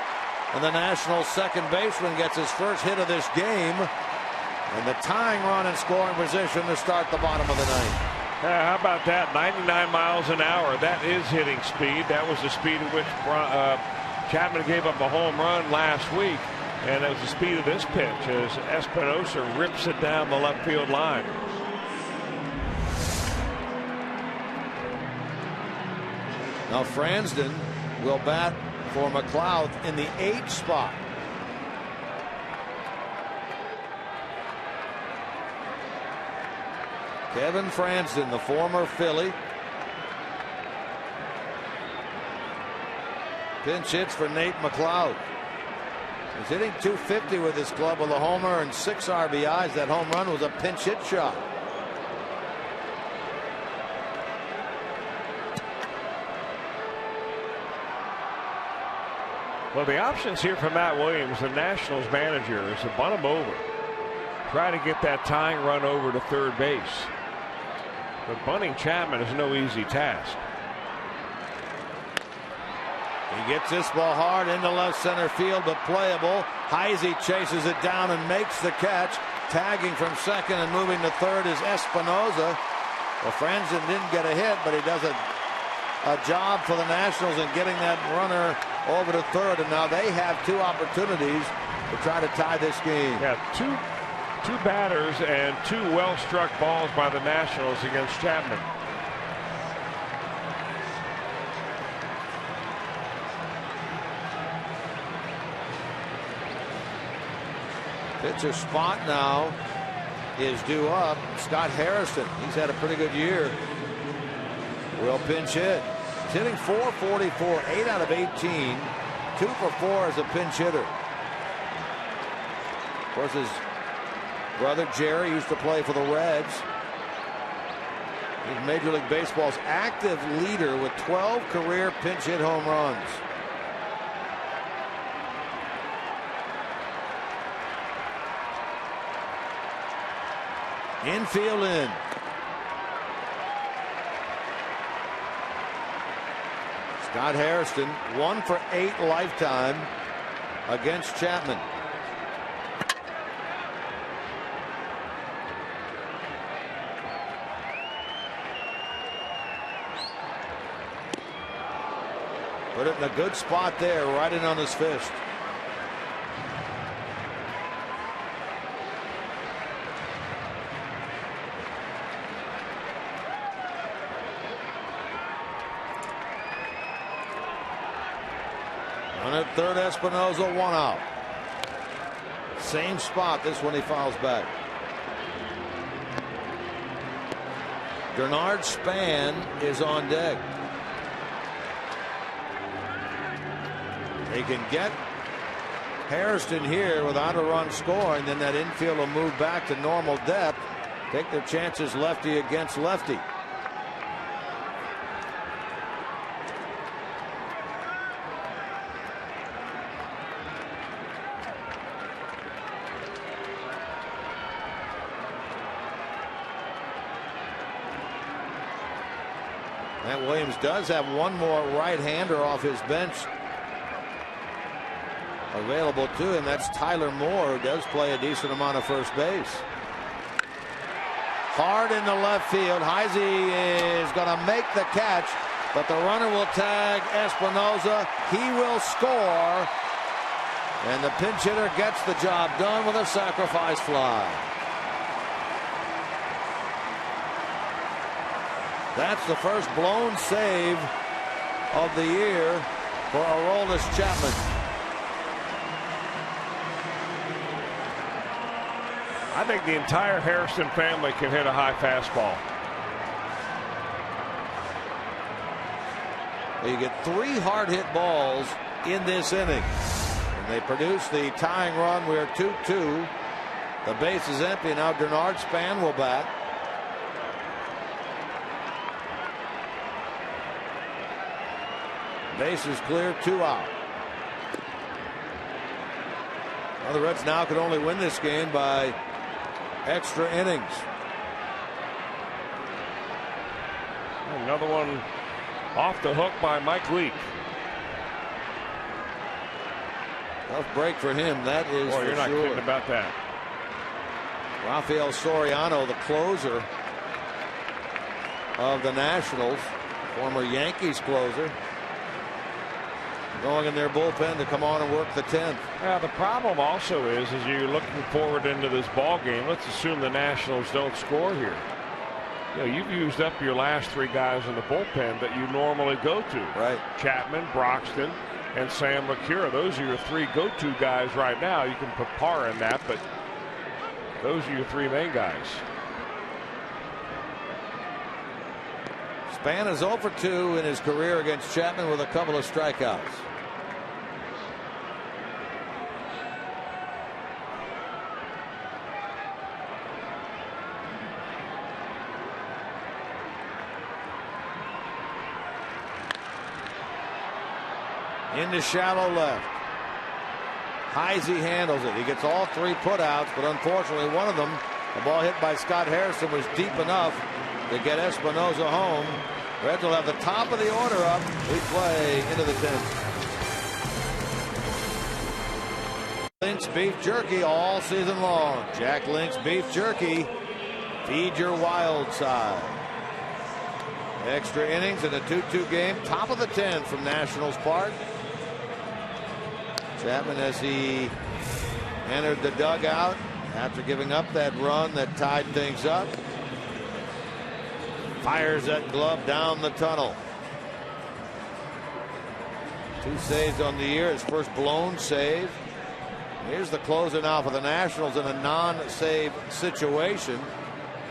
And the Nationals second baseman gets his first hit of this game. And the tying run in scoring position to start the bottom of the ninth. How about that? 99 miles an hour. That is hitting speed. That was the speed at which Chapman gave up a home run last week. And that was the speed of this pitch as Espinosa rips it down the left field line. Now Fransden will bat for McLeod in the 8th spot. Kevin Fransden, the former Philly. Pinch hits for Nate McLeod. He's hitting .250 with his club with a homer and 6 RBIs. That home run was a pinch hit shot. Well, the options here for Matt Williams, the Nationals manager, is to bunt him over. Try to get that tying run over to third base. But bunting Chapman is no easy task. He gets this ball hard into left center field, but playable. Heisey chases it down and makes the catch. Tagging from second and moving to third is Espinosa. Well, Fransden didn't get a hit, but he does a job for the Nationals in getting that runner over to third. And now they have 2 opportunities to try to tie this game. Yeah, two batters and 2 well-struck balls by the Nationals against Chapman. Pitcher spot now is due up. Scott Harrison. He's had a pretty good year. Will pinch hit. He's hitting .444, 8 out of 18. 2 for 4 as a pinch hitter. Of course, his brother Jerry used to play for the Reds. He's Major League Baseball's active leader with 12 career pinch hit home runs. Infield in. Scott Harrison 1 for 8 lifetime against Chapman. Put it in a good spot there, right in on his fist. On at third, Espinosa, 1 out. Same spot. This one he fouls back. Bernard Span is on deck. They can get Harrison here without a run scoring. Then that infield will move back to normal depth. Take their chances lefty against lefty. Matt Williams does have one more right-hander off his bench available to him. That's Tyler Moore, who does play a decent amount of first base. Hard in the left field. Heisey is going to make the catch, but the runner will tag Espinosa. He will score, and the pinch hitter gets the job done with a sacrifice fly. That's the first blown save of the year for Aroldis Chapman. I think the entire Harrison family can hit a high fastball. You get 3 hard hit balls in this inning. And they produce the tying run. We're 2-2 The base is empty. Now Denard Span will bat. Base is clear, 2 out. Well, the Reds now could only win this game by extra innings. Another one off the hook by Mike Leake. Tough break for him, that is. Boy, you're not kidding about that. Rafael Soriano, the closer of the Nationals, former Yankees closer, going in their bullpen to come on and work the 10th. Yeah, the problem also is you're looking forward into this ball game. Let's assume the Nationals don't score here. You know, you've used up your last 3 guys in the bullpen that you normally go to. Right. Chapman, Broxton, and Sam McCure. Those are your 3 go-to guys right now. You can put Parr in that, but those are your 3 main guys. Span is 0 for 2 in his career against Chapman with a couple of strikeouts. Into shallow left. Heisey handles it. He gets all 3 putouts, but unfortunately one of them, the ball hit by Scott Harrison, was deep enough to get Espinosa home. Reds will have the top of the order up. We play into the 10th. Link's Beef Jerky all season long. Jack Link's Beef Jerky. Feed your wild side. Extra innings in a 2-2 game. Top of the 10th from Nationals Park. Chapman, as he entered the dugout after giving up that run that tied things up, fires that glove down the tunnel. 2 saves on the year, his first blown save. Here's the closer now for the Nationals in a non-save situation.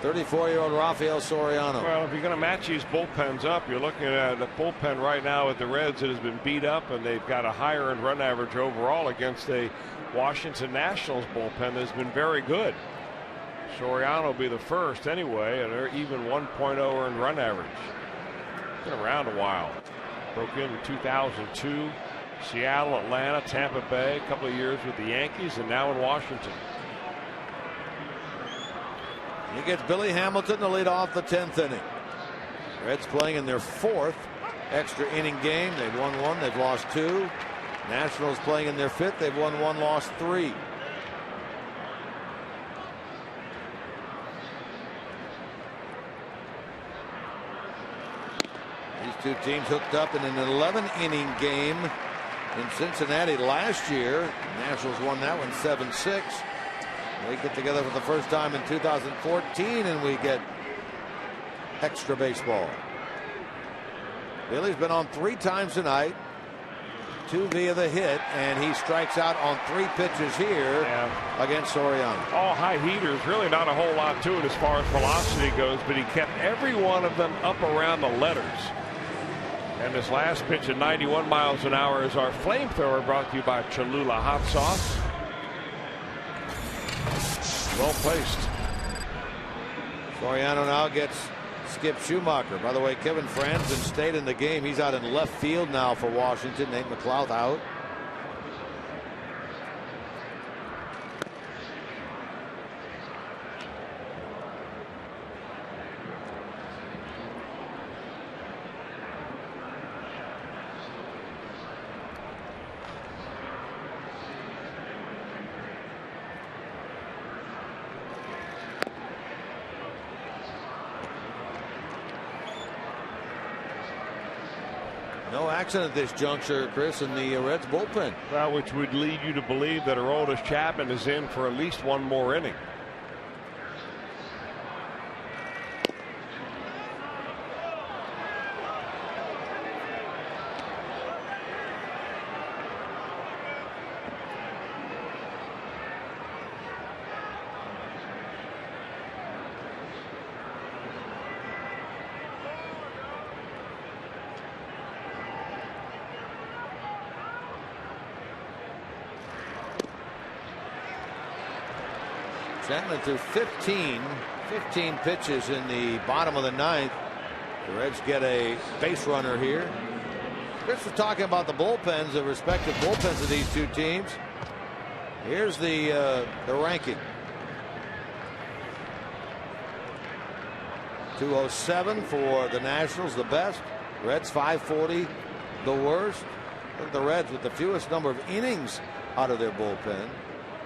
34-year-old Rafael Soriano. Well, if you're going to match these bullpens up, you're looking at a bullpen right now at the Reds that has been beat up, and they've got a higher earned run average overall against a Washington Nationals bullpen that's been very good. Soriano will be the first anyway, and they're even 1.0 earned run average. Been around a while. Broke in 2002, Seattle, Atlanta, Tampa Bay, a couple of years with the Yankees, and now in Washington. He gets Billy Hamilton to lead off the 10th inning. Reds playing in their 4th extra inning game. They've won 1, they've lost 2. Nationals playing in their 5th. They've won 1, lost 3. These 2 teams hooked up in an 11-inning game in Cincinnati last year. The Nationals won that one 7-6. They get together for the first time in 2014, and we get extra baseball. Billy's been on 3 times tonight, 2 via the hit, and he strikes out on 3 pitches here against Soriano. All high heaters, really not a whole lot to it as far as velocity goes, but he kept every one of them up around the letters. And this last pitch at 91 miles an hour is our flamethrower, brought to you by Cholula Hot Sauce. Well placed. Soriano now gets Skip Schumacher. By the way, Kevin Franzen stayed in the game. He's out in left field now for Washington. Nate McLouth out. No accident at this juncture, Chris, in the Reds bullpen. Well, which would lead you to believe that Aroldis Chapman is in for at least 1 more inning. Chapman threw 15 pitches in the bottom of the ninth. The Reds get a base runner here. Chris was talking about the bullpens, the respective bullpens of these two teams. Here's the ranking. 207 for the Nationals, the best. Reds 540, the worst. The Reds with the fewest number of innings out of their bullpen,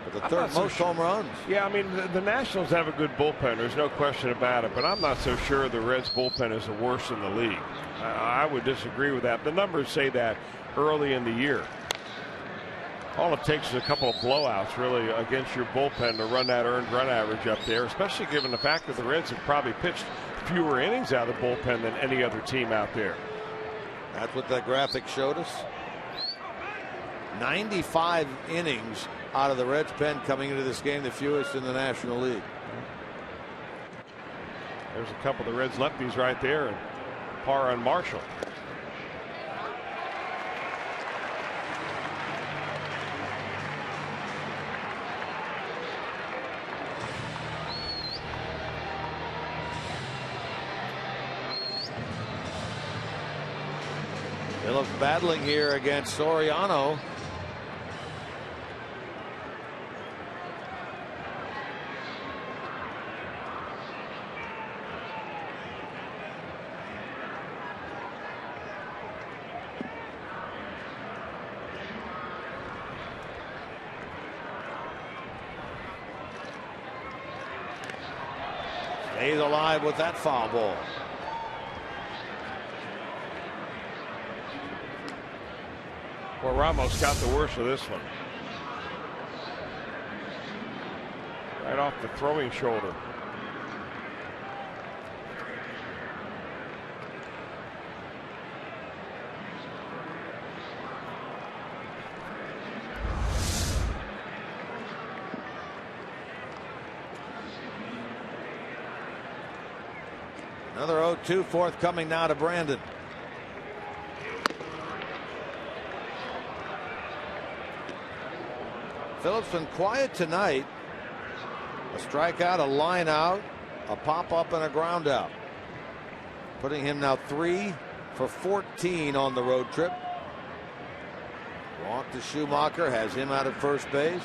but the third most home runs. Yeah, I mean, the Nationals have a good bullpen. There's no question about it, but I'm not so sure the Reds bullpen is the worst in the league. I would disagree with that. The numbers say that early in the year. All it takes is a couple of blowouts really against your bullpen to run that earned run average up there, especially given the fact that the Reds have probably pitched fewer innings out of the bullpen than any other team out there. That's what that graphic showed us. 95 innings out of the Reds pen coming into this game, the fewest in the National League. There's a couple of the Reds lefties right there, and par on Marshall. Phillips battling here against Soriano. Stays alive with that foul ball. Well, Ramos got the worst of this one. Right off the throwing shoulder. Another 0-2 forthcoming now to Brandon. Phillips been quiet tonight. A strikeout, a line out, a pop up, and a ground out. Putting him now 3 for 14 on the road trip. Walk to Schumacher, has him out at first base.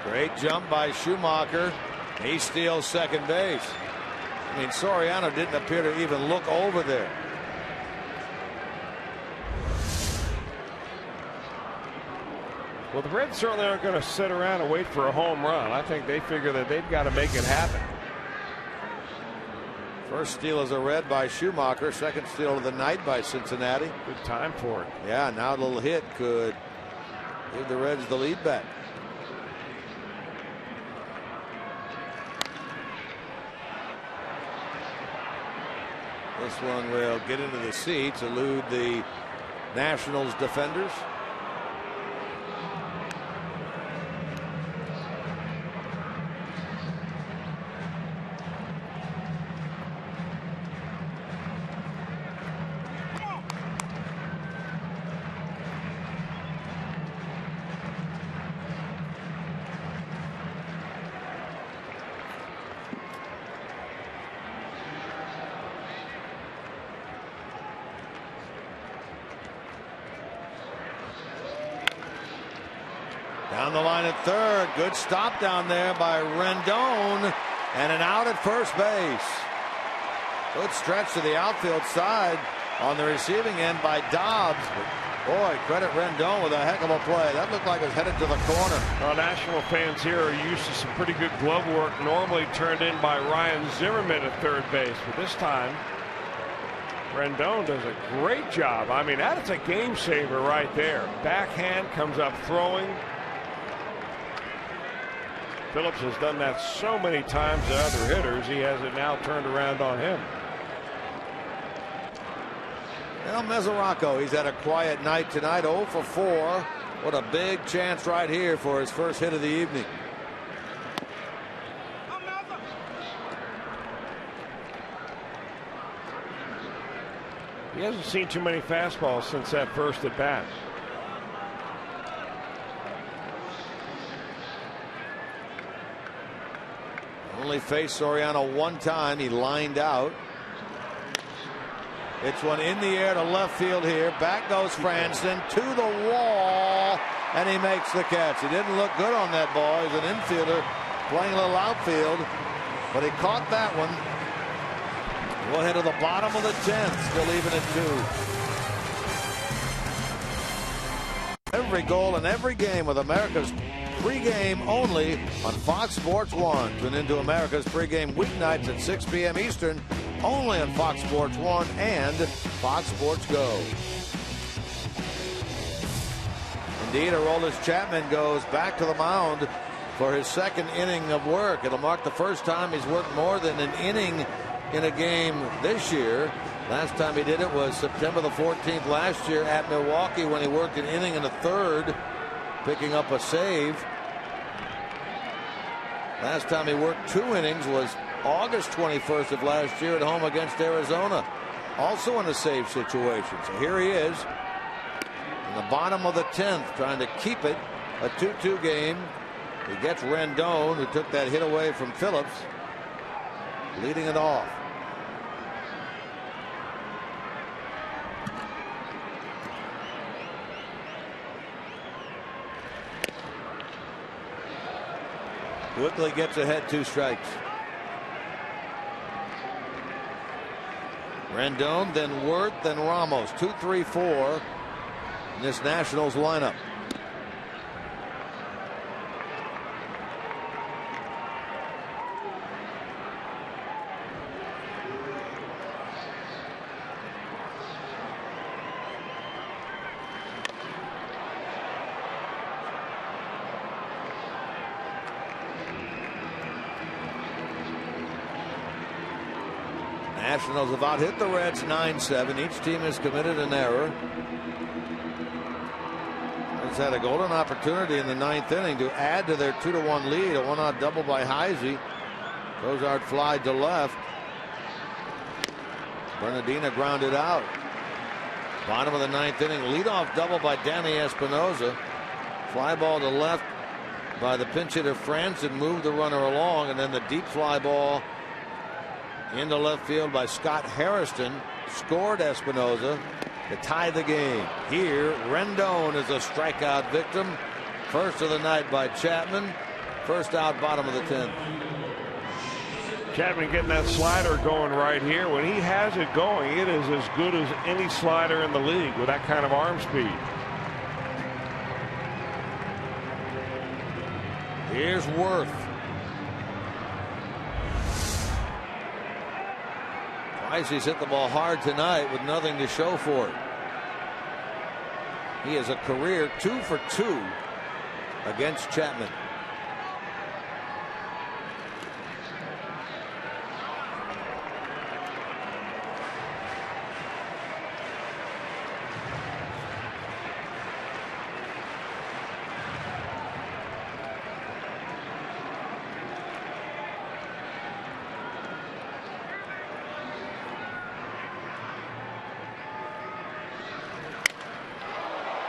Great jump by Schumacher. He steals second base. I mean, Soriano didn't appear to even look over there. Well, the Reds certainly aren't going to sit around and wait for a home run. I think they figure that they've got to make it happen. First steal as a Red by Schumacher. Second steal of the night by Cincinnati. Good time for it. Yeah, now a little hit could give the Reds the lead back. This one will get into the seats, elude the Nationals defenders. Down the line at third. Good stop down there by Rendon. And an out at first base. Good stretch to the outfield side on the receiving end by Dobbs. But boy, credit Rendon with a heck of a play. That looked like it was headed to the corner. Well, National fans here are used to some pretty good glove work normally turned in by Ryan Zimmerman at third base. But this time, Rendon does a great job. I mean, that is a game saver right there. Backhand comes up throwing. Phillips has done that so many times to other hitters. He has it now turned around on him. Well, Mesoraco, he's had a quiet night tonight, 0 for 4. What a big chance right here for his first hit of the evening. He hasn't seen too many fastballs since that first at bat. Only faced Soriano one time. He lined out. It's one in the air to left field here. Back goes Franson to the wall, and he makes the catch. He didn't look good on that ball. He's an infielder playing a little outfield, but he caught that one. We'll head to the bottom of the 10th, still even at 2. Every goal in every game with America's pregame only on Fox Sports 1. Tune into America's pregame weeknights at 6 p.m. Eastern, only on Fox Sports 1 and Fox Sports Go. Indeed, Aroldis Chapman goes back to the mound for his second inning of work. It'll mark the first time he's worked more than an inning in a game this year. Last time he did it was September the 14th last year at Milwaukee, when he worked an inning and a third, picking up a save. Last time he worked 2 innings was August 21st of last year at home against Arizona, also in a save situation. So here he is in the bottom of the 10th, trying to keep it a 2-2 game. He gets Rendon, who took that hit away from Phillips, leading it off. Quickly gets ahead, 2 strikes. Rendon, then Wirth, then Ramos. 2, 3, 4 in this Nationals lineup. Nationals have out hit the Reds 9-7. Each team has committed an error. Reds had a golden opportunity in the 9th inning to add to their 2-1 lead. A 1-out double by Heisey. Cozart fly to left. Bernardina grounded out. Bottom of the 9th inning, leadoff double by Danny Espinosa. Fly ball to left by the pinch hitter Franson, moved the runner along, and then the deep fly ball into left field by Scott Harrison scored Espinosa to tie the game. Here, Rendon is a strikeout victim. First of the night by Chapman. First out, bottom of the 10th. Chapman getting that slider going right here. When he has it going, it is as good as any slider in the league with that kind of arm speed. Here's Wirth. Twice he's hit the ball hard tonight with nothing to show for it. He is a career 2 for 2 against Chapman.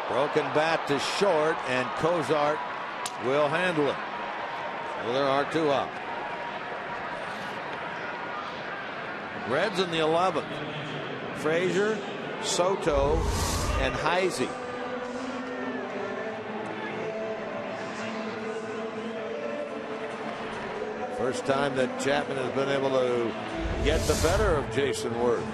Broken bat to short, and Cozart will handle it. Well, there are 2 out. Reds in the 11th. Frazier, Soto, and Heisey. First time that Chapman has been able to get the better of Jason Wirth.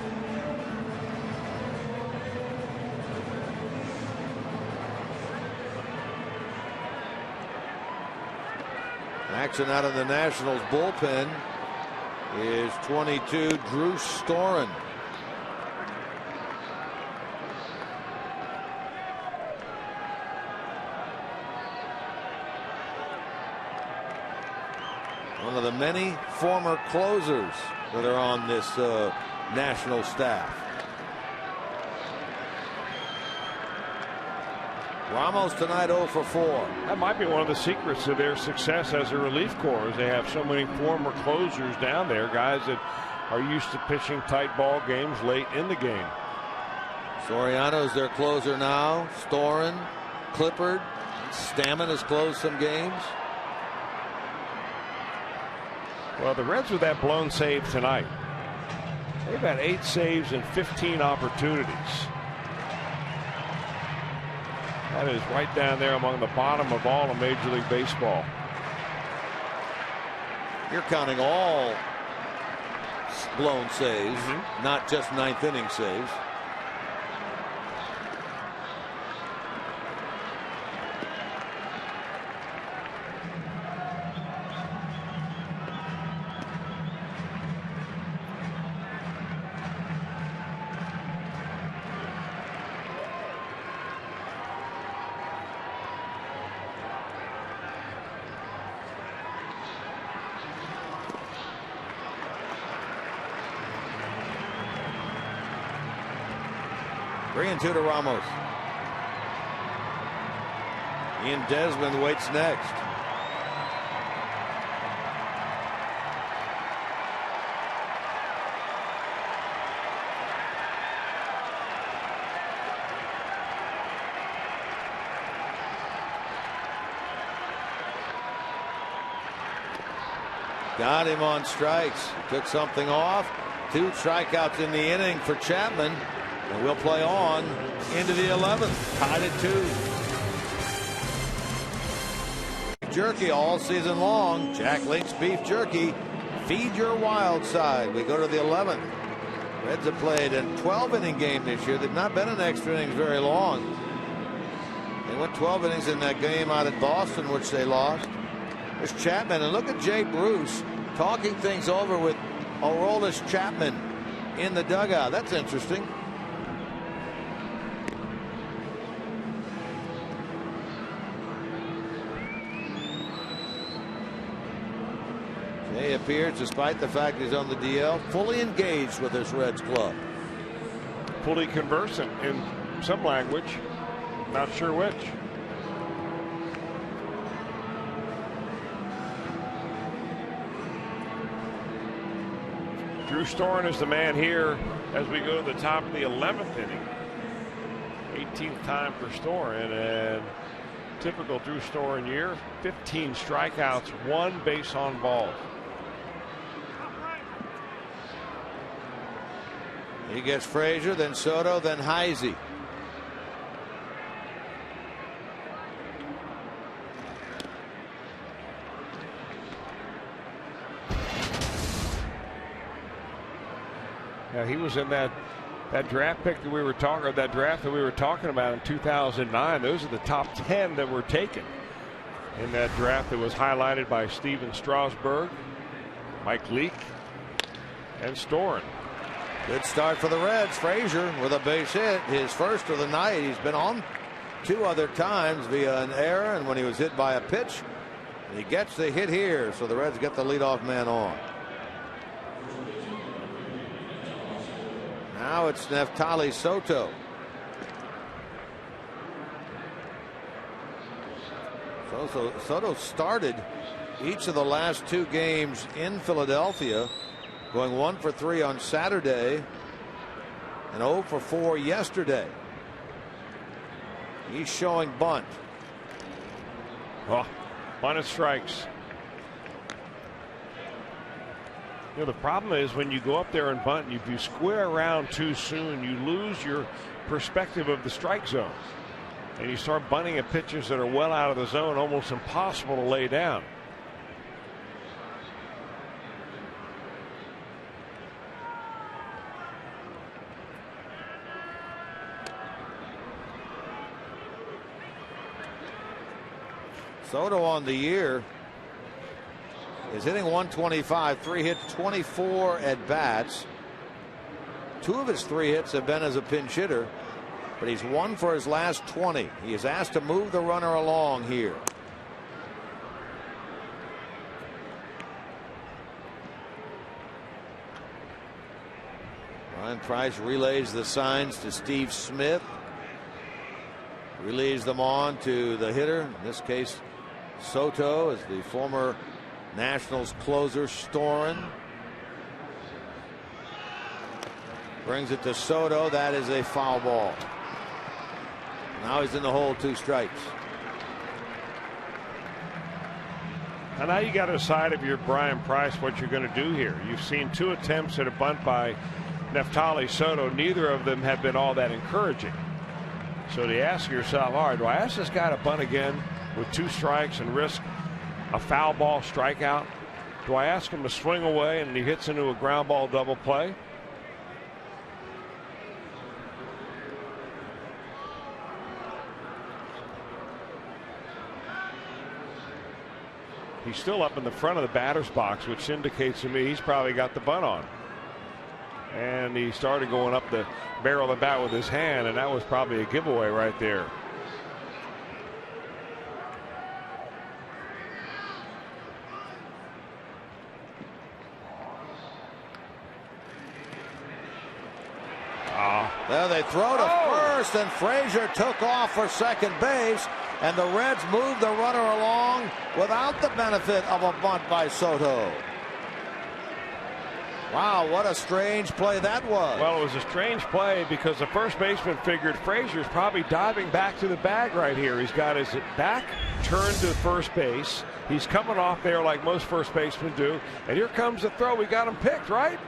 Action out of the Nationals bullpen is 22, Drew Storen. One of the many former closers that are on this National staff. Ramos tonight 0 for 4. That might be one of the secrets of their success as a relief corps, is they have so many former closers down there, guys that are used to pitching tight ball games late in the game. Soriano's their closer now. Storen, Clippard, Stammen has closed some games. Well, the Reds with that blown save tonight, they've had 8 saves and 15 opportunities. That is right down there among the bottom of all of Major League Baseball. You're counting all blown saves, not just ninth inning saves. Three and 2 to Ramos. Ian Desmond waits next. Got him on strikes. Took something off. 2 strikeouts in the inning for Chapman. And we'll play on into the 11th. Tied at 2. Jerky all season long. Jack Link's beef jerky. Feed your wild side. We go to the 11th. Reds have played a 12-inning game this year. They've not been in extra innings very long. They went 12 innings in that game out at Boston, which they lost. There's Chapman, and look at Jay Bruce talking things over with Aroldis Chapman in the dugout. That's interesting. He appears, despite the fact he's on the DL, fully engaged with this Reds club. Fully conversant in some language, not sure which. Drew Storen is the man here as we go to the top of the 11th inning. 18th time for Storen, and typical Drew Storen year, 15 strikeouts, 1 base on balls. He gets Frazier, then Soto, then Heisey. Yeah, he was in that draft pick that we were talking, or that draft that we were talking about in 2009. Those are the top 10 that were taken in that draft that was highlighted by Steven Strasburg, Mike Leake, and Storen. Good start for the Reds. Frazier with a base hit, his first of the night. He's been on 2 other times via an error and when he was hit by a pitch. And he gets the hit here, so the Reds get the leadoff man on. Now it's Neftali Soto. Soto started each of the last 2 games in Philadelphia, going 1 for 3 on Saturday and 0 for 4 yesterday. He's showing bunt. Oh, bunt and strikes. You know, the problem is when you go up there and bunt, if you square around too soon, you lose your perspective of the strike zone. And you start bunting at pitches that are well out of the zone, almost impossible to lay down. Soto on the year is hitting 125, 3 hits, 24 at bats. 2 of his 3 hits have been as a pinch hitter, but he's 1 for his last 20. He is asked to move the runner along here. Ryan Price relays the signs to Steve Smith. Relieves them on to the hitter. In this case, Soto is the former Nationals closer, Storen. Brings it to Soto. That is a foul ball. Now he's in the hole, 2 strikes. And now you got to decide, if you're Brian Price, what you're going to do here. You've seen 2 attempts at a bunt by Neftali Soto. Neither of them have been all that encouraging. So you ask yourself, all right, do I ask this guy to bunt again with 2 strikes and risk a foul ball strikeout? Do I ask him to swing away and he hits into a ground ball double play? He's still up in the front of the batter's box, which indicates to me he's probably got the bunt on. And he started going up the barrel of the bat with his hand, and that was probably a giveaway right there. There they throw to first, and Frazier took off for second base, and the Reds moved the runner along without the benefit of a bunt by Soto. Wow, what a strange play that was. Well, it was a strange play because the first baseman figured Frazier's probably diving back to the bag right here. He's got his back turned to first base. He's coming off there like most first basemen do. And here comes the throw. We got him picked, right?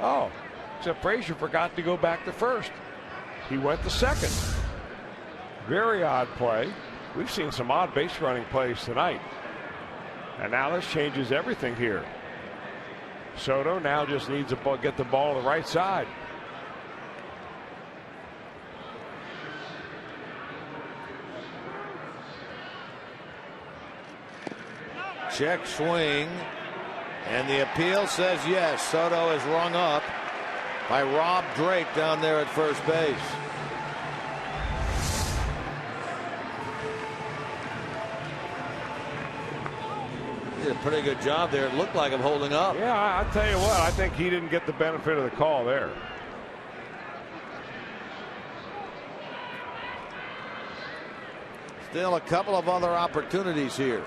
Oh, except Frazier forgot to go back to first. He went to second. Very odd play. We've seen some odd base running plays tonight. And now this changes everything here. Soto now just needs to get the ball to the right side. Check swing, and the appeal says yes. Soto is rung up by Rob Drake down there at first base. Did a pretty good job there. It looked like him holding up. Yeah, I'll tell you what, I think he didn't get the benefit of the call there. Still a couple of other opportunities here.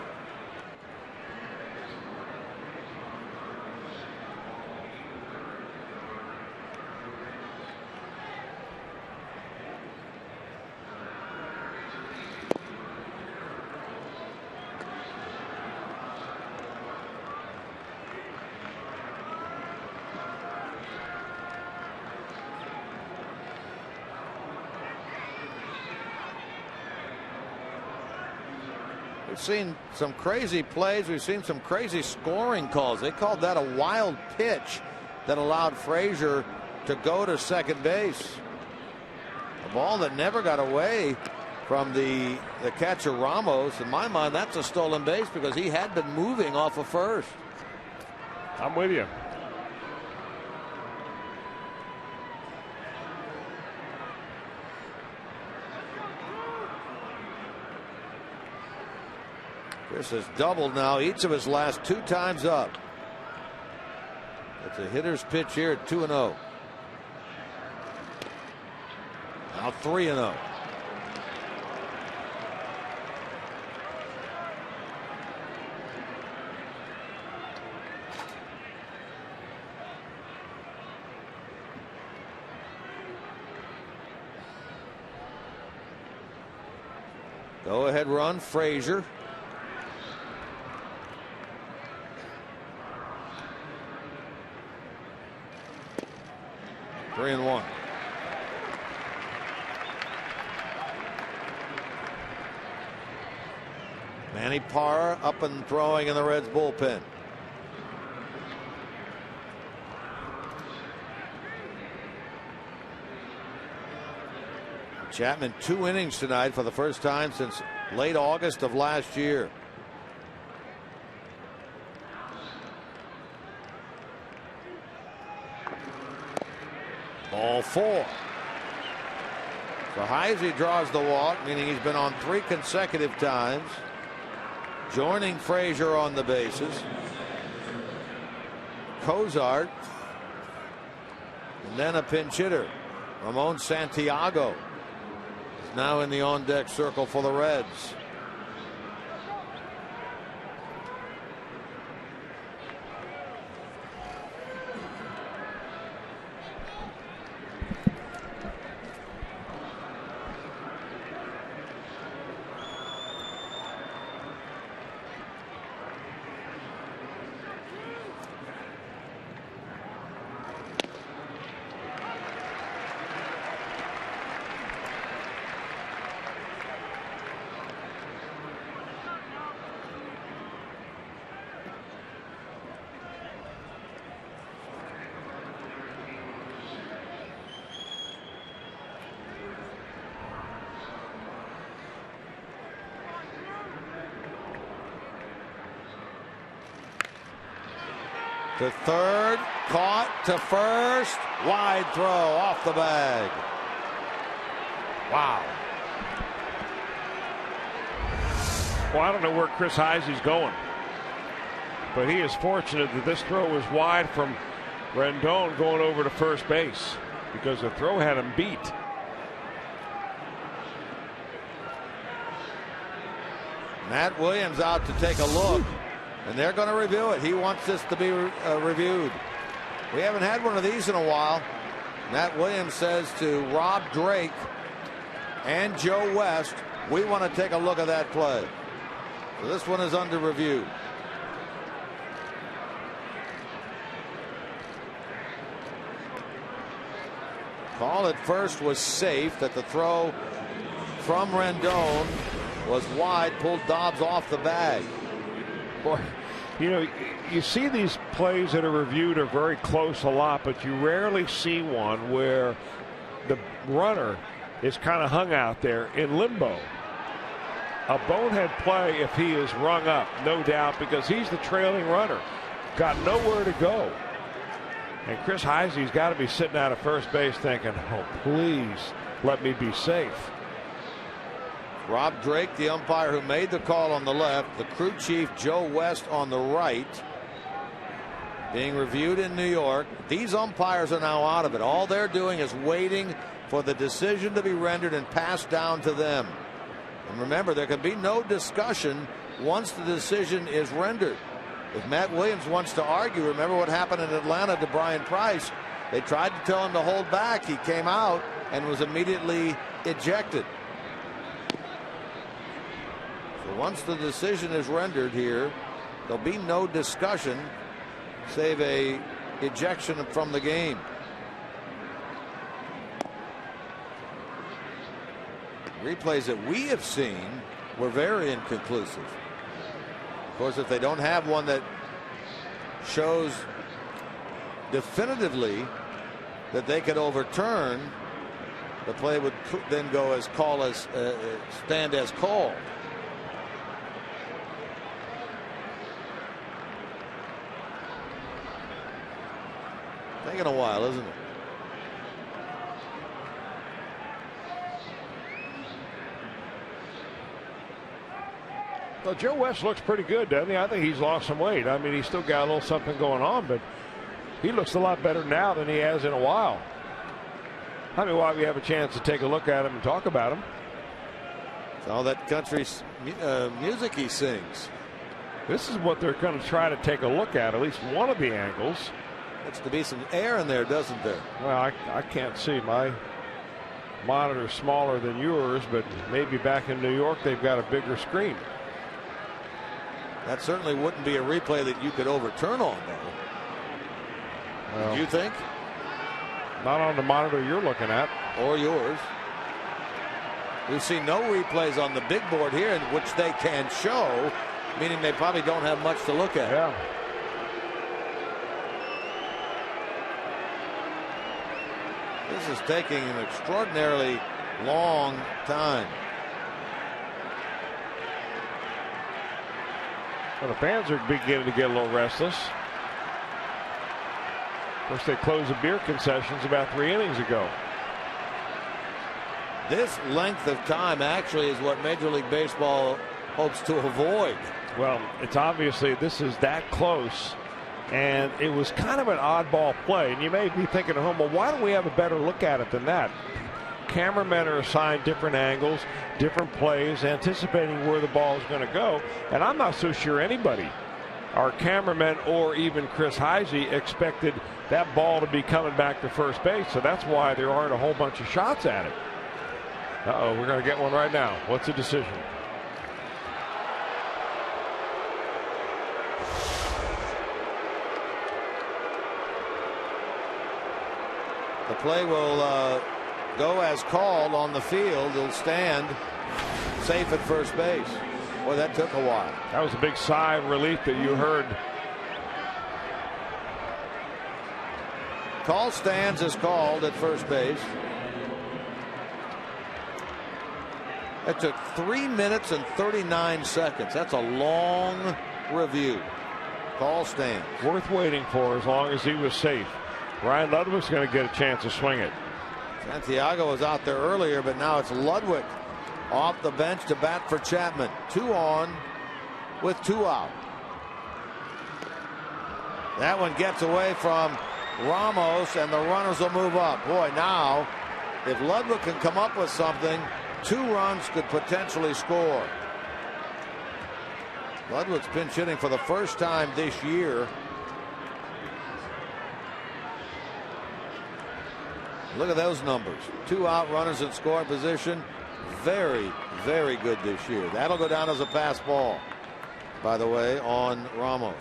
We've seen some crazy plays. We've seen some crazy scoring calls. They called that a wild pitch that allowed Frazier to go to second base. A ball that never got away from the catcher Ramos. In my mind, that's a stolen base because he had been moving off of first. I'm with you. Chris has doubled now each of his last 2 times up. It's a hitter's pitch here at 2-0. Now 3-0. Go ahead run, Frazier. 3-1. Manny Parra up and throwing in the Reds bullpen. Chapman 2 innings tonight for the first time since late August of last year. Ball 4. So Heisey draws the walk, meaning he's been on 3 consecutive times, joining Frazier on the bases. Cozart, and then a pinch hitter, Ramon Santiago, now in the on-deck circle for the Reds. To third, caught to first, wide throw off the bag. Wow. Well, I don't know where Chris Heisey's going, but he is fortunate that this throw was wide from Rendon going over to first base, because the throw had him beat. Matt Williams out to take a look. And they're going to review it. He wants this to be reviewed. We haven't had one of these in a while. Matt Williams says to Rob Drake and Joe West, we want to take a look at that play. So this one is under review. Call at first was safe, that the throw from Rendon was wide, pulled Dobbs off the bag. Boy, you know, you see these plays that are reviewed are very close a lot, but you rarely see one where the runner is kind of hung out there in limbo. A bonehead play if he is rung up, no doubt, because he's the trailing runner. Got nowhere to go. And Chris Heisey's got to be sitting out at first base thinking, oh, please let me be safe. Rob Drake, the umpire who made the call on the left, the crew chief Joe West on the right, being reviewed in New York. These umpires are now out of it. All they're doing is waiting for the decision to be rendered and passed down to them. And remember, there can be no discussion once the decision is rendered. If Matt Williams wants to argue, remember what happened in Atlanta to Brian Price. They tried to tell him to hold back. He came out and was immediately ejected. So once the decision is rendered here, there'll be no discussion save a ejection from the game. Replays that we have seen were very inconclusive. Of course, if they don't have one that shows definitively that they could overturn, the play would then go as call as stand as call. Taking a while, isn't it? Well, Joe West looks pretty good, doesn't he? I think he's lost some weight. I mean, he's still got a little something going on, but he looks a lot better now than he has in a while. I mean, why we have a chance to take a look at him and talk about him. It's all that country music he sings. This is what they're going to try to take a look at least one of the angles. Looks to be some air in there, doesn't there? Well, I can't see. My monitor's smaller than yours, but maybe back in New York they've got a bigger screen. That certainly wouldn't be a replay that you could overturn on, though. Well, you think? Not on the monitor you're looking at. Or yours. We've seen no replays on the big board here in which they can show, meaning they probably don't have much to look at. Yeah. This is taking an extraordinarily long time. Well, the fans are beginning to get a little restless. Of course, they closed the beer concessions about 3 innings ago. This length of time actually is what Major League Baseball hopes to avoid. Well, it's obviously this is that close, and it was kind of an oddball play. And you may be thinking at home, well, why don't we have a better look at it than that? cameramen are assigned different angles, different plays, anticipating where the ball is going to go. And I'm not so sure anybody, our cameramen or even Chris Heisey, expected that ball to be coming back to first base. So that's why there aren't a whole bunch of shots at it. Uh-oh, we're going to get one right now. What's the decision? The play will go as called on the field. He'll stand safe at first base. Boy, that took a while. That was a big sigh of relief that you heard. Call stands is called at first base. It took 3 minutes and 39 seconds. That's a long review. Call stands. Worth waiting for as long as he was safe. Ryan Ludwig's going to get a chance to swing it. Santiago was out there earlier, but now it's Ludwig off the bench to bat for Chapman. 2 on with 2 out. That one gets away from Ramos, and the runners will move up. Boy, now, if Ludwig can come up with something, 2 runs could potentially score. Ludwig's pinch hitting for the first time this year. Look at those numbers. 2 out runners in scoring position. Very, very good this year. That'll go down as a pass ball, by the way, on Ramos.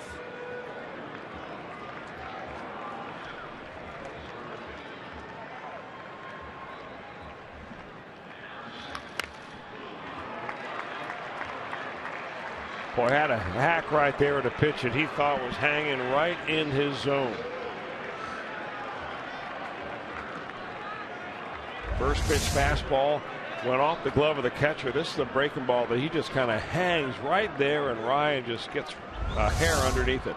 Boy, had a hack right there at a pitch that he thought was hanging right in his zone. First pitch fastball went off the glove of the catcher. This is a breaking ball that he just kind of hangs right there, and Ryan just gets a hair underneath it.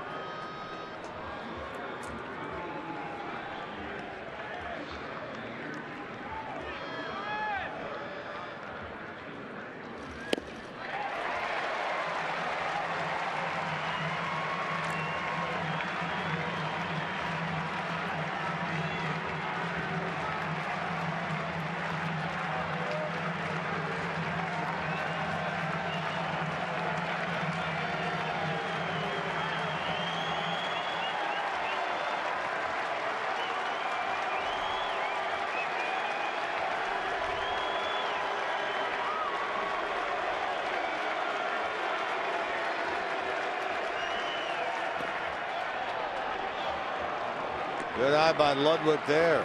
Good eye by Ludwig there.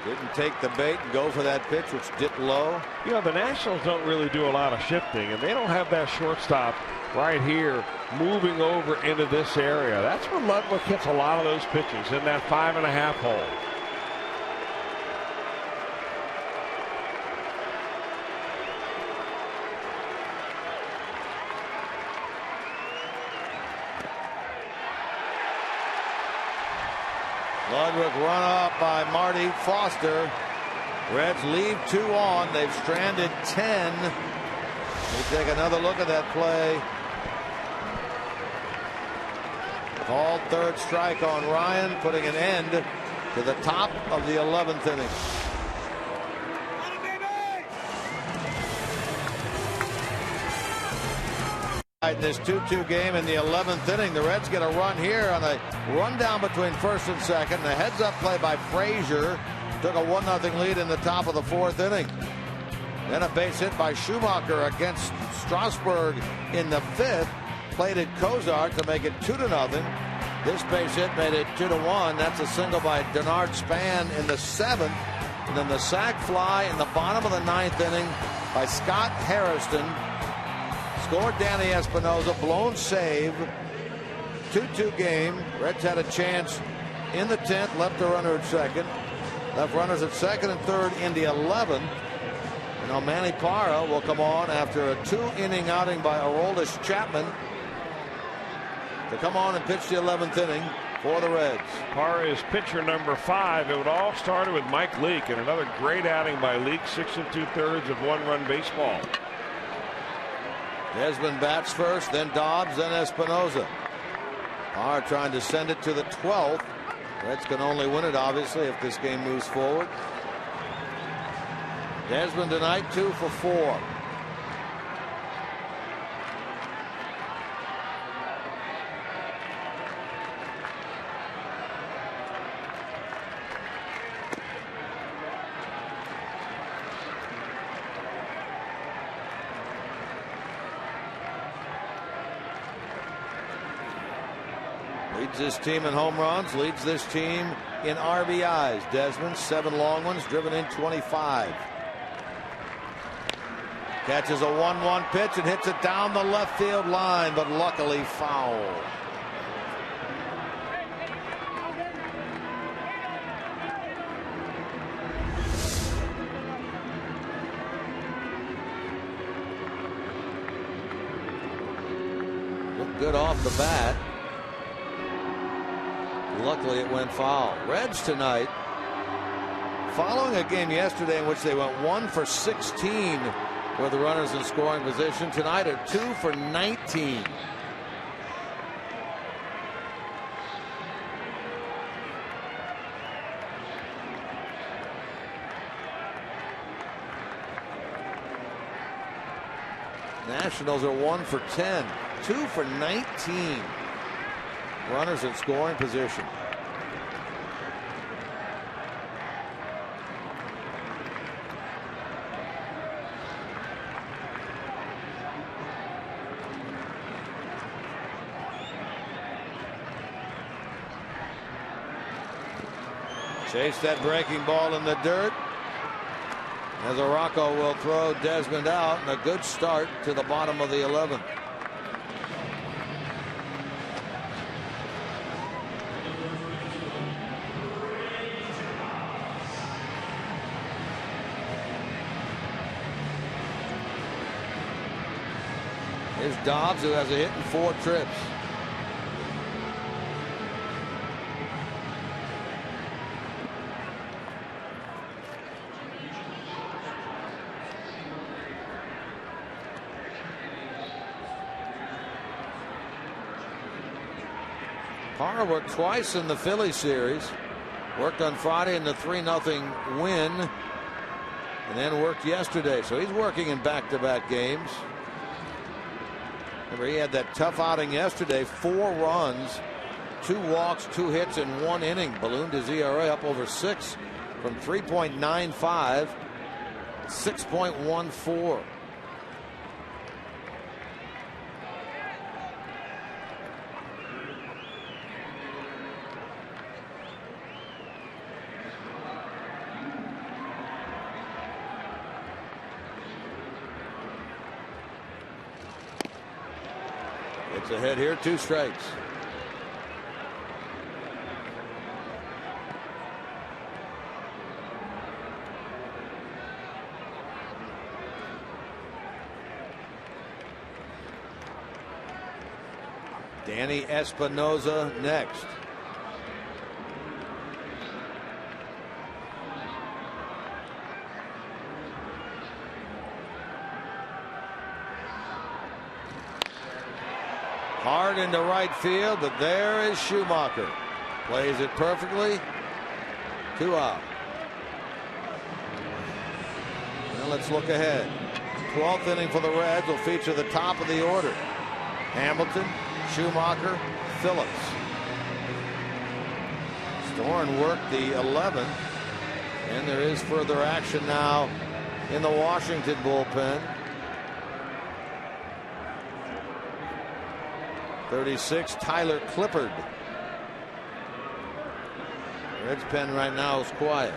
Didn't take the bait and go for that pitch, which dipped low. You know, the Nationals don't really do a lot of shifting, and they don't have that shortstop right here moving over into this area. That's where Ludwig hits a lot of those pitches, in that 5.5 hole. Ludwig run up by Marty Foster. Reds leave 2 on. They've stranded 10. We'll take another look at that play. Called third strike on Ryan, putting an end to the top of the 11th inning. In this 2-2 game in the 11th inning, the Reds get a run here on a rundown between first and second. A heads-up play by Frazier took a 1-0 lead in the top of the 4th inning. Then a base hit by Schumacher against Strasburg in the 5th. Plated Kozar to make it 2-0. This base hit made it 2-1. That's a single by Denard Span in the 7th. And then the sac fly in the bottom of the 9th inning by Scott Harrison. Scored Danny Espinosa, blown save. 2-2 game. Reds had a chance in the 10th, left a runner at second. Left runners at second and third in the 11th. And now Manny Parra will come on after a 2-inning outing by Aroldis Chapman to come on and pitch the 11th inning for the Reds. Parra is pitcher number 5. It would all started with Mike Leake, and another great outing by Leake, 6 2/3 of 1-run baseball. Desmond bats first, then Dobbs, then Espinosa. Parra trying to send it to the 12th. Reds can only win it, obviously, if this game moves forward. Desmond tonight 2 for 4. Leads this team in home runs, leads this team in RBIs. Desmond, 7 long ones, driven in 25. Catches a 1-1 pitch and hits it down the left field line, but luckily foul. Looked good off the bat. Luckily it went foul. Reds tonight, following a game yesterday in which they went 1 for 16 with the runners in scoring position, tonight are 2 for 19. Nationals are 1 for 10, 2 for 19. Runners in scoring position. Chase that breaking ball in the dirt as Arauco will throw Desmond out, and a good start to the bottom of the 11th. Here's Dobbs, who has a hit in 4 trips. Parra worked twice in the Philly series. Worked on Friday in the 3-0 win, and then worked yesterday. So he's working in back-to-back games. Remember, he had that tough outing yesterday, 4 runs, 2 walks, 2 hits in 1 inning. Ballooned his ERA up over 6 from 3.95 to 6.14. It's ahead here, 2 strikes. Danny Espinosa next. Hard into right field, but there is Schumacher. Plays it perfectly. 2 out. Now let's look ahead. 12th inning for the Reds will feature the top of the order. Hamilton, Schumacher, Phillips. Storen worked the 11th, and there is further action now in the Washington bullpen. 36, Tyler Clippard. Reds pen right now is quiet.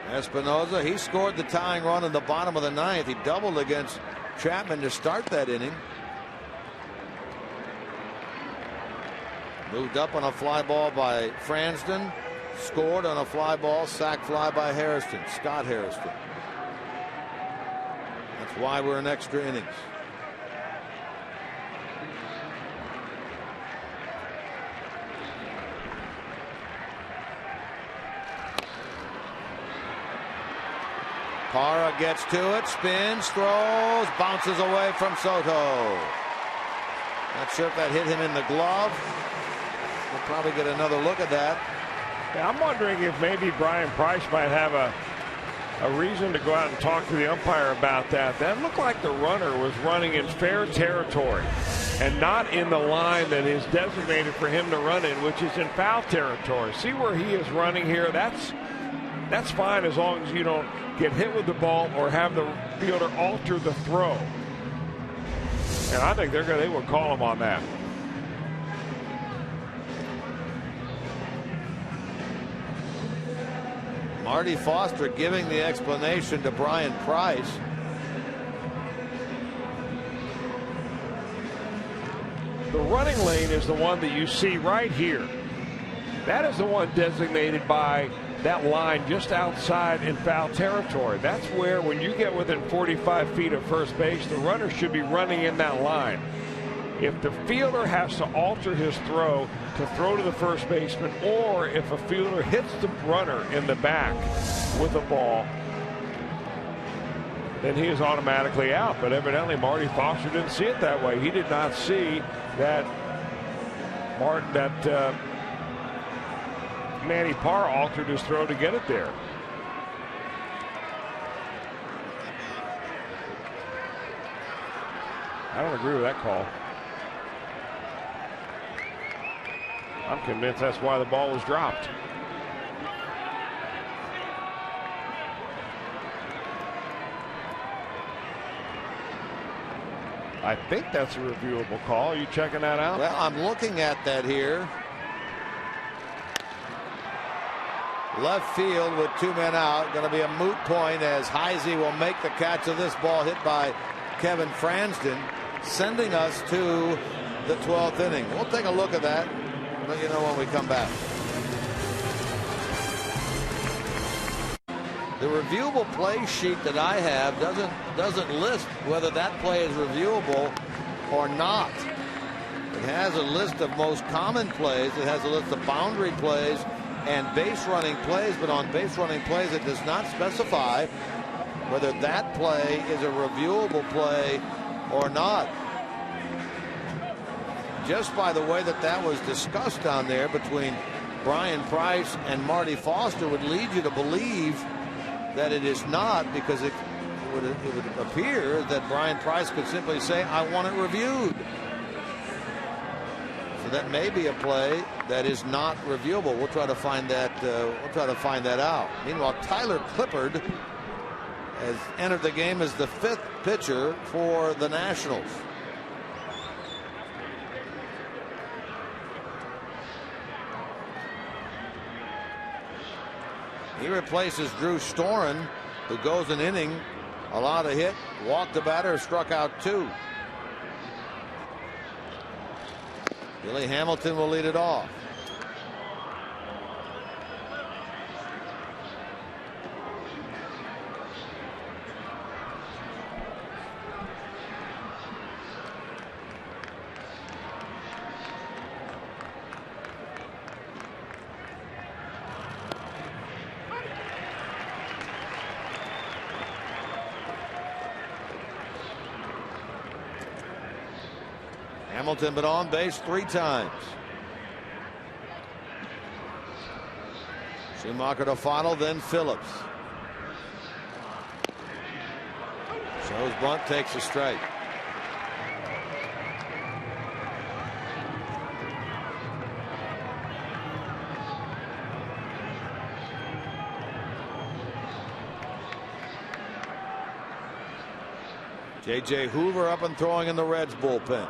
Espinosa, he scored the tying run in the bottom of the 9th. He doubled against Chapman to start that inning. Moved up on a fly ball by Franston. Scored on a fly ball, sac fly by Hairston, Scott Hairston. That's why we're in extra innings. Parra gets to it, spins, throws, bounces away from Soto. Not sure if that hit him in the glove. We'll probably get another look at that. Yeah, I'm wondering if maybe Brian Price might have a reason to go out and talk to the umpire about that. That looked like the runner was running in fair territory and not in the line that is designated for him to run in, which is in foul territory. See where he is running here? That's fine as long as you don't get hit with the ball or have the fielder alter the throw. And I think they would call him on that. Marty Foster giving the explanation to Brian Price. The running lane is the one that you see right here. That is the one designated by that line just outside in foul territory. That's where, when you get within 45 feet of first base, the runner should be running in that line. If the fielder has to alter his throw to throw to the first baseman, or if a fielder hits the runner in the back with a ball, then he is automatically out. But evidently Marty Foster didn't see it that way. He did not see that Manny Parr altered his throw to get it there. I don't agree with that call. I'm convinced that's why the ball was dropped. I think that's a reviewable call. Are you checking that out? Well, I'm looking at that here. Left field with 2 men out. Going to be a moot point as Heisey will make the catch of this ball hit by Kevin Fransden, sending us to the 12th inning. We'll take a look at that. Let you know when we come back. The reviewable play sheet that I have doesn't list whether that play is reviewable or not. It has a list of most common plays. It has a list of boundary plays and base running plays, but on base running plays it does not specify whether that play is a reviewable play or not. Just by the way that was discussed down there between Brian Price and Marty Foster would lead you to believe that it is not, because it would appear that Brian Price could simply say, I want it reviewed. So that may be a play that is not reviewable. We'll try to find that. Out. Meanwhile, Tyler Clippard has entered the game as the 5th pitcher for the Nationals. He replaces Drew Storen, who goes an inning, allowed a hit, walked the batter, struck out 2. Billy Hamilton will lead it off. Hamilton been on base 3 times. Schumacher to Final, then Phillips. Shows bunt, takes a strike. J.J. Hoover up and throwing in the Reds bullpen.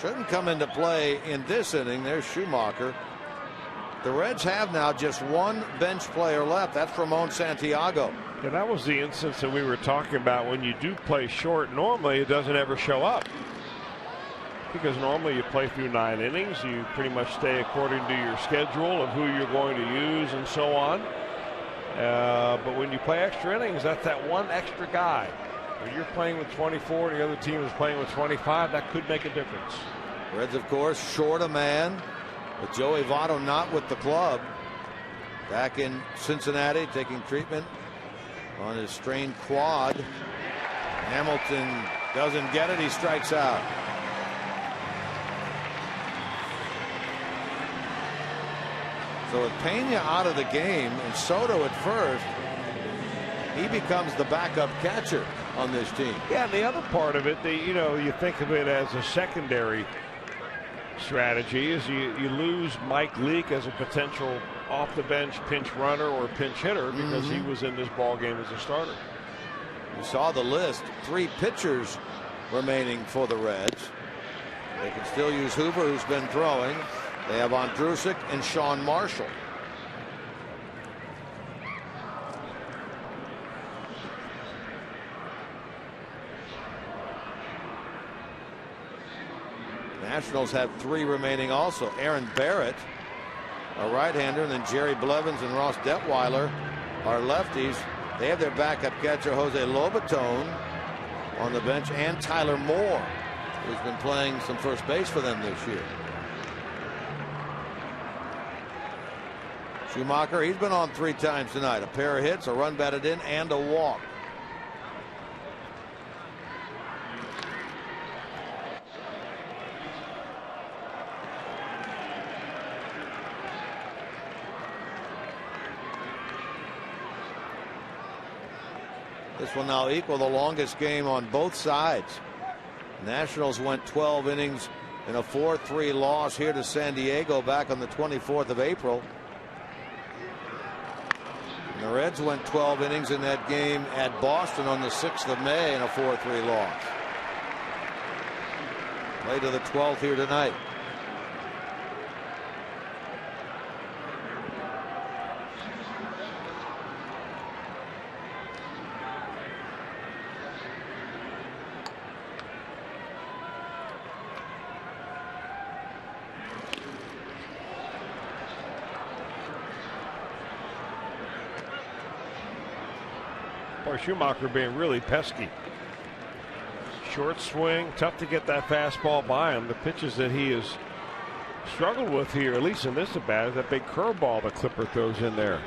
Shouldn't come into play in this inning. There's Schumacher. The Reds have now just 1 bench player left. That's Ramon Santiago. Yeah, that was the instance that we were talking about. When you do play short, normally it doesn't ever show up. Because normally you play through 9 innings. You pretty much stay according to your schedule of who you're going to use and so on. But when you play extra innings, that's that one extra guy. When you're playing with 24 and the other team is playing with 25, that could make a difference. Reds, of course, short a man, with Joey Votto not with the club. Back in Cincinnati, taking treatment on his strained quad. Hamilton doesn't get it. He strikes out. So with Pena out of the game and Soto at first, he becomes the backup catcher on this team. Yeah, and the other part of it, you think of it as a secondary strategy, is you lose Mike Leake as a potential off the bench pinch runner or pinch hitter because he was in this ball game as a starter. You saw the list, 3 pitchers remaining for the Reds. They can still use Hoover, who's been throwing. They have Ondrusek and Sean Marshall. Nationals have 3 remaining also. Aaron Barrett, a right-hander, and then Jerry Blevins and Ross Detweiler are lefties. They have their backup catcher Jose Lobaton on the bench, and Tyler Moore, who's been playing some first base for them this year. Schumacher, he's been on 3 times tonight. A pair of hits, a run batted in, and a walk. This will now equal the longest game on both sides. Nationals went 12 innings in a 4-3 loss here to San Diego back on the 24th of April. And the Reds went 12 innings in that game at Boston on the 6th of May in a 4-3 loss. Play to the 12th here tonight. Boy, Schumacher being really pesky. Short swing, tough to get that fastball by him. The pitches that he has struggled with here, at least in this at bat, is that big curveball the Clipper throws in there.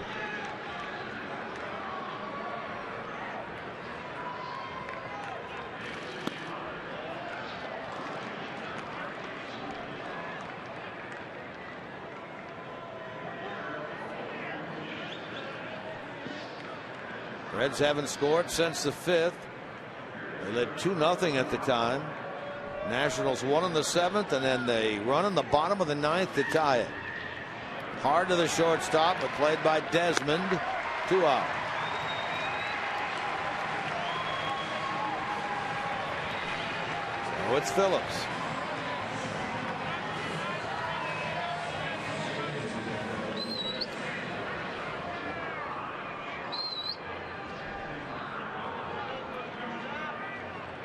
Reds haven't scored since the 5th. They led 2-0 at the time. Nationals won in the 7th, and then they run in the bottom of the 9th to tie it. Hard to the shortstop, but played by Desmond. 2 out. So it's Phillips.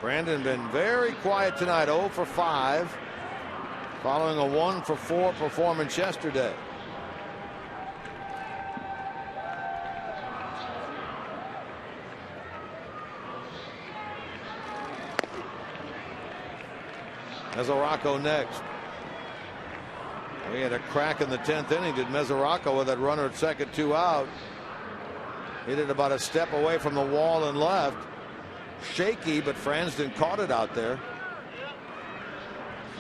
Brandon been very quiet tonight, 0 for 5, following a 1 for 4 performance yesterday. Mesoraco next. We had a crack in the 10th inning. Did Mesoraco with that runner at second, 2 out. Hit it about a step away from the wall and left. Shaky, but Fransden caught it out there.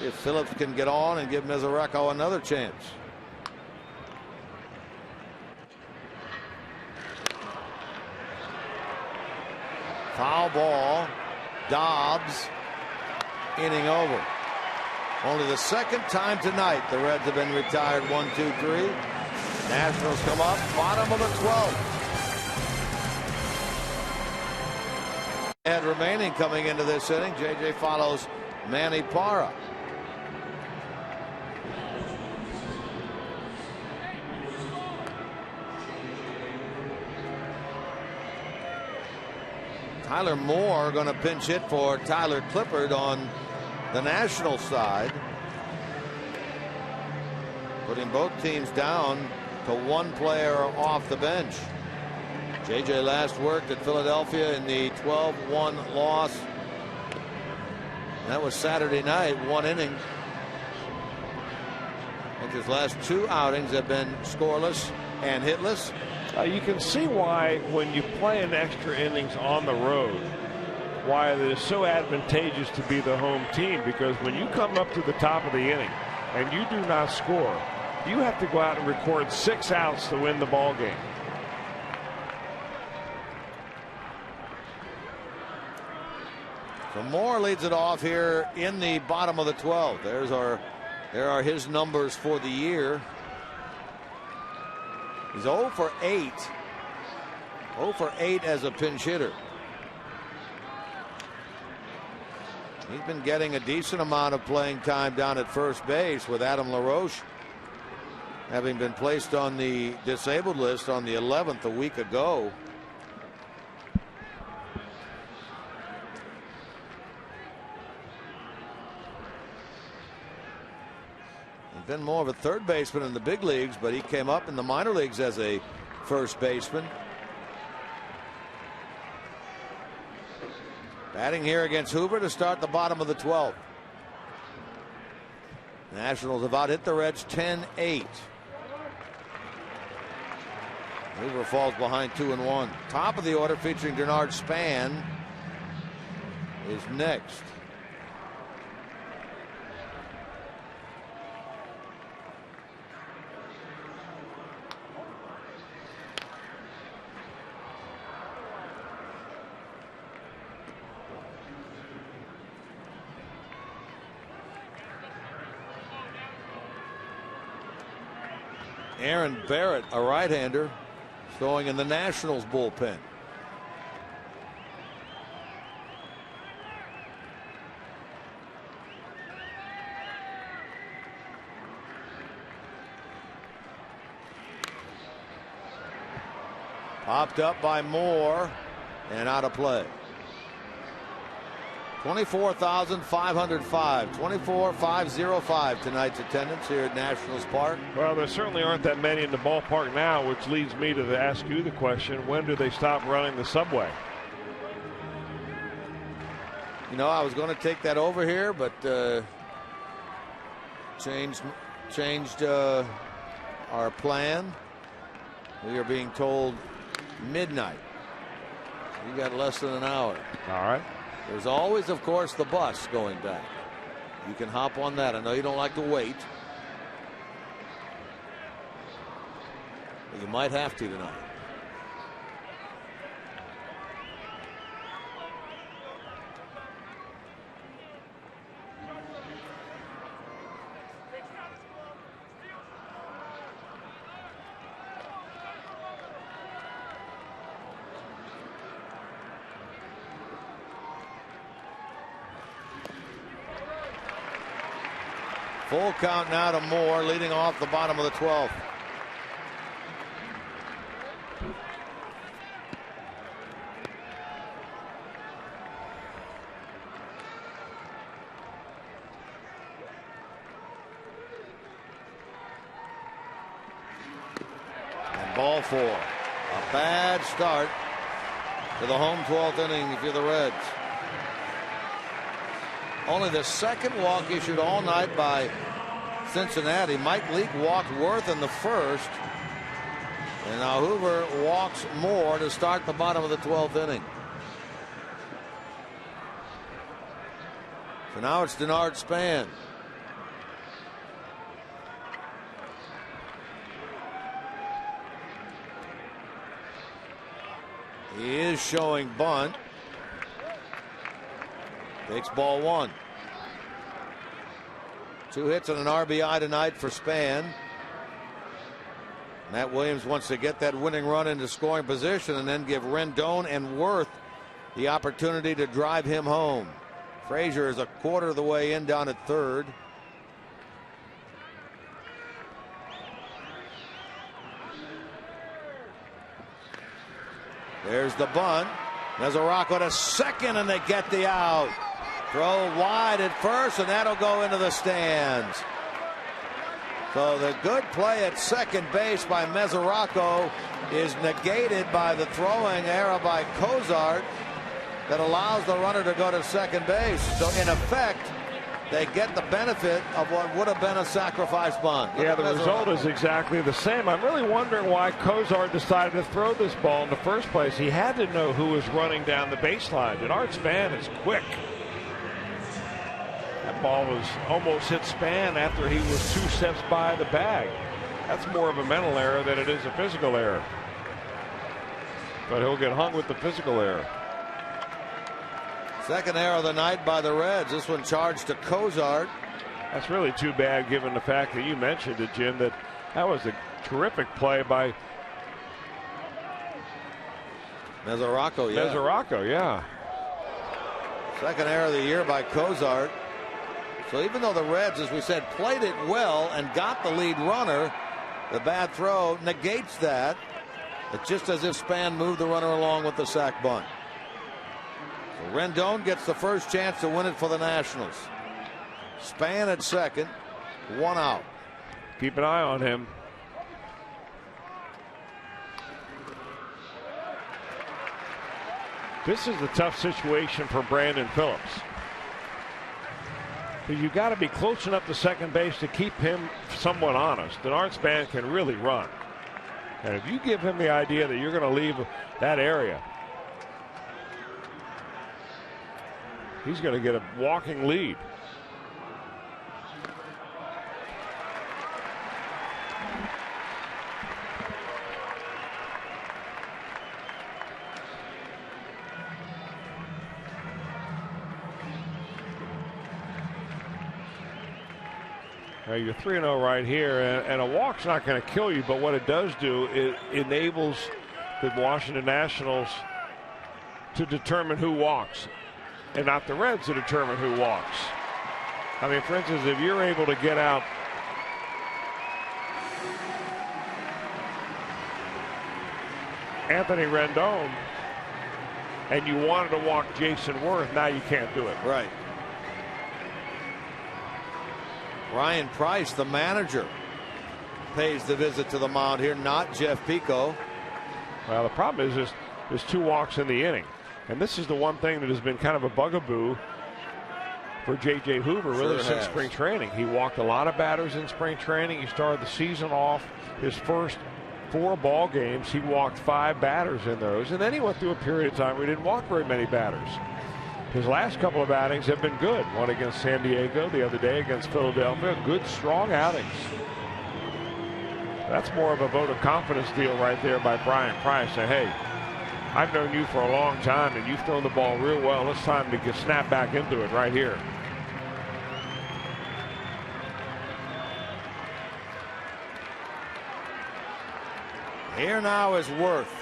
See if Phillips can get on and give Mesoraco another chance. Foul ball. Dobbs. Inning over. Only the 2nd time tonight the Reds have been retired. 1, 2, 3. Nationals come up bottom of the 12th. And remaining coming into this inning, JJ follows Manny Parra. Tyler Moore going to pinch hit for Tyler Clippard on the National side, putting both teams down to 1 player off the bench. JJ last worked at Philadelphia in the 12-1 loss. That was Saturday night, 1 inning. And his last 2 outings have been scoreless and hitless. You can see why, when you play an extra innings on the road, why it is so advantageous to be the home team, because when you come up to the top of the inning and you do not score, you have to go out and record 6 outs to win the ball game. So Moore leads it off here in the bottom of the 12th. There are his numbers for the year. He's 0 for 8. 0 for 8 as a pinch hitter. He's been getting a decent amount of playing time down at first base, with Adam LaRoche having been placed on the disabled list on the 11th a week ago. He's been more of a third baseman in the big leagues, but he came up in the minor leagues as a first baseman. Batting here against Hoover to start the bottom of the 12th. Nationals have out hit the Reds 10-8. Hoover falls behind 2-1. Top of the order, featuring Denard Span, is next. Aaron Barrett, a right-hander, throwing in the Nationals bullpen. Popped up by Moore and out of play. 24,505, 24,505 tonight's attendance here at Nationals Park. Well, there certainly aren't that many in the ballpark now, which leads me to ask you the question, when do they stop running the subway? You know, I was going to take that over here, but changed our plan. We are being told midnight. You got less than an hour. All right. There's always, of course, the bus going back. You can hop on that. I know you don't like to wait, but you might have to tonight. Full count now to Moore, leading off the bottom of the 12th. And ball 4. A bad start to the home 12th inning if you're the Reds. Only the second walk issued all night by Cincinnati. Mike Leake walked Worth in the first. And now Hoover walks Moore to start the bottom of the 12th inning. So now it's Denard Span. He is showing bunt. Takes ball 1. 2 hits and an RBI tonight for Span. Matt Williams wants to get that winning run into scoring position and then give Rendon and Worth the opportunity to drive him home. Frazier is a quarter of the way in down at third. There's the bunt. Mesoraco to second, and they get the out. Throw wide at first, and that'll go into the stands. So the good play at second base by Mesoraco is negated by the throwing error by Cozart that allows the runner to go to second base. So in effect, they get the benefit of what would have been a sacrifice bunt. Yeah, the result is exactly the same. I'm really wondering why Cozart decided to throw this ball in the first place. He had to know who was running down the baseline. Denard Span is quick. That ball was almost hit Span after he was 2 steps by the bag. That's more of a mental error than it is a physical error. But he'll get hung with the physical error. Second error of the night by the Reds. This one charged to Cozart. That's really too bad given the fact that you mentioned it, Jim, that was a terrific play by Mesoraco, yeah. Mesoraco, yeah. Second error of the year by Cozart. So even though the Reds, as we said, played it well and got the lead runner, the bad throw negates that. It's just as if Span moved the runner along with the sac bunt. So Rendon gets the first chance to win it for the Nationals. Span at second, 1 out. Keep an eye on him. This is a tough situation for Brandon Phillips. Because you got to be close enough to second base to keep him somewhat honest. And Art Span can really run. And if you give him the idea that you're going to leave that area, he's going to get a walking lead. You're 3-0 right here, and a walk's not going to kill you, but what it does do, it enables the Washington Nationals to determine who walks, and not the Reds to determine who walks. I mean, for instance, if you're able to get out Anthony Rendon and you wanted to walk Jason Worth, now you can't do it. Right. Ryan Price, the manager, pays the visit to the mound here, not Jeff Pico. Well, the problem is there's 2 walks in the inning. And this is the one thing that has been kind of a bugaboo for J.J. Hoover really since spring training. He walked a lot of batters in spring training. He started the season off his first 4 ball games. He walked 5 batters in those. And then he went through a period of time where he didn't walk very many batters. His last couple of outings have been good. One against San Diego, the other day against Philadelphia. Good, strong outings. That's more of a vote of confidence deal right there by Brian Price. Say, hey, I've known you for a long time, and you've thrown the ball real well. It's time to snap back into it right here. Here now is Worth.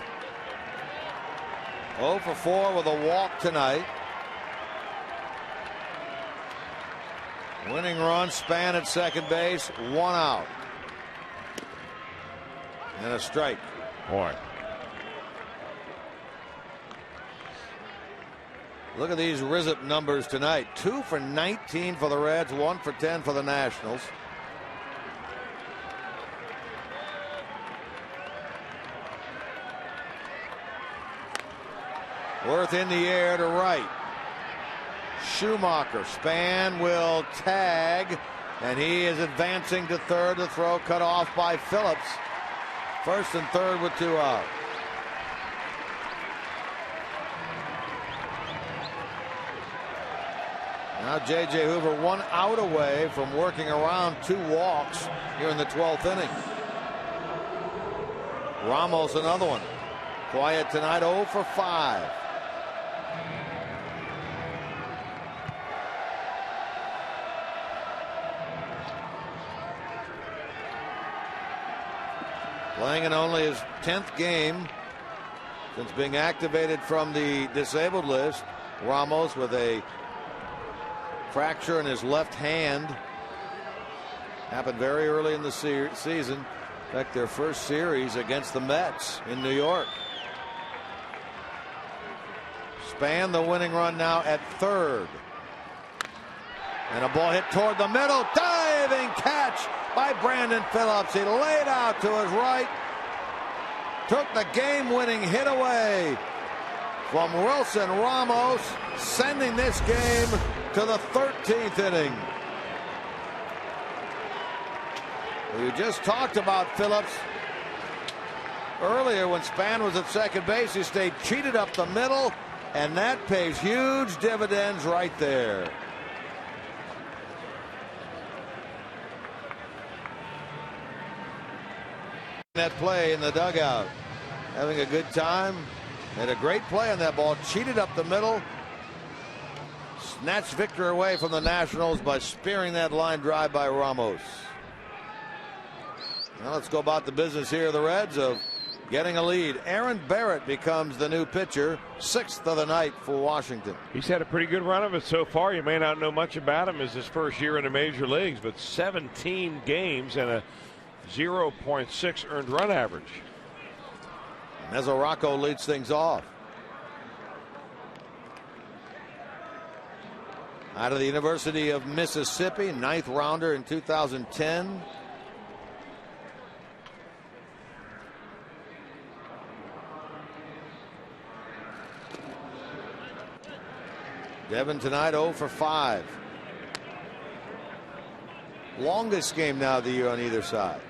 0 for 4 with a walk tonight. Winning run, Span at second base, 1 out. And a strike. Boy. Look at these Rizzup numbers tonight. 2 for 19 for the Reds, 1 for 10 for the Nationals. Worth in the air to right. Schumacher. Span will tag, and he is advancing to third. The throw cut off by Phillips. First and third with 2 out. Now J.J. Hoover 1 out away from working around 2 walks here in the 12th inning. Ramos another one. Quiet tonight, 0 for 5. Playing in only his 10th game since being activated from the disabled list. Ramos with a fracture in his left hand. Happened very early in the season. In fact, their first series against the Mets in New York. Span the winning run now at third. And a ball hit toward the middle. Diving catch by Brandon Phillips. He laid out to his right. Took the game-winning hit away from Wilson Ramos, sending this game to the 13th inning. We just talked about Phillips earlier when Span was at second base. He stayed cheated up the middle, and that pays huge dividends right there. that play in the dugout. Having a good time. Made a great play on that ball. Cheated up the middle. Snatched victory away from the Nationals by spearing that line drive by Ramos. Now let's go about the business here. The Reds of getting a lead. Aaron Barrett becomes the new pitcher, 6th of the night for Washington. He's had a pretty good run of it so far. You may not know much about him as his first year in the major leagues, but 17 games and a 0.6 earned run average. Mesoraco leads things off. Out of the University of Mississippi, 9th rounder in 2010. Devin tonight 0 for 5. Longest game now of the year on either side.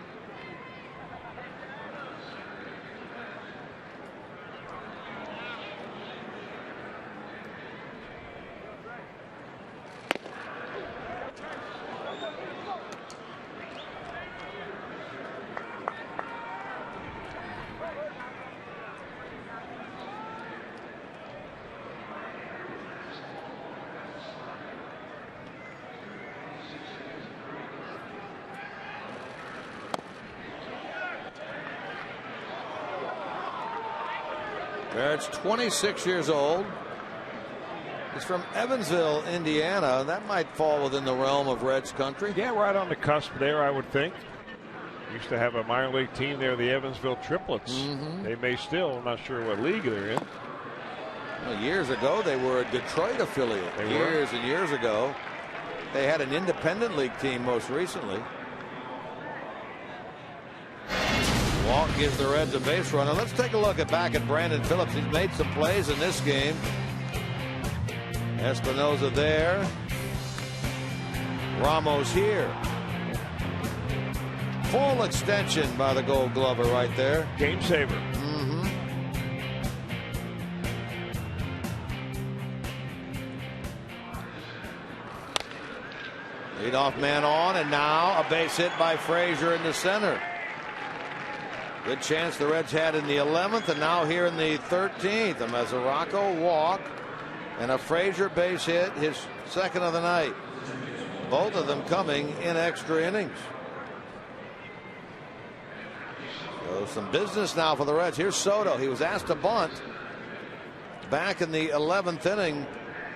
Barrett's 26 years old. He's from Evansville, Indiana. That might fall within the realm of Reds country. Yeah, right on the cusp there, I would think. Used to have a minor league team there, the Evansville Triplets. They may still, I'm not sure what league they're in. Well, years ago, they were a Detroit affiliate. Years and years ago. They had an independent league team most recently. Walk gives the Reds a base runner. Let's take a look back at Brandon Phillips. He's made some plays in this game. Espinosa there. Ramos here. Full extension by the Gold Glover right there. Game saver. Leadoff man on, and now a base hit by Frazier in the center. Good chance the Reds had in the 11th, and now here in the 13th. A Mesoraco walk and a Frazier base hit, his 2nd of the night. Both of them coming in extra innings. So some business now for the Reds. Here's Soto. He was asked to bunt back in the 11th inning,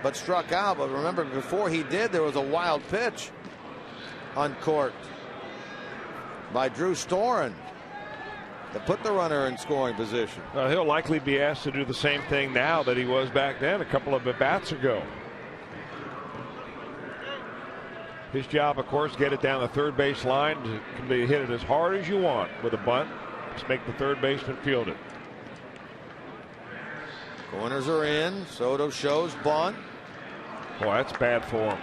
but struck out. But remember, before he did, there was a wild pitch uncorked by Drew Storen to put the runner in scoring position. Well, he'll likely be asked to do the same thing now that he was back then a couple of at-bats ago. His job, of course, get it down the third base line. It can be hit it as hard as you want with a bunt. Just make the third baseman field it. Corners are in. Soto shows bunt. Boy, that's bad for him.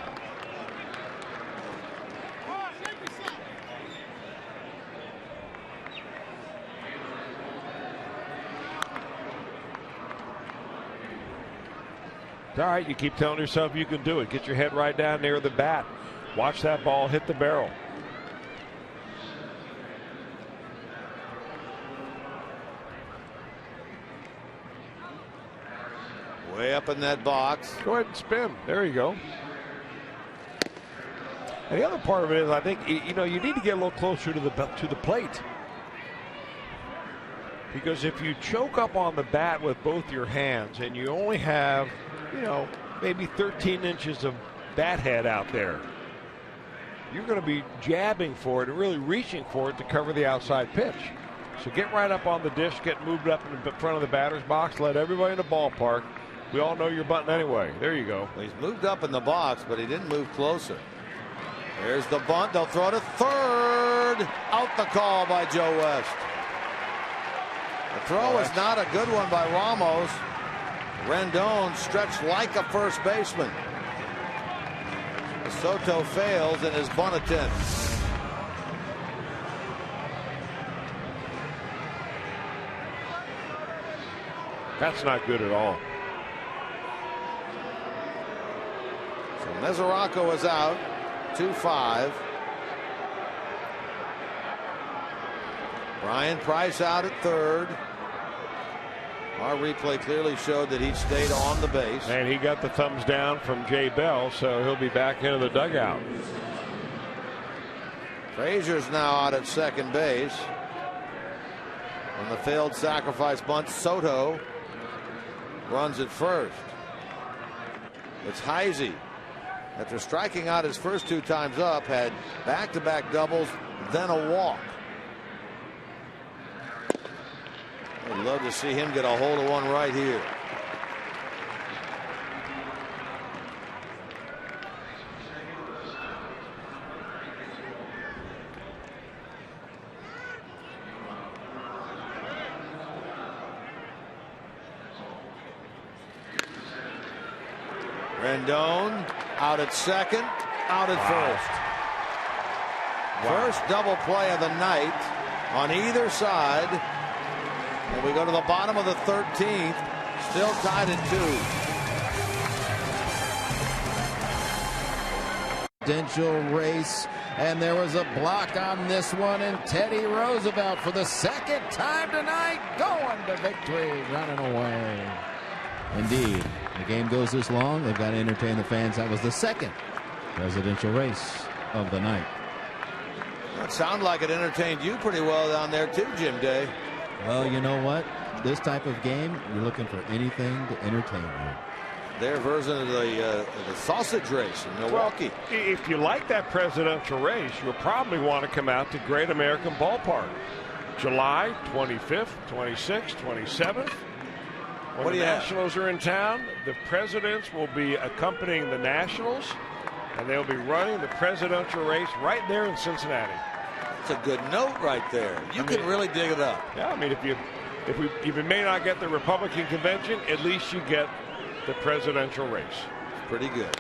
It's all right. You keep telling yourself you can do it. Get your head right down near the bat. Watch that ball hit the barrel. Way up in that box. Go ahead and spin. There you go. And the other part of it is, I think, you know, you need to get a little closer to the plate. Because if you choke up on the bat with both your hands and you only have, you know, maybe 13 inches of bat head out there, you're going to be jabbing for it and really reaching for it to cover the outside pitch. So get right up on the dish, get moved up in the front of the batter's box, let everybody in the ballpark. We all know you're bunting anyway. There you go. Well, he's moved up in the box, but he didn't move closer. There's the bunt. They'll throw to third. Out the call by Joe West. The throw is not a good one by Ramos. Rendon stretched like a first baseman. Soto fails in his bunt attempt. That's not good at all. So Mesoraco is out. 2-5. Brian Price out at third. Our replay clearly showed that he stayed on the base. And he got the thumbs down from Jay Bell, so he'll be back into the dugout. Frazier's now out at second base. On the failed sacrifice bunt, Soto runs at first. It's Heisey, after striking out his first 2 times up, had back-to-back doubles, then a walk. I'd love to see him get a hold of one right here. Rendon out at second, out at first. First double play of the night on either side. And we go to the bottom of the 13th, still tied at 2. Presidential race, and there was a block on this one, and Teddy Roosevelt for the second time tonight going to victory, running away. Indeed, the game goes this long, they've got to entertain the fans. That was the second presidential race of the night. It sounded like it entertained you pretty well down there too, Jim Day. Well, you know what? This type of game, you're looking for anything to entertain you. Their version of the sausage race in Milwaukee. Well, if you like that presidential race, you'll probably want to come out to Great American Ballpark. July 25th, 26th, 27th. When the Nationals are in town, the presidents will be accompanying the Nationals, and they'll be running the presidential race right there in Cincinnati. That's a good note right there. You can really dig it up. Yeah, I mean, if you may not get the Republican convention, at least you get the presidential race. It's pretty good.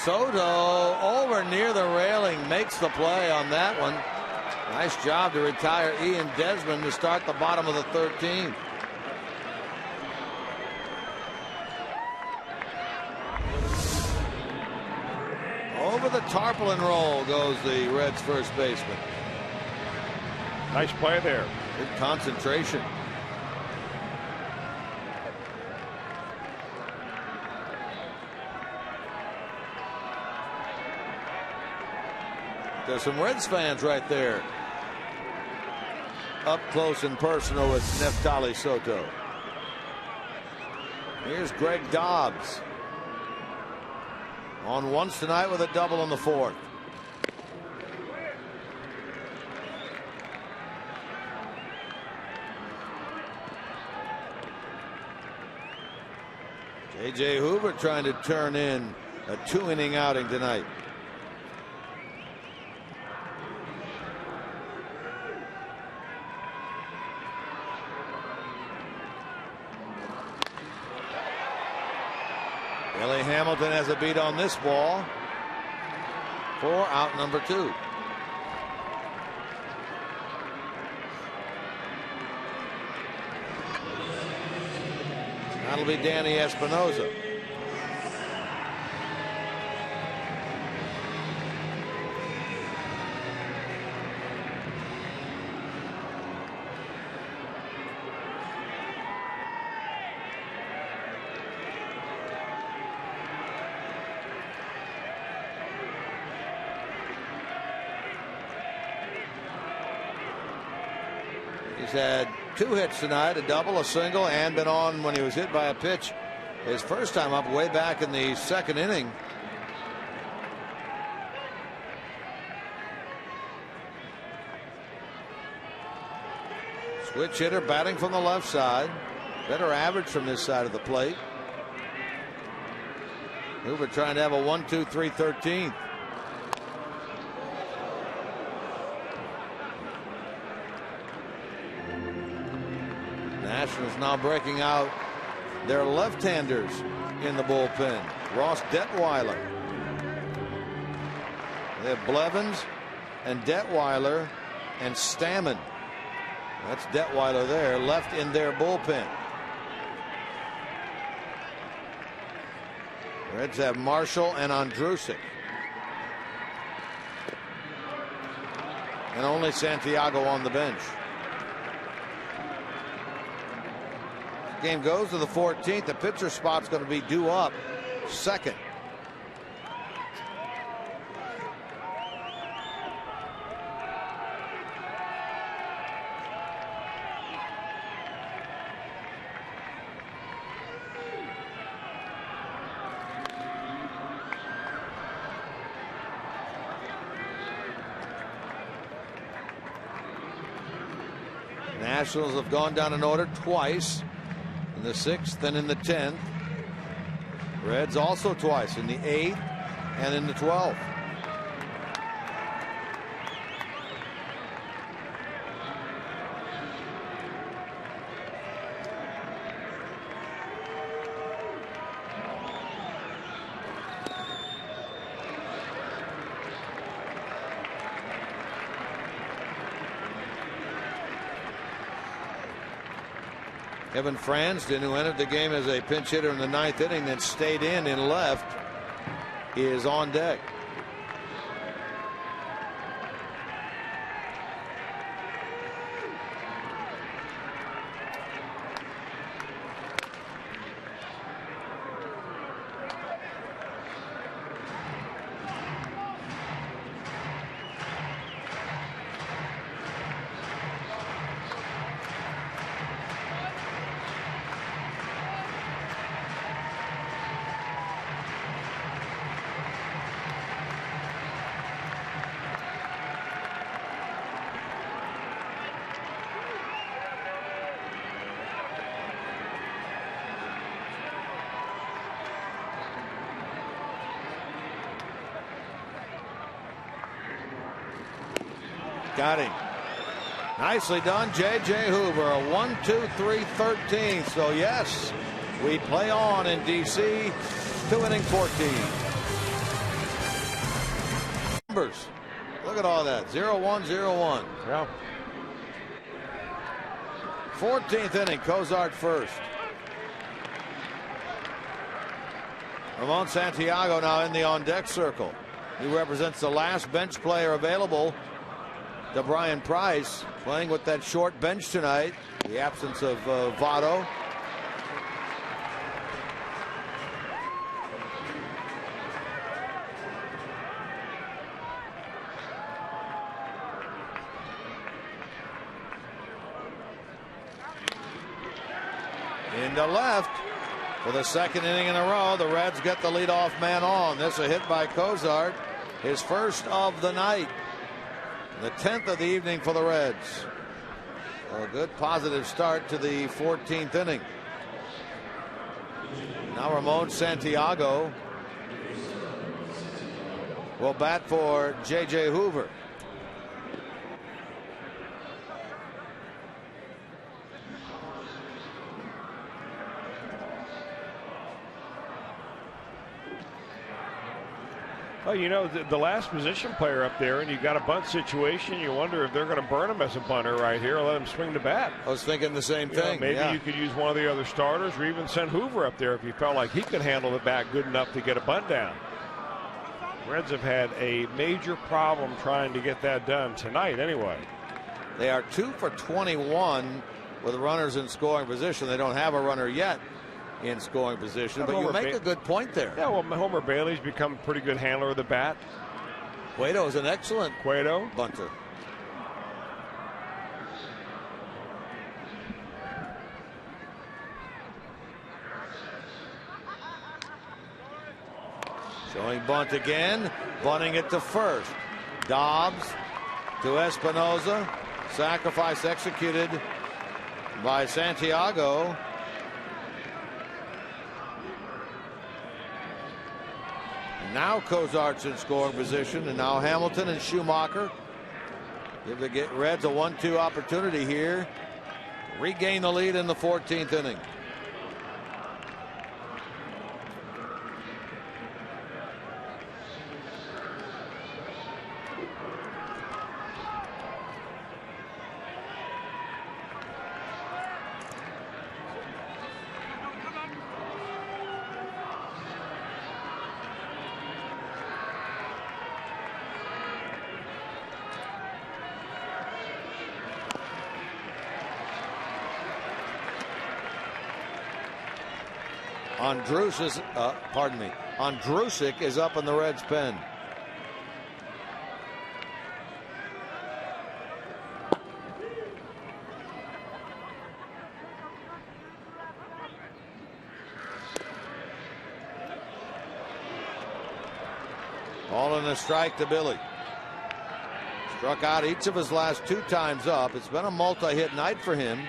Soto over near the railing makes the play on that one. Nice job to retire Ian Desmond to start the bottom of the 13th. Over the tarpaulin roll goes the Reds first baseman. Nice play there. Good concentration. There's some Reds fans right there. Up close and personal with Neftali Soto. Here's Greg Dobbs. On once tonight with a double in the 4th. J.J. Hoover trying to turn in a 2-inning outing tonight. Phillips Hamilton has a beat on this ball for out number 2. That'll be Danny Espinosa. He's had 2 hits tonight, a double, a single, and been on when he was hit by a pitch his first time up way back in the 2nd inning. Switch hitter batting from the left side. Better average from this side of the plate. Hoover trying to have a 1-2-3 13th. Nationals now breaking out their left-handers in the bullpen. Ross Detweiler. They have Blevins and Detweiler and Stammen. That's Detweiler there, left in their bullpen. Reds have Marshall and Andrusik. and only Santiago on the bench. Game goes to the 14th. The pitcher spot's going to be due up second. Nationals have gone down in order twice, in the 6th and in the 10th. Reds also twice, in the 8th and in the 12th. Kevin Fransden, who entered the game as a pinch hitter in the 9th inning, then stayed in left, is on deck. Got him. Nicely done, J.J. Hoover. A 1-2-3-13. So, yes, we play on in D.C. to inning 14. Numbers. Look at all that. 0-1, 0-1. Yeah. 14th inning, Cozart first. Ramon Santiago now in the on-deck circle. He represents the last bench player available to Brian Price, playing with that short bench tonight. The absence of Votto. Into left for the second inning in a row. The Reds get the leadoff man on. This a hit by Cozart, his first of the night. The 10th of the evening for the Reds. A good positive start to the 14th inning. Now Ramon Santiago will bat for J.J. Hoover. Well, you know, the last position player up there, and you've got a bunt situation. You wonder if they're going to burn him as a bunter right here or let him swing the bat. I was thinking the same thing. Maybe you could use one of the other starters or even send Hoover up there if you felt like he could handle the bat good enough to get a bunt down. Reds have had a major problem trying to get that done tonight anyway. They are 2 for 21 with runners in scoring position. They don't have a runner yet in scoring position, but you make a good point there. Yeah, well, Homer Bailey's become a pretty good handler of the bat. Cueto is an excellent bunter. Showing bunt again, bunting it to first. Dobbs to Espinoza. Sacrifice executed by Santiago. Now Cozart's in scoring position, and now Hamilton and Schumacher give the Reds a 1-2 opportunity here. Regain the lead in the 14th inning. Andrusic is up in the Reds pen. All in a strike to Billy. Struck out each of his last 2 times up. It's been a multi-hit night for him.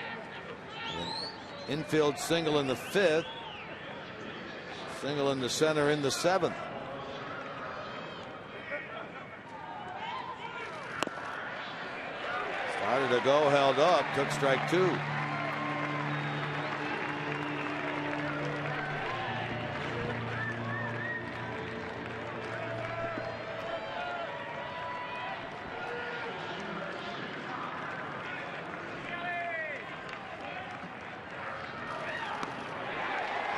Infield single in the 5th. Single in the center in the 7th. Started to go, held up, took strike 2.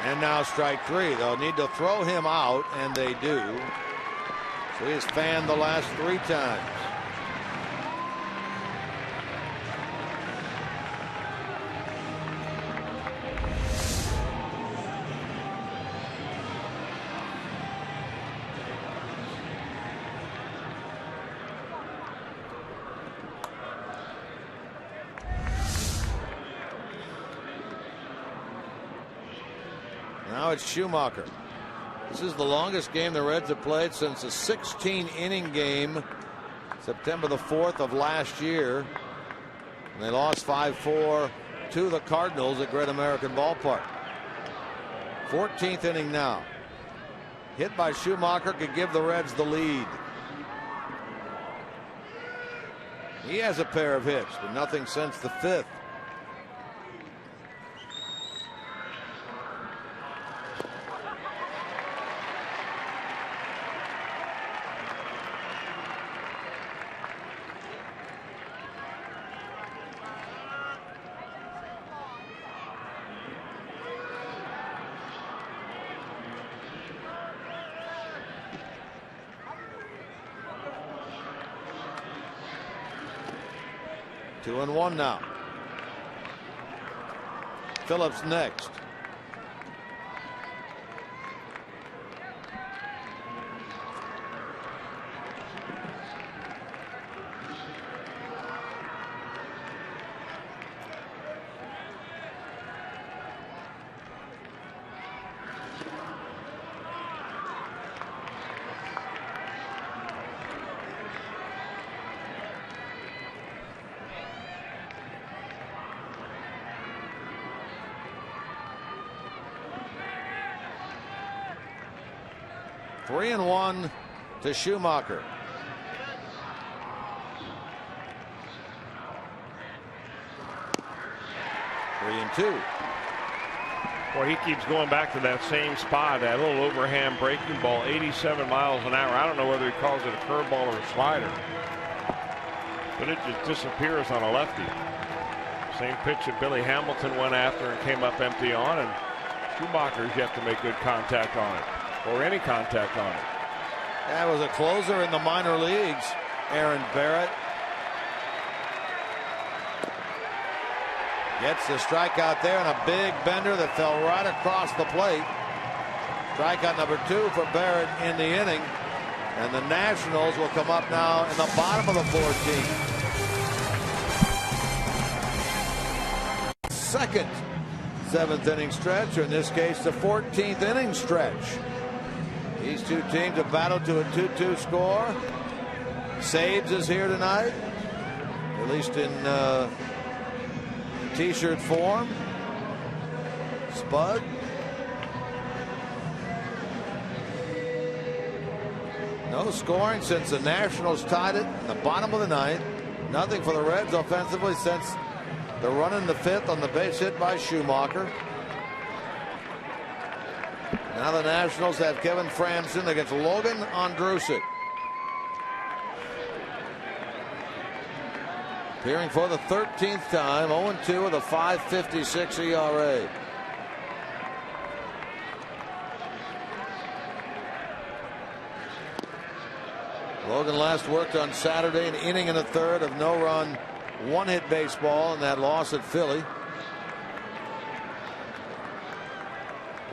And now strike 3. They'll need to throw him out, and they do. So he has fanned the last 3 times. Now it's Schumacher. This is the longest game the Reds have played since a 16-inning game, September the 4th of last year. And they lost 5-4 to the Cardinals at Great American Ballpark. 14th inning now. Hit by Schumacher could give the Reds the lead. He has a pair of hits, but nothing since the 5th. Two and one now. Phillips next. Three and one to Schumacher. Three and two. Well, he keeps going back to that same spot, that little overhand breaking ball, 87 miles an hour. I don't know whether he calls it a curveball or a slider, but it just disappears on a lefty. Same pitch that Billy Hamilton went after and came up empty on, and Schumacher's yet to make good contact on it, or any contact on it. That was a closer in the minor leagues, Aaron Barrett. Gets the strikeout there, and a big bender that fell right across the plate. Strikeout number 2 for Barrett in the inning. And the Nationals will come up now in the bottom of the 14th. Second 7th inning stretch, or in this case the 14th inning stretch. These two teams have battled to a 2-2 score. Saves is here tonight, at least in t-shirt form. Spud. No scoring since the Nationals tied it in the bottom of the 9th. Nothing for the Reds offensively since the run in the 5th on the base hit by Schumacher. Now the Nationals have Kevin Franzen against Logan Andrusic. Appearing for the 13th time, 0-2 with a 5.56 ERA. Logan last worked on Saturday, an inning and a third of no-run, one-hit baseball in that loss at Philly.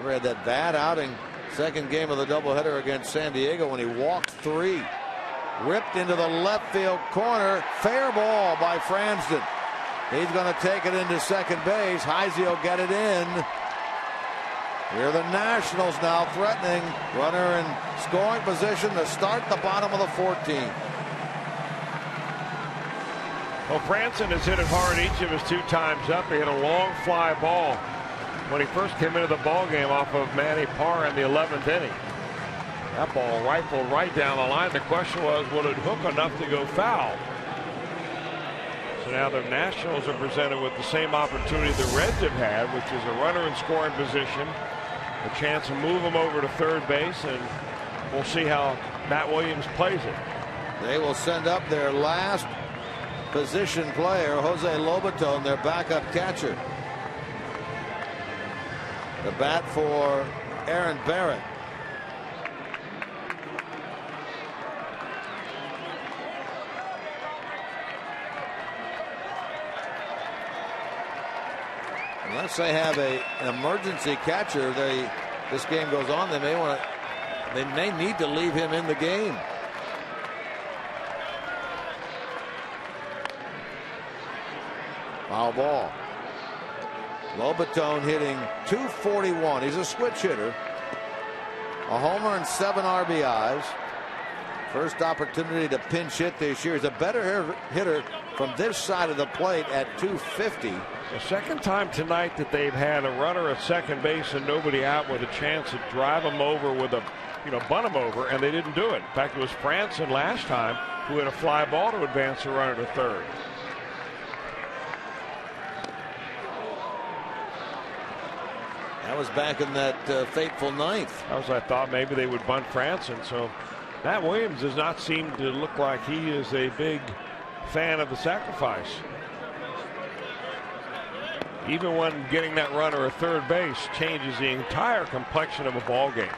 We had that bad outing, second game of the doubleheader against San Diego when he walked 3. Ripped into the left field corner. Fair ball by Franston. He's going to take it into second base. Heisey will get it in. Here the Nationals now threatening. Runner in scoring position to start the bottom of the 14th. Well, Franston has hit it hard each of his 2 times up. He hit a long fly ball when he first came into the ball game off of Manny Parr in the 11th inning. That ball rifled right down the line. The question was, will it hook enough to go foul? So now the Nationals are presented with the same opportunity the Reds have had, which is a runner in scoring position, a chance to move him over to third base, and we'll see how Matt Williams plays it. They will send up their last position player, Jose Lobaton, their backup catcher. The bat for Aaron Barrett. Unless they have an emergency catcher, this game goes on, they may need to leave him in the game. Foul ball. Lobaton hitting .241. He's a switch hitter. A homer and 7 RBIs. First opportunity to pinch hit this year. He's a better hitter from this side of the plate at .250. The second time tonight that they've had a runner at second base and nobody out with a chance to drive him over with a, bunt him over, and they didn't do it. In fact, it was Franston last time who had a fly ball to advance the runner to third. That was back in that fateful ninth. I thought maybe they would bunt Franston. So Matt Williams does not seem to look like he is a big fan of the sacrifice. Even when getting that runner at third base changes the entire complexion of a ball game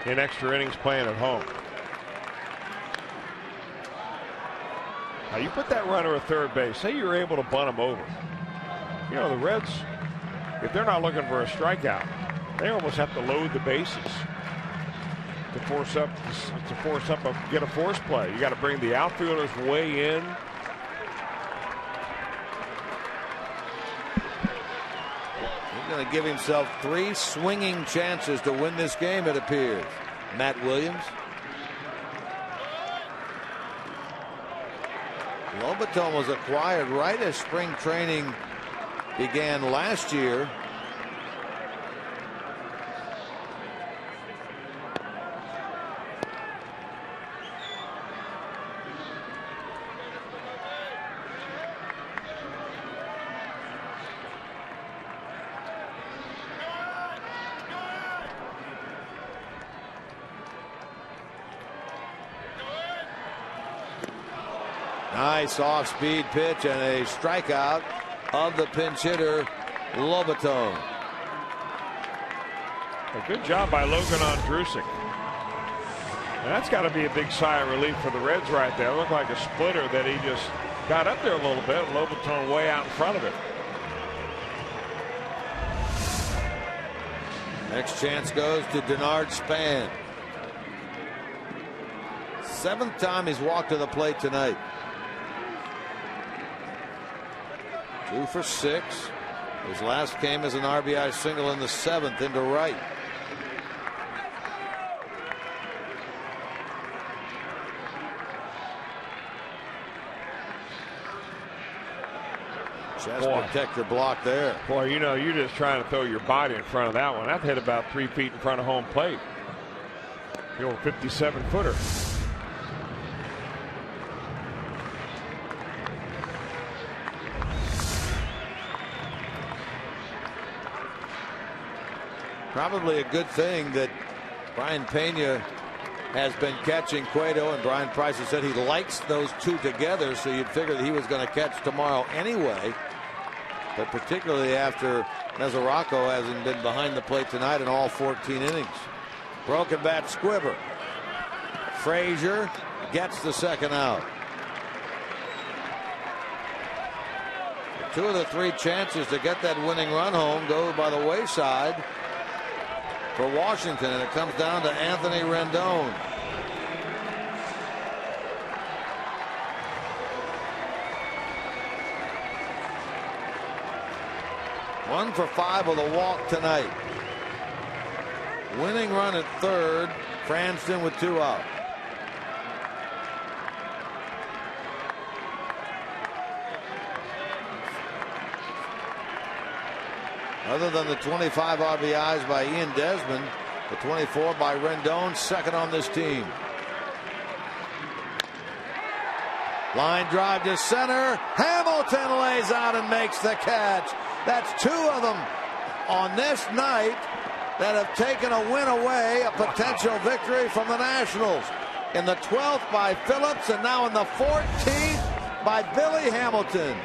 in extra innings playing at home. Now you put that runner at third base, say you're able to bunt him over. The Reds, if they're not looking for a strikeout, they almost have to load the bases to force up get a force play. You got to bring the outfielders way in. He's going to give himself 3 swinging chances to win this game, it appears. Matt Williams. Lobaton was acquired right as spring training began last year. Nice off-speed pitch and a strikeout of the pinch hitter, Lobaton. A good job by Logan Ondrusek. And that's got to be a big sigh of relief for the Reds right there. It looked like a splitter that he just got up there a little bit. Lobaton way out in front of it. Next chance goes to Denard Span. 7th time he's walked to the plate tonight. 2 for 6. His last came as an RBI single in the 7th into right. Chest protector block there. Boy, you're just trying to throw your body in front of that one. That hit about 3 feet in front of home plate. The old 57-footer. Probably a good thing that Brian Pena has been catching Cueto, and Brian Price has said he likes those 2 together, so you'd figure that he was going to catch tomorrow anyway. But particularly after Mesoraco hasn't been behind the plate tonight in all 14 innings. Broken bat squibber. Frazier gets the second out. 2 of the 3 chances to get that winning run home go by the wayside. for Washington, and it comes down to Anthony Rendon. One for 5 with a walk tonight. Winning run at third. Cranston with 2 out. Other than the 25 RBIs by Ian Desmond, the 24 by Rendon, second on this team. Line drive to center. Hamilton lays out and makes the catch. That's 2 of them on this night that have taken a win away, a potential victory from the Nationals. In the 12th by Phillips, and now in the 14th by Billy Hamilton.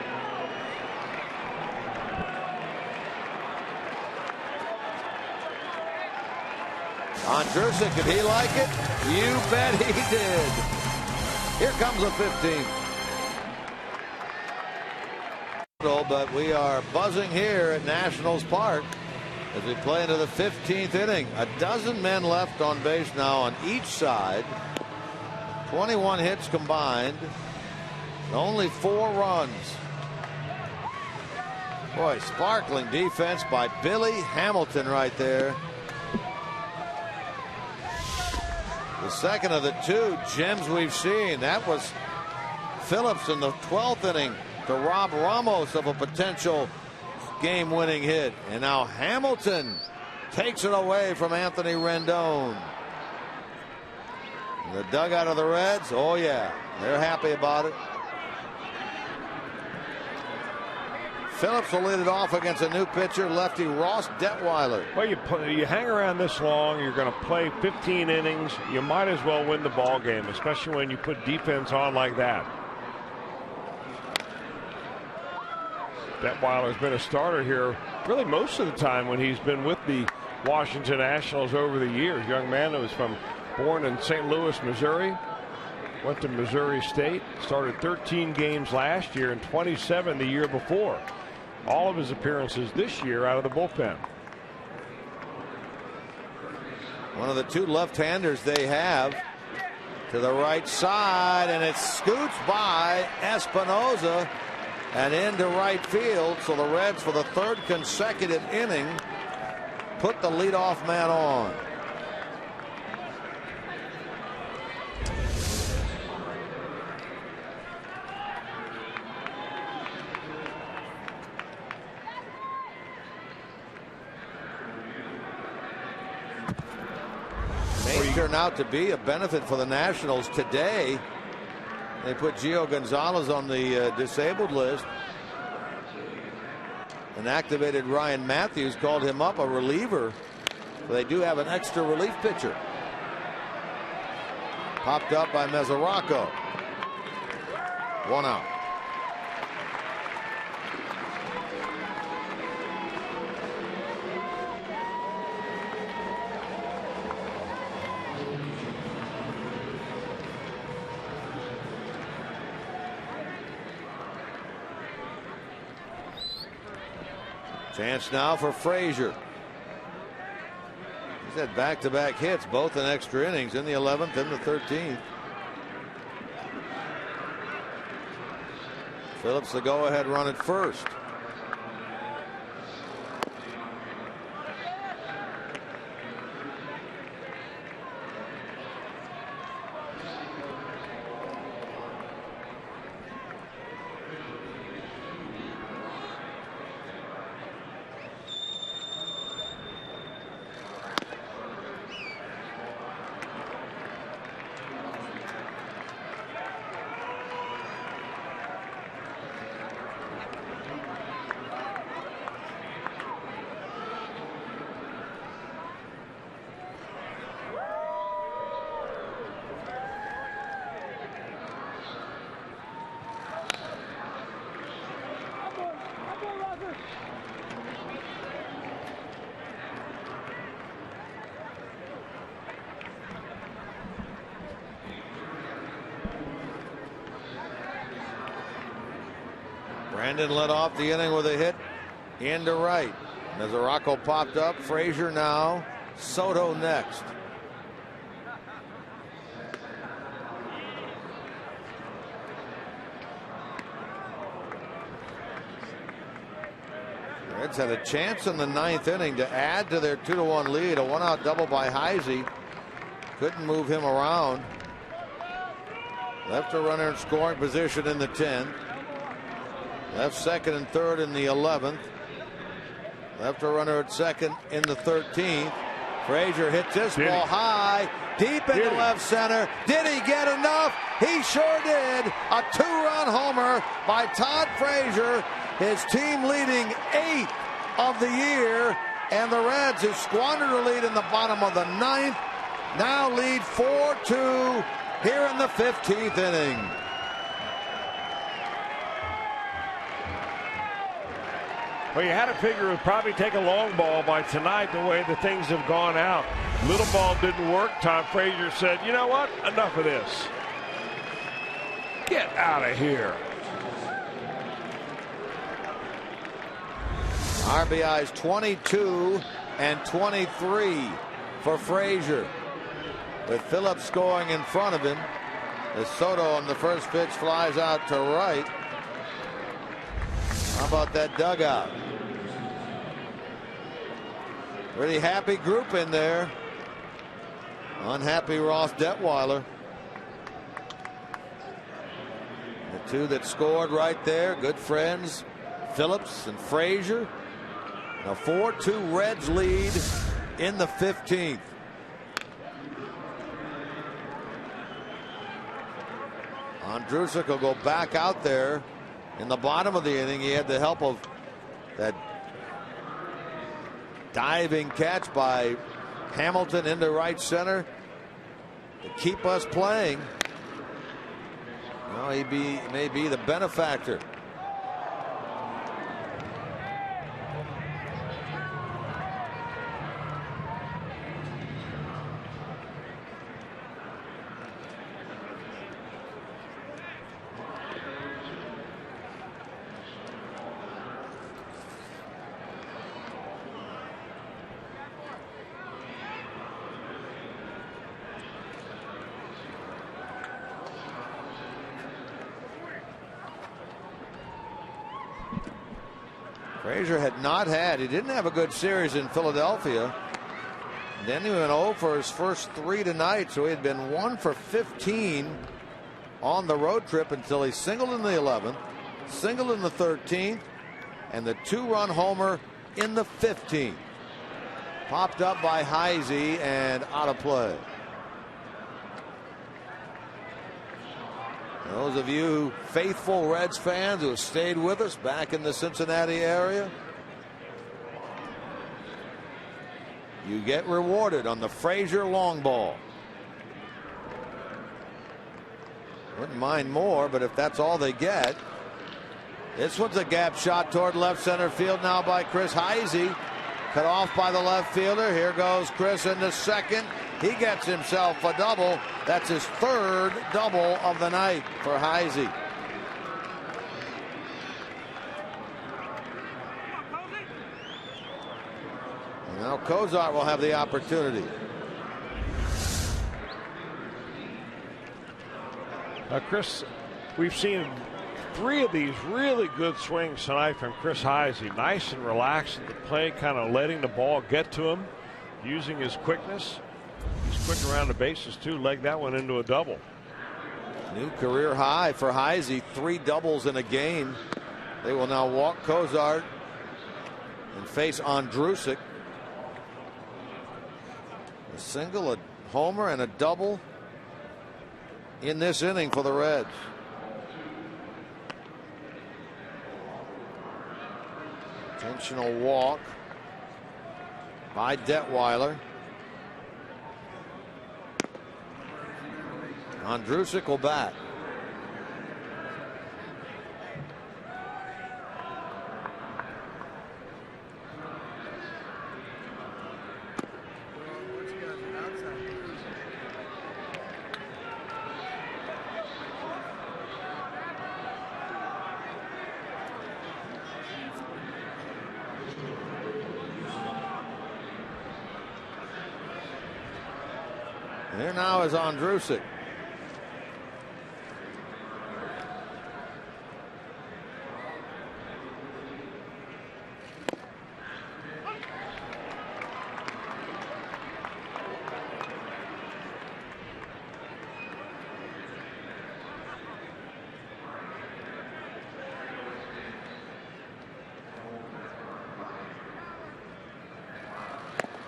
Andrusik, did he like it? You bet he did. Here comes the 15th. But we are buzzing here at Nationals Park as we play into the 15th inning. A dozen men left on base now on each side. 21 hits combined. Only 4 runs. Boy, sparkling defense by Billy Hamilton right there. The second of the 2 gems we've seen. That was Phillips in the 12th inning to rob Ramos of a potential game-winning hit. And now Hamilton takes it away from Anthony Rendon. The dugout of the Reds, oh yeah, they're happy about it. Phillips will lead it off against a new pitcher, lefty Ross Detweiler. Well, you hang around this long, you're going to play 15 innings. You might as well win the ball game, especially when you put defense on like that. Detweiler's been a starter here really most of the time when he's been with the Washington Nationals over the years. Young man that was born in St. Louis, Missouri. Went to Missouri State. Started 13 games last year and 27 the year before. All of his appearances this year out of the bullpen. One of the 2 left-handers they have to the right side, and it scoots by Espinosa and into right field. So the Reds, for the 3rd consecutive inning, put the leadoff man on. May turn out to be a benefit for the Nationals today. They put Gio Gonzalez on the disabled list and activated Ryan Matthews, called him up a reliever. So they do have an extra relief pitcher. Popped up by Mesoraco. 1 out. Chance now for Frazier. He's had back-to-back hits, both in extra innings, in the 11th and the 13th. Phillips the go-ahead run at first. Brandon led off the inning with a hit into right. Mesoraco popped up. Frazier now Soto next. Reds had a chance in the ninth inning to add to their 2-1 lead. A one-out double by Heisey. Couldn't move him around. Left a runner in scoring position in the 10th. Left second and third in the 11th. Left a runner at second in the 13th. Frazier hits this ball high, deep into left center. Did he get enough? He sure did. A 2-run homer by Todd Frazier. His team leading 8th of the year. And the Reds, who squandered a lead in the bottom of the 9th, now lead 4-2 here in the 15th inning. Well, you had to figure it would probably take a long ball by tonight the way the things have gone out. Little ball didn't work. Todd Frazier said, you know what? Enough of this. Get out of here. RBIs 22 and 23 for Frazier, with Phillips scoring in front of him as Soto on the first pitch flies out to right. How about that dugout? Pretty happy group in there. Unhappy Ross Detweiler. The two that scored right there, good friends, Phillips and Frazier. A 4-2 Reds lead in the 15th. Andrusek will go back out there in the bottom of the inning. He had the help of that diving catch by Hamilton into right center to keep us playing. Well, he may be the benefactor. Frazier he didn't have a good series in Philadelphia. Then he went 0 for his first 3 tonight, so he had been 1 for 15 on the road trip until he singled in the 11th, singled in the 13th, and the 2-run homer in the 15th. Popped up by Heisey and out of play. Those of you faithful Reds fans who have stayed with us back in the Cincinnati area, you get rewarded on the Frazier long ball. Wouldn't mind more, but if that's all they get. This one's a gap shot toward left center field now by Chris Heisey. Cut off by the left fielder. Here goes Chris into second. He gets himself a double. That's his 3rd double of the night for Heisey. Now Cozart will have the opportunity. Chris, we've seen 3 of these really good swings tonight from Chris Heisey. Nice and relaxed at the plate, kind of letting the ball get to him, using his quickness. He's quick around the bases too. Legged that one into a double. New career high for Heisey. 3 doubles in a game. They will now walk Cozart and face Andrusek. A single, a homer, and a double in this inning for the Reds. Intentional walk by Detweiler. Andrusek will bat. Here now is Andrusik.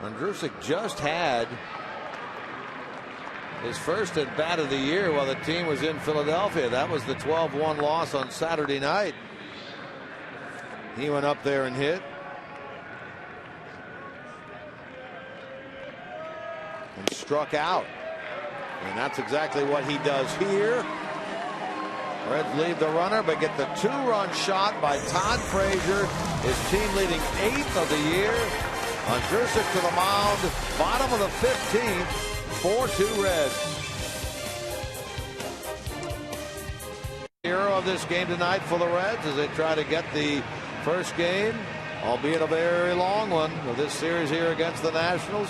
Andrusik just had his first at bat of the year while the team was in Philadelphia. That was the 12-1 loss on Saturday night. He went up there and hit. And struck out. And that's exactly what he does here. Reds leave the runner, but get the 2-run shot by Todd Frazier, his team leading 8th of the year. Andrusik to the mound, bottom of the 15th, 4-2 Reds. Hero of this game tonight for the Reds as they try to get the first game, albeit a very long one, of this series here against the Nationals.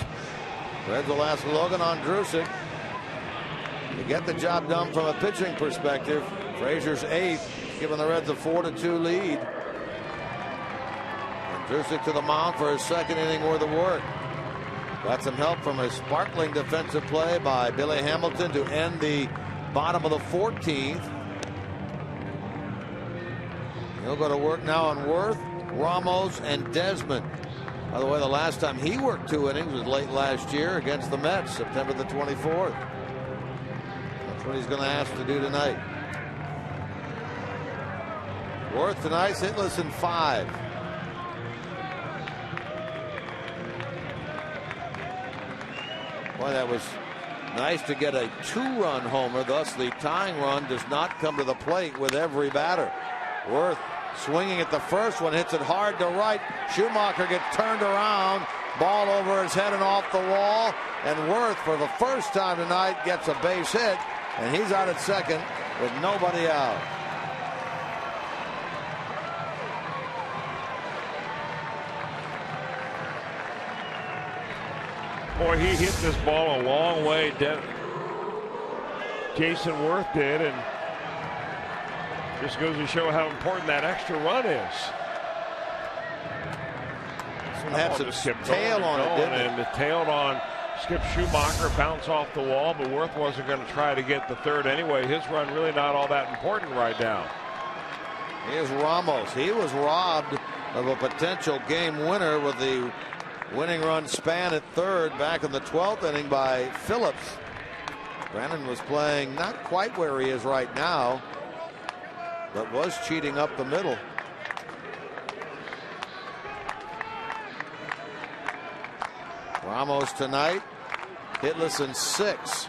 Reds will ask Logan Andrusik to get the job done from a pitching perspective. Frazier's 8th, giving the Reds a 4-2 lead. Andrusik to the mound for his second inning worth of work. Got some help from a sparkling defensive play by Billy Hamilton to end the bottom of the 14th. He'll go to work now on Worth, Ramos, and Desmond. By the way, the last time he worked 2 innings was late last year against the Mets, September the 24th. That's what he's going to ask to do tonight. Worth tonight's hitless in 5. Boy, that was nice to get a 2-run homer. Thus, the tying run does not come to the plate with every batter. Worth swinging at the first one, hits it hard to right. Schumacher gets turned around. Ball over his head and off the wall. And Worth, for the first time tonight, gets a base hit. And he's out at second with nobody out. Boy, he hit this ball a long way. Jason Worth did, and just goes to show how important that extra run is. This one had some tail on it, didn't it? And it tailed on Skip Schumacher, bounce off the wall, but Worth wasn't going to try to get the third anyway. His run really not all that important right now. Here's Ramos. He was robbed of a potential game winner with the winning run span at third back in the 12th inning by Phillips. Brandon was playing not quite where he is right now, but was cheating up the middle. Ramos tonight hitless in 6.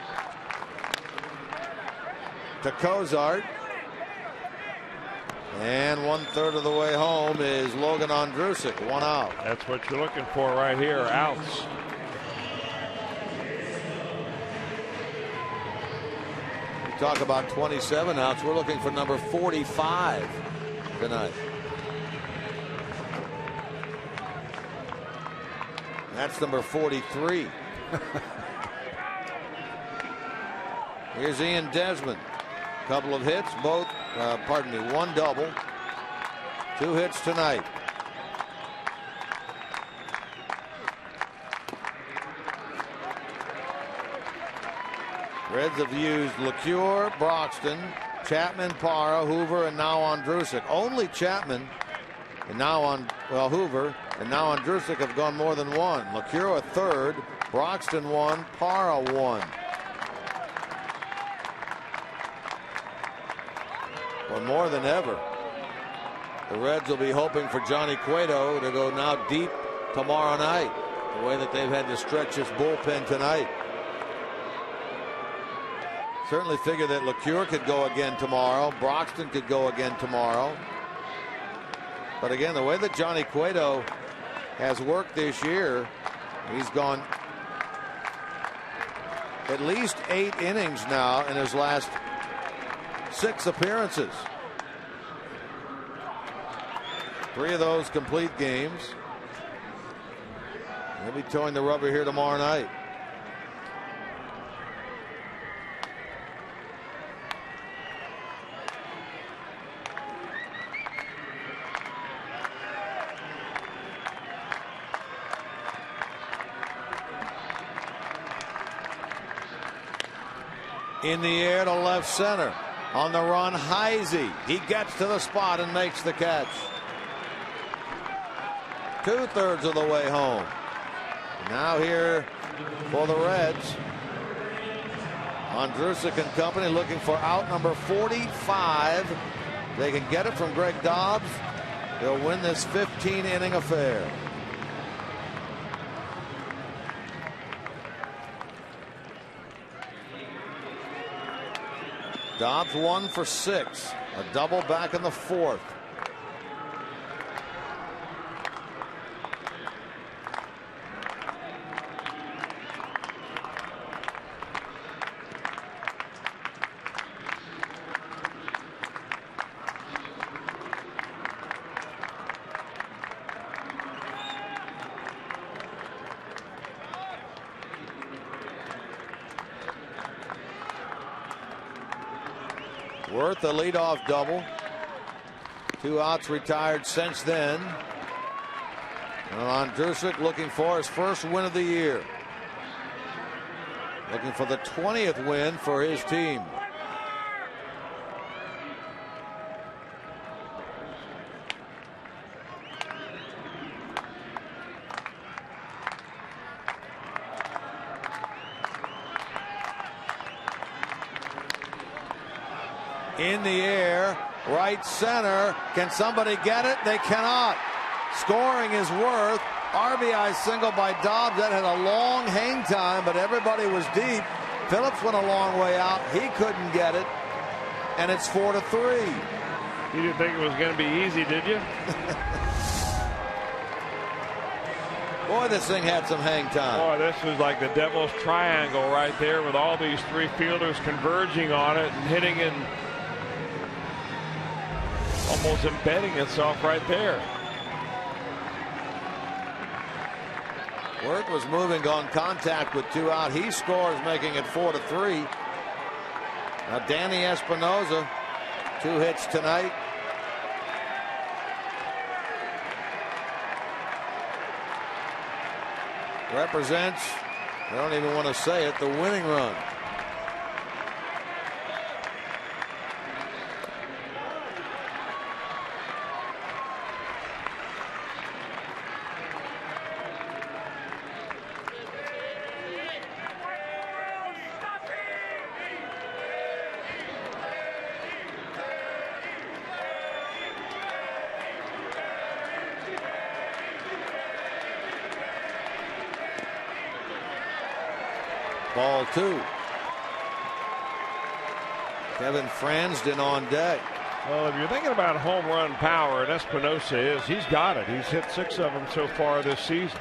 To Cozart. And 1/3 of the way home is Logan Andrusik. 1 out. That's what you're looking for right here. Outs. We talk about 27 outs. We're looking for number 45 tonight. That's number 43. Here's Ian Desmond. Couple of hits, both, one double. 2 hits tonight. Reds have used LeCure, Broxton, Chapman, Parra, Hoover, and now Andrusik. Only Chapman and now Hoover and now Andrusik have gone more than one. LeCure a third, Broxton 1, Parra 1. Well, more than ever, the Reds will be hoping for Johnny Cueto to go now deep tomorrow night, the way that they've had to stretch this bullpen tonight. Certainly figure that LeCure could go again tomorrow. Broxton could go again tomorrow. But again, the way that Johnny Cueto has worked this year, he's gone at least 8 innings now in his last 6 appearances. 3 of those complete games. He'll be towing the rubber here tomorrow night. In the air to left center. On the run, Heisey. He gets to the spot and makes the catch. 2/3 of the way home. Now here for the Reds. Andrusik and company looking for out number 45. They can get it from Greg Dobbs. They'll win this 15-inning affair. Dobbs 1 for 6. A double back in the 4th. Worth a leadoff double. 2 outs retired since then. Andrusik looking for his first win of the year. Looking for the 20th win for his team. In the air, right center. Can somebody get it? They cannot. Scoring is Worth. RBI single by Dobbs. That had a long hang time, but everybody was deep. Phillips went a long way out. He couldn't get it. And it's 4-3. You didn't think it was going to be easy, did you? Boy, this thing had some hang time. Boy, this was like the devil's triangle right there with all these 3 fielders converging on it and hitting it. Almost embedding itself right there. Worth was moving on contact with 2 out. He scores, making it 4-3. Now Danny Espinosa, 2 hits tonight. Represents, I don't even want to say it, the winning run. Ball 2. Kevin Fransden on deck. Well, if you're thinking about home run power, and Espinosa is, he's got it. He's hit 6 of them so far this season.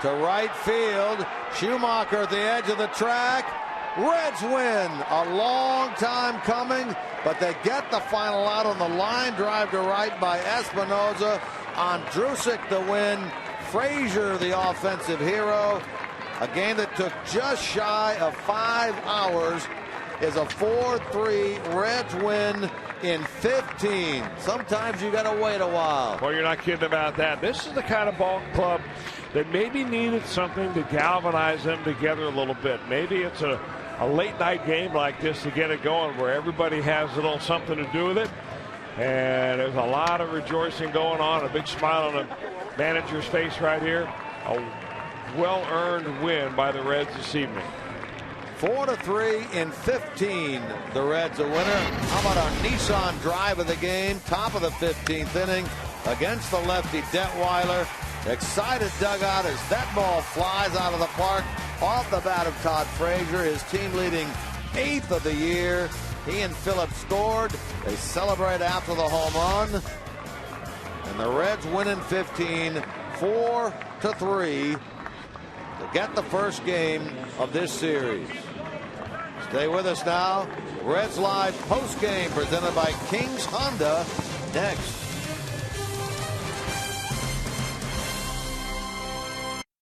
To right field. Schumacher at the edge of the track. Reds win. A long time coming, but they get the final out on the line drive to right by Espinosa. Andrusik the win. Frazier the offensive hero. A game that took just shy of 5 hours is a 4-3 Reds win in 15. Sometimes you got to wait a while. Well, you're not kidding about that. This is the kind of ball club that maybe needed something to galvanize them together a little bit. Maybe it's a late night game like this to get it going where everybody has a little something to do with it. And there's a lot of rejoicing going on. A big smile on the manager's face right here. A well-earned win by the Reds this evening. 4-3 in 15. The Reds a winner. How about our Nissan drive of the game? Top of the 15th inning against the lefty Detweiler. Excited dugout as that ball flies out of the park off the bat of Todd Frazier, his team leading 8th of the year. He and Phillips scored. They celebrate after the home run. And the Reds win in 15, 4-3 to get the first game of this series. Stay with us now. Reds Live post game presented by King's Honda next.